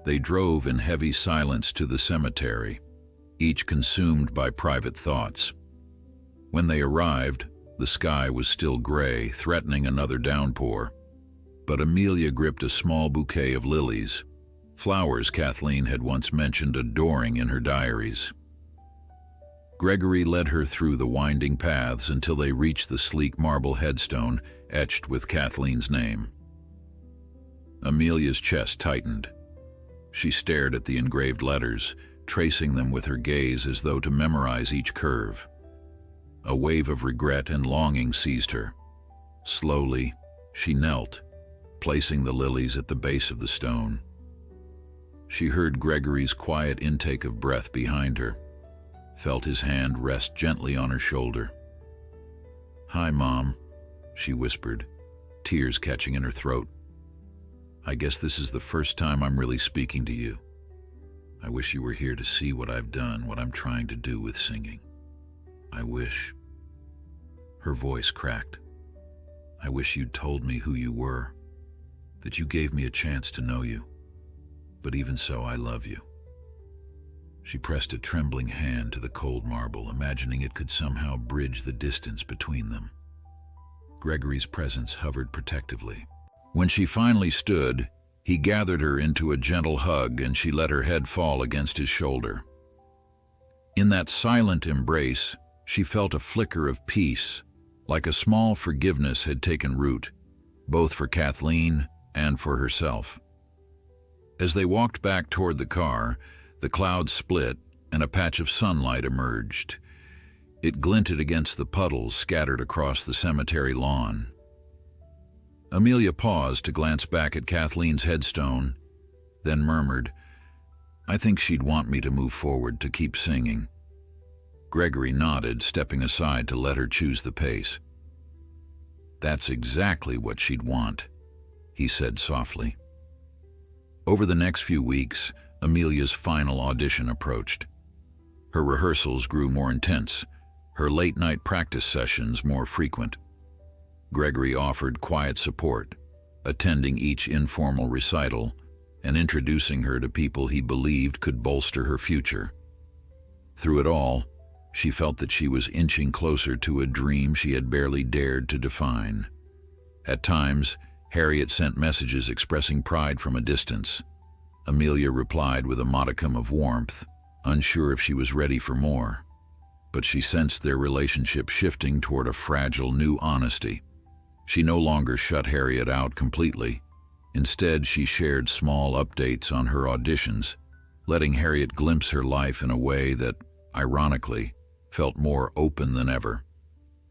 S1: They drove in heavy silence to the cemetery, each consumed by private thoughts. When they arrived, the sky was still gray, threatening another downpour. But Amelia gripped a small bouquet of lilies, flowers Kathleen had once mentioned adoring in her diaries. Gregory led her through the winding paths until they reached the sleek marble headstone etched with Kathleen's name. Amelia's chest tightened. She stared at the engraved letters, tracing them with her gaze as though to memorize each curve. A wave of regret and longing seized her. Slowly, she knelt, placing the lilies at the base of the stone. She heard Gregory's quiet intake of breath behind her, felt his hand rest gently on her shoulder. "Hi, Mom," she whispered, tears catching in her throat. "I guess this is the first time I'm really speaking to you. I wish you were here to see what I've done, what I'm trying to do with singing. I wish..." Her voice cracked. "I wish you'd told me who you were, that you gave me a chance to know you. But even so, I love you." She pressed a trembling hand to the cold marble, imagining it could somehow bridge the distance between them. Gregory's presence hovered protectively. When she finally stood, he gathered her into a gentle hug and she let her head fall against his shoulder. In that silent embrace, she felt a flicker of peace, like a small forgiveness had taken root, both for Kathleen and for herself. As they walked back toward the car, the clouds split and a patch of sunlight emerged. It glinted against the puddles scattered across the cemetery lawn. Amelia paused to glance back at Kathleen's headstone, then murmured, "I think she'd want me to move forward to keep singing." Gregory nodded, stepping aside to let her choose the pace. "That's exactly what she'd want," he said softly. Over the next few weeks, Amelia's final audition approached. Her rehearsals grew more intense, her late-night practice sessions more frequent. Gregory offered quiet support, attending each informal recital and introducing her to people he believed could bolster her future. Through it all, she felt that she was inching closer to a dream she had barely dared to define. At times, Harriet sent messages expressing pride from a distance. Amelia replied with a modicum of warmth, unsure if she was ready for more. But she sensed their relationship shifting toward a fragile new honesty. She no longer shut Harriet out completely. Instead, she shared small updates on her auditions, letting Harriet glimpse her life in a way that, ironically, felt more open than ever.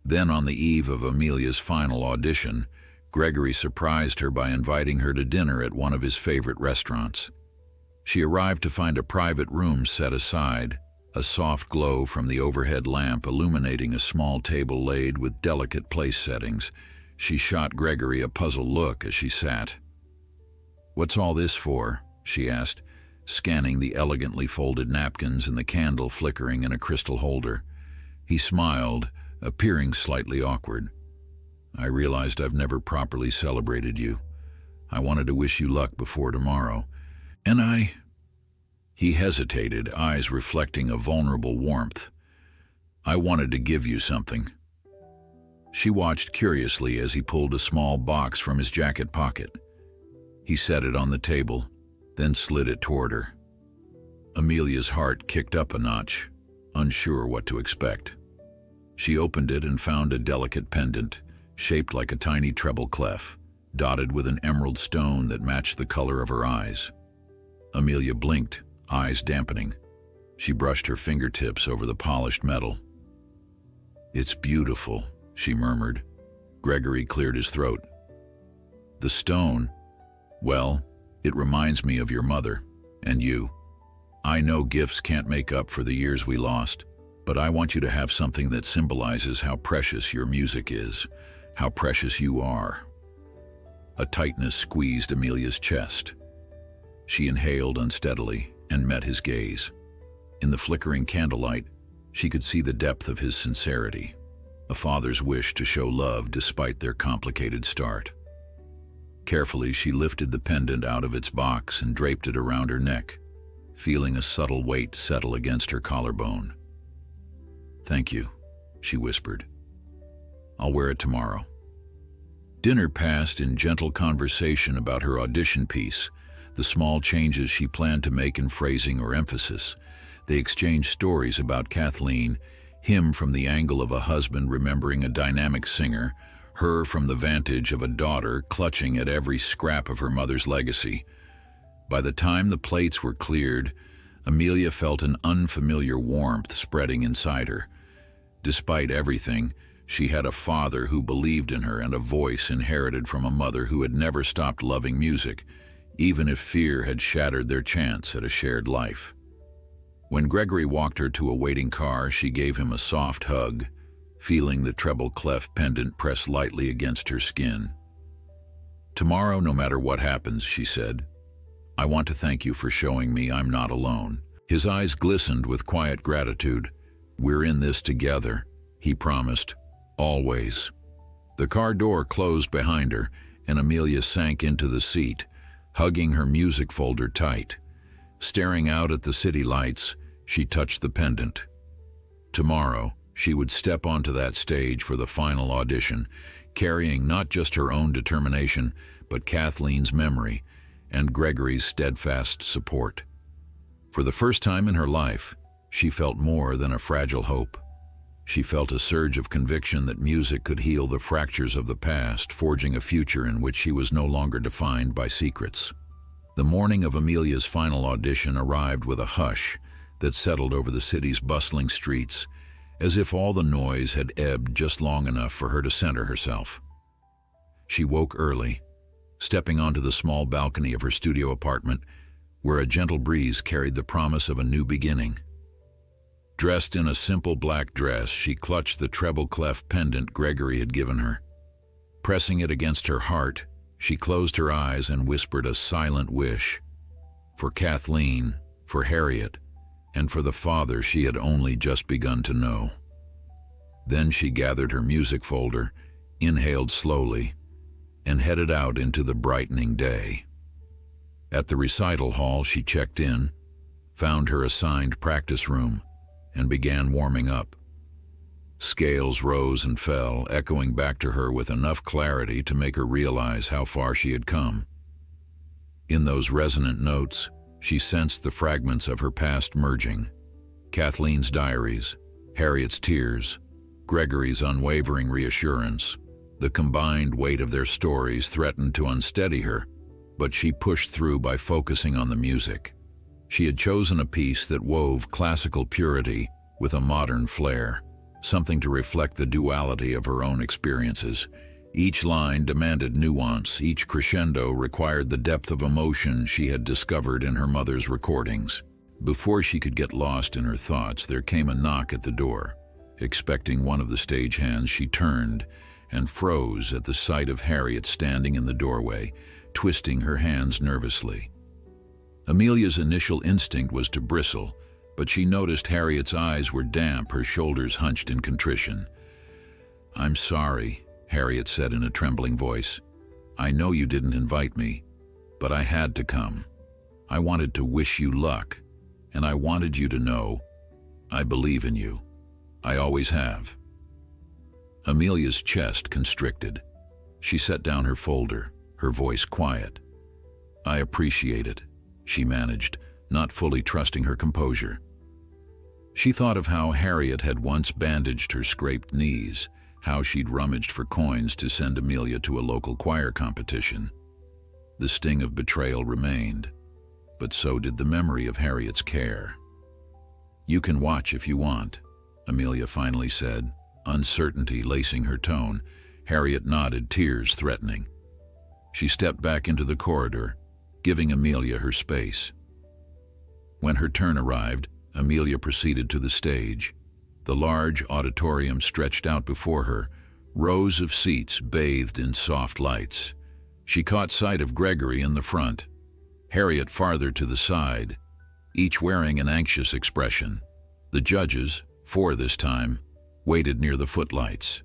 S1: Then, on the eve of Amelia's final audition, Gregory surprised her by inviting her to dinner at one of his favorite restaurants. She arrived to find a private room set aside, a soft glow from the overhead lamp illuminating a small table laid with delicate place settings. She shot Gregory a puzzled look as she sat. "What's all this for?" she asked, scanning the elegantly folded napkins and the candle flickering in a crystal holder. He smiled, appearing slightly awkward. "I realized I've never properly celebrated you. I wanted to wish you luck before tomorrow. And He hesitated, eyes reflecting a vulnerable warmth. "I wanted to give you something." She watched curiously as he pulled a small box from his jacket pocket. He set it on the table, then slid it toward her. Amelia's heart kicked up a notch, unsure what to expect. She opened it and found a delicate pendant, shaped like a tiny treble clef, dotted with an emerald stone that matched the color of her eyes. Amelia blinked, eyes dampening. She brushed her fingertips over the polished metal. "It's beautiful," she murmured. Gregory cleared his throat. "The stone, well, It reminds me of your mother and you. I know gifts can't make up for the years we lost, but I want you to have something that symbolizes how precious your music is, how precious you are." A tightness squeezed Amelia's chest. She inhaled unsteadily and met his gaze. In the flickering candlelight, she could see the depth of his sincerity, a father's wish to show love despite their complicated start. Carefully, she lifted the pendant out of its box and draped it around her neck, feeling a subtle weight settle against her collarbone. "Thank you," she whispered. "I'll wear it tomorrow." Dinner passed in gentle conversation about her audition piece, the small changes she planned to make in phrasing or emphasis. They exchanged stories about Kathleen, him from the angle of a husband remembering a dynamic singer, her from the vantage of a daughter clutching at every scrap of her mother's legacy. By the time the plates were cleared, Amelia felt an unfamiliar warmth spreading inside her. Despite everything, she had a father who believed in her and a voice inherited from a mother who had never stopped loving music, even if fear had shattered their chance at a shared life. When Gregory walked her to a waiting car, she gave him a soft hug, feeling the treble clef pendant press lightly against her skin. "Tomorrow, no matter what happens," she said, "I want to thank you for showing me I'm not alone." His eyes glistened with quiet gratitude. "We're in this together," he promised, "always." The car door closed behind her, and Amelia sank into the seat, hugging her music folder tight. Staring out at the city lights, she touched the pendant. Tomorrow, she would step onto that stage for the final audition, carrying not just her own determination, but Kathleen's memory and Gregory's steadfast support. For the first time in her life, she felt more than a fragile hope. She felt a surge of conviction that music could heal the fractures of the past, forging a future in which she was no longer defined by secrets. The morning of Amelia's final audition arrived with a hush that settled over the city's bustling streets, as if all the noise had ebbed just long enough for her to center herself. She woke early, stepping onto the small balcony of her studio apartment, where a gentle breeze carried the promise of a new beginning. Dressed in a simple black dress, she clutched the treble clef pendant Gregory had given her. Pressing it against her heart, she closed her eyes and whispered a silent wish. For Kathleen, for Harriet, and for the father she had only just begun to know. Then she gathered her music folder, inhaled slowly, and headed out into the brightening day. At the recital hall, she checked in, found her assigned practice room, and began warming up. Scales rose and fell, echoing back to her with enough clarity to make her realize how far she had come. In those resonant notes, she sensed the fragments of her past merging. Kathleen's diaries, Harriet's tears, Gregory's unwavering reassurance. The combined weight of their stories threatened to unsteady her, but she pushed through by focusing on the music. She had chosen a piece that wove classical purity with a modern flair, something to reflect the duality of her own experiences. Each line demanded nuance, each crescendo required the depth of emotion she had discovered in her mother's recordings. Before she could get lost in her thoughts, there came a knock at the door. Expecting one of the stagehands, she turned and froze at the sight of Harriet standing in the doorway, twisting her hands nervously. Amelia's initial instinct was to bristle, but she noticed Harriet's eyes were damp, her shoulders hunched in contrition. "I'm sorry," Harriet said in a trembling voice. "I know you didn't invite me, but I had to come. I wanted to wish you luck, and I wanted you to know I believe in you. I always have." Amelia's chest constricted. She set down her folder, her voice quiet. "I appreciate it," she managed, not fully trusting her composure. She thought of how Harriet had once bandaged her scraped knees, how she'd rummaged for coins to send Amelia to a local choir competition. The sting of betrayal remained, but so did the memory of Harriet's care. "You can watch if you want," Amelia finally said, uncertainty lacing her tone. Harriet nodded, tears threatening. She stepped back into the corridor, giving Amelia her space. When her turn arrived, Amelia proceeded to the stage. The large auditorium stretched out before her, rows of seats bathed in soft lights. She caught sight of Gregory in the front, Harriet farther to the side, each wearing an anxious expression. The judges, four this time, waited near the footlights.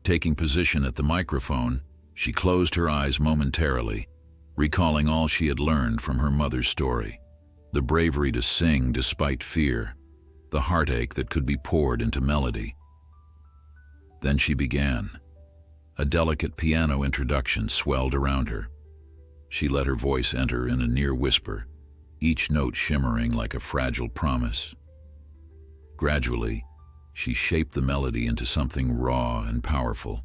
S1: Taking position at the microphone, she closed her eyes momentarily, recalling all she had learned from her mother's story. The bravery to sing despite fear, the heartache that could be poured into melody. Then she began. A delicate piano introduction swelled around her. She let her voice enter in a near whisper, each note shimmering like a fragile promise. Gradually, she shaped the melody into something raw and powerful,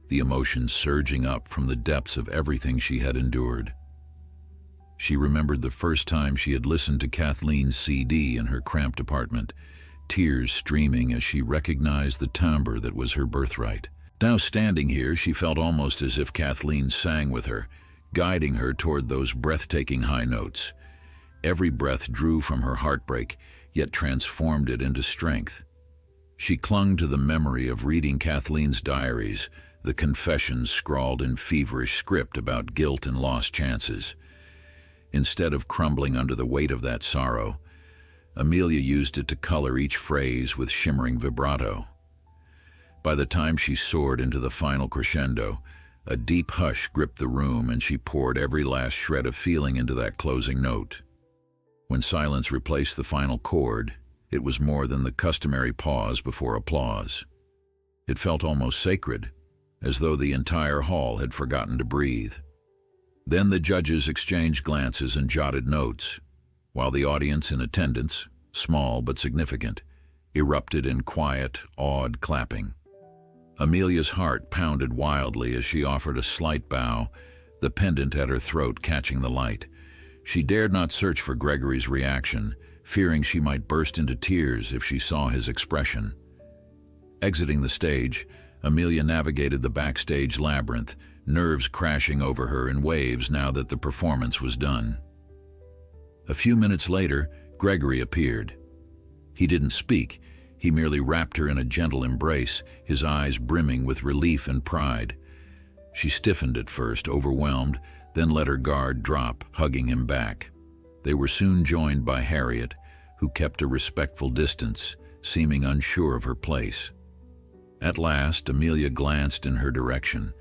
S1: the emotions surging up from the depths of everything she had endured. She remembered the first time she had listened to Kathleen's CD in her cramped apartment, tears streaming as she recognized the timbre that was her birthright. Now standing here, she felt almost as if Kathleen sang with her, guiding her toward those breathtaking high notes. Every breath drew from her heartbreak, yet transformed it into strength. She clung to the memory of reading Kathleen's diaries, the confessions scrawled in feverish script about guilt and lost chances. Instead of crumbling under the weight of that sorrow, Amelia used it to color each phrase with shimmering vibrato. By the time she soared into the final crescendo, a deep hush gripped the room and she poured every last shred of feeling into that closing note. When silence replaced the final chord, it was more than the customary pause before applause. It felt almost sacred, as though the entire hall had forgotten to breathe. Then the judges exchanged glances and jotted notes, while the audience in attendance, small but significant, erupted in quiet, awed clapping. Amelia's heart pounded wildly as she offered a slight bow, the pendant at her throat catching the light. She dared not search for Gregory's reaction, fearing she might burst into tears if she saw his expression. Exiting the stage, Amelia navigated the backstage labyrinth, nerves crashing over her in waves now that the performance was done. A few minutes later, Gregory appeared. He didn't speak. He merely wrapped her in a gentle embrace, his eyes brimming with relief and pride. She stiffened at first, overwhelmed, then let her guard drop, hugging him back. They were soon joined by Harriet, who kept a respectful distance, seeming unsure of her place. At last, Amelia glanced in her direction,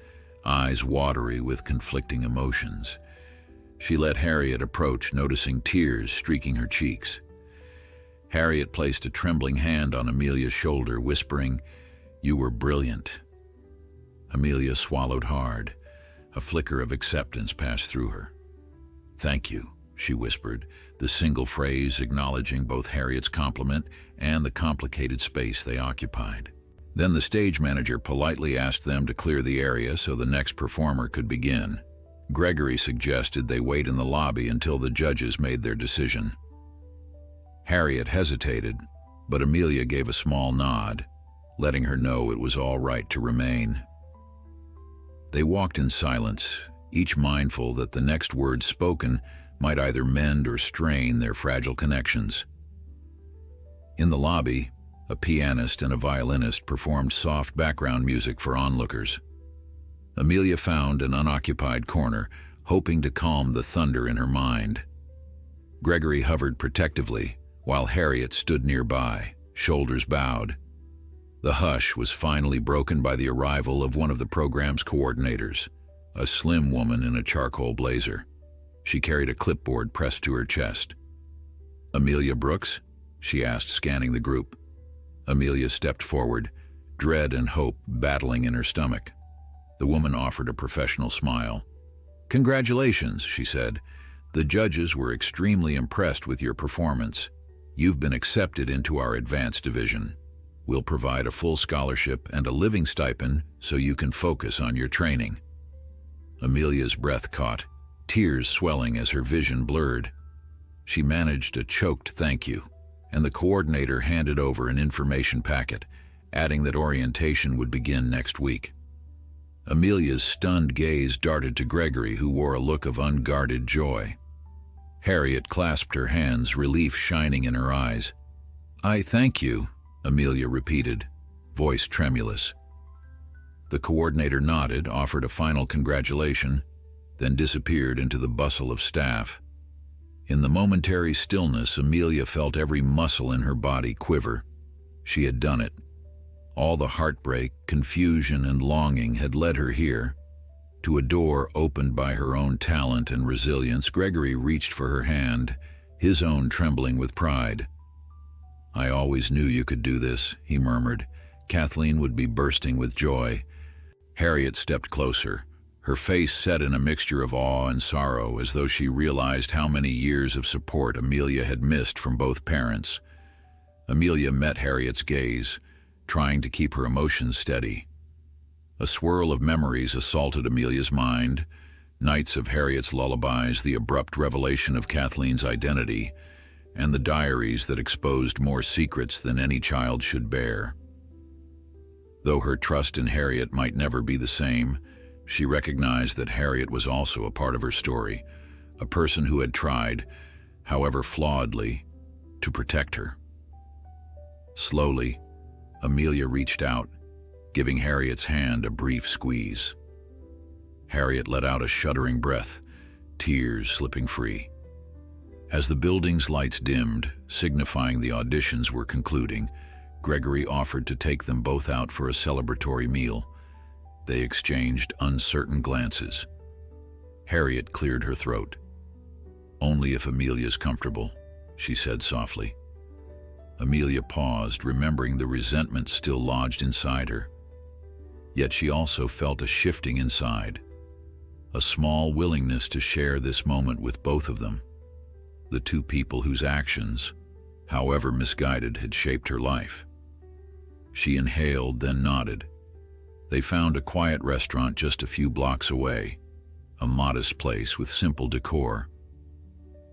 S1: eyes watery with conflicting emotions. She let Harriet approach, noticing tears streaking her cheeks. Harriet placed a trembling hand on Amelia's shoulder, whispering, "You were brilliant." Amelia swallowed hard. A flicker of acceptance passed through her. "Thank you," she whispered, the single phrase acknowledging both Harriet's compliment and the complicated space they occupied. Then the stage manager politely asked them to clear the area so the next performer could begin. Gregory suggested they wait in the lobby until the judges made their decision. Harriet hesitated, but Amelia gave a small nod, letting her know it was all right to remain. They walked in silence, each mindful that the next words spoken might either mend or strain their fragile connections. In the lobby, a pianist and a violinist performed soft background music for onlookers. Amelia found an unoccupied corner, hoping to calm the thunder in her mind. Gregory hovered protectively, while Harriet stood nearby, shoulders bowed. The hush was finally broken by the arrival of one of the program's coordinators, a slim woman in a charcoal blazer. She carried a clipboard pressed to her chest. "Amelia Brooks?" she asked, scanning the group. Amelia stepped forward, dread and hope battling in her stomach. The woman offered a professional smile. "Congratulations," she said. "The judges were extremely impressed with your performance. You've been accepted into our advanced division. We'll provide a full scholarship and a living stipend so you can focus on your training." Amelia's breath caught, tears swelling as her vision blurred. She managed a choked thank you, and the coordinator handed over an information packet, adding that orientation would begin next week. Amelia's stunned gaze darted to Gregory, who wore a look of unguarded joy. Harriet clasped her hands, relief shining in her eyes. "I thank you," Amelia repeated, voice tremulous. The coordinator nodded, offered a final congratulation, then disappeared into the bustle of staff. In the momentary stillness, Amelia felt every muscle in her body quiver. She had done it. All the heartbreak, confusion, and longing had led her here. To a door opened by her own talent and resilience, Gregory reached for her hand, his own trembling with pride. "I always knew you could do this," he murmured. Kathleen would be bursting with joy. Harriet stepped closer, her face set in a mixture of awe and sorrow, as though she realized how many years of support Amelia had missed from both parents. Amelia met Harriet's gaze, trying to keep her emotions steady. A swirl of memories assaulted Amelia's mind, nights of Harriet's lullabies, the abrupt revelation of Kathleen's identity, and the diaries that exposed more secrets than any child should bear. Though her trust in Harriet might never be the same, she recognized that Harriet was also a part of her story, a person who had tried, however flawedly, to protect her. Slowly, Amelia reached out, giving Harriet's hand a brief squeeze. Harriet let out a shuddering breath, tears slipping free. As the building's lights dimmed, signifying the auditions were concluding, Gregory offered to take them both out for a celebratory meal. They exchanged uncertain glances. Harriet cleared her throat. "Only if Amelia's comfortable," she said softly. Amelia paused, remembering the resentment still lodged inside her. Yet she also felt a shifting inside, a small willingness to share this moment with both of them, the two people whose actions, however misguided, had shaped her life. She inhaled, then nodded. They found a quiet restaurant just a few blocks away, a modest place with simple decor.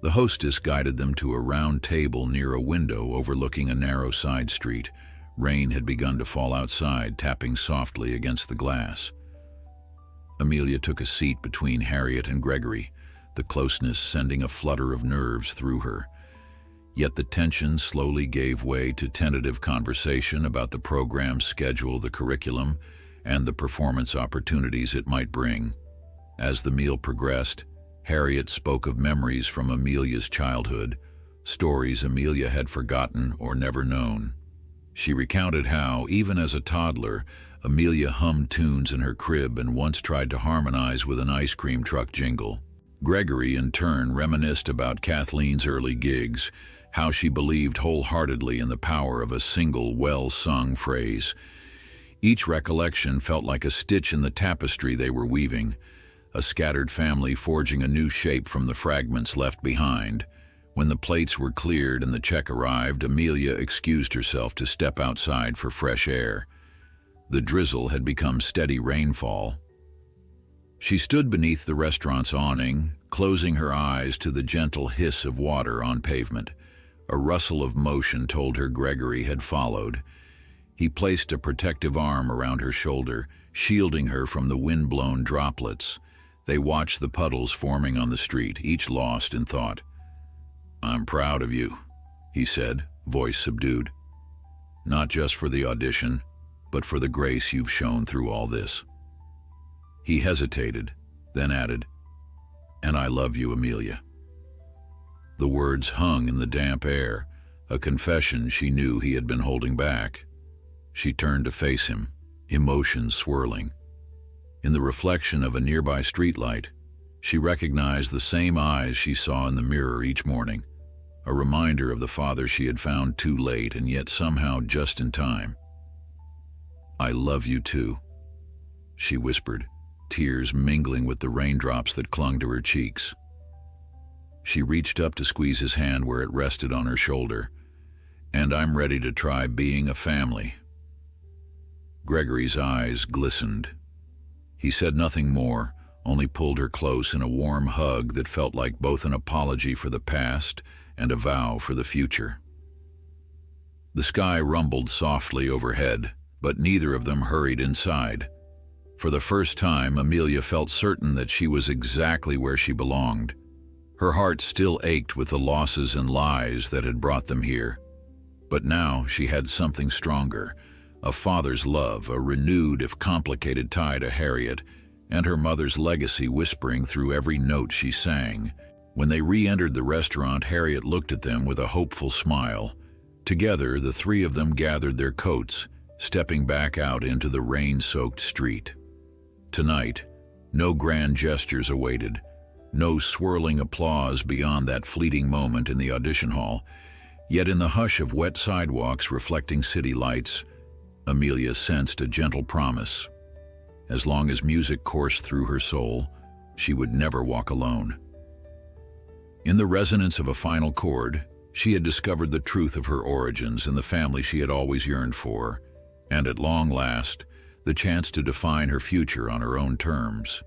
S1: The hostess guided them to a round table near a window overlooking a narrow side street. Rain had begun to fall outside, tapping softly against the glass. Amelia took a seat between Harriet and Gregory, the closeness sending a flutter of nerves through her. Yet the tension slowly gave way to tentative conversation about the program's schedule, the curriculum, and the performance opportunities it might bring. As the meal progressed, Harriet spoke of memories from Amelia's childhood, stories Amelia had forgotten or never known. She recounted how, even as a toddler, Amelia hummed tunes in her crib and once tried to harmonize with an ice cream truck jingle. Gregory, in turn, reminisced about Kathleen's early gigs, how she believed wholeheartedly in the power of a single, well-sung phrase. Each recollection felt like a stitch in the tapestry they were weaving, a scattered family forging a new shape from the fragments left behind. When the plates were cleared and the check arrived, Amelia excused herself to step outside for fresh air. The drizzle had become steady rainfall. She stood beneath the restaurant's awning, closing her eyes to the gentle hiss of water on pavement. A rustle of motion told her Gregory had followed. He placed a protective arm around her shoulder, shielding her from the wind-blown droplets. They watched the puddles forming on the street, each lost in thought. "I'm proud of you," he said, voice subdued. "Not just for the audition, but for the grace you've shown through all this." He hesitated, then added, "And I love you, Amelia." The words hung in the damp air, a confession she knew he had been holding back. She turned to face him, emotions swirling. In the reflection of a nearby streetlight, she recognized the same eyes she saw in the mirror each morning, a reminder of the father she had found too late and yet somehow just in time. "I love you too," she whispered, tears mingling with the raindrops that clung to her cheeks. She reached up to squeeze his hand where it rested on her shoulder. "And I'm ready to try being a family." Gregory's eyes glistened. He said nothing more, only pulled her close in a warm hug that felt like both an apology for the past and a vow for the future. The sky rumbled softly overhead, but neither of them hurried inside. For the first time, Amelia felt certain that she was exactly where she belonged. Her heart still ached with the losses and lies that had brought them here. But now she had something stronger, a father's love, a renewed if complicated tie to Harriet, and her mother's legacy whispering through every note she sang. When they re-entered the restaurant, Harriet looked at them with a hopeful smile. Together, the three of them gathered their coats, stepping back out into the rain-soaked street. Tonight, no grand gestures awaited, no swirling applause beyond that fleeting moment in the audition hall. Yet in the hush of wet sidewalks reflecting city lights, Amelia sensed a gentle promise. As long as music coursed through her soul, she would never walk alone. In the resonance of a final chord, she had discovered the truth of her origins and the family she had always yearned for, and at long last, the chance to define her future on her own terms.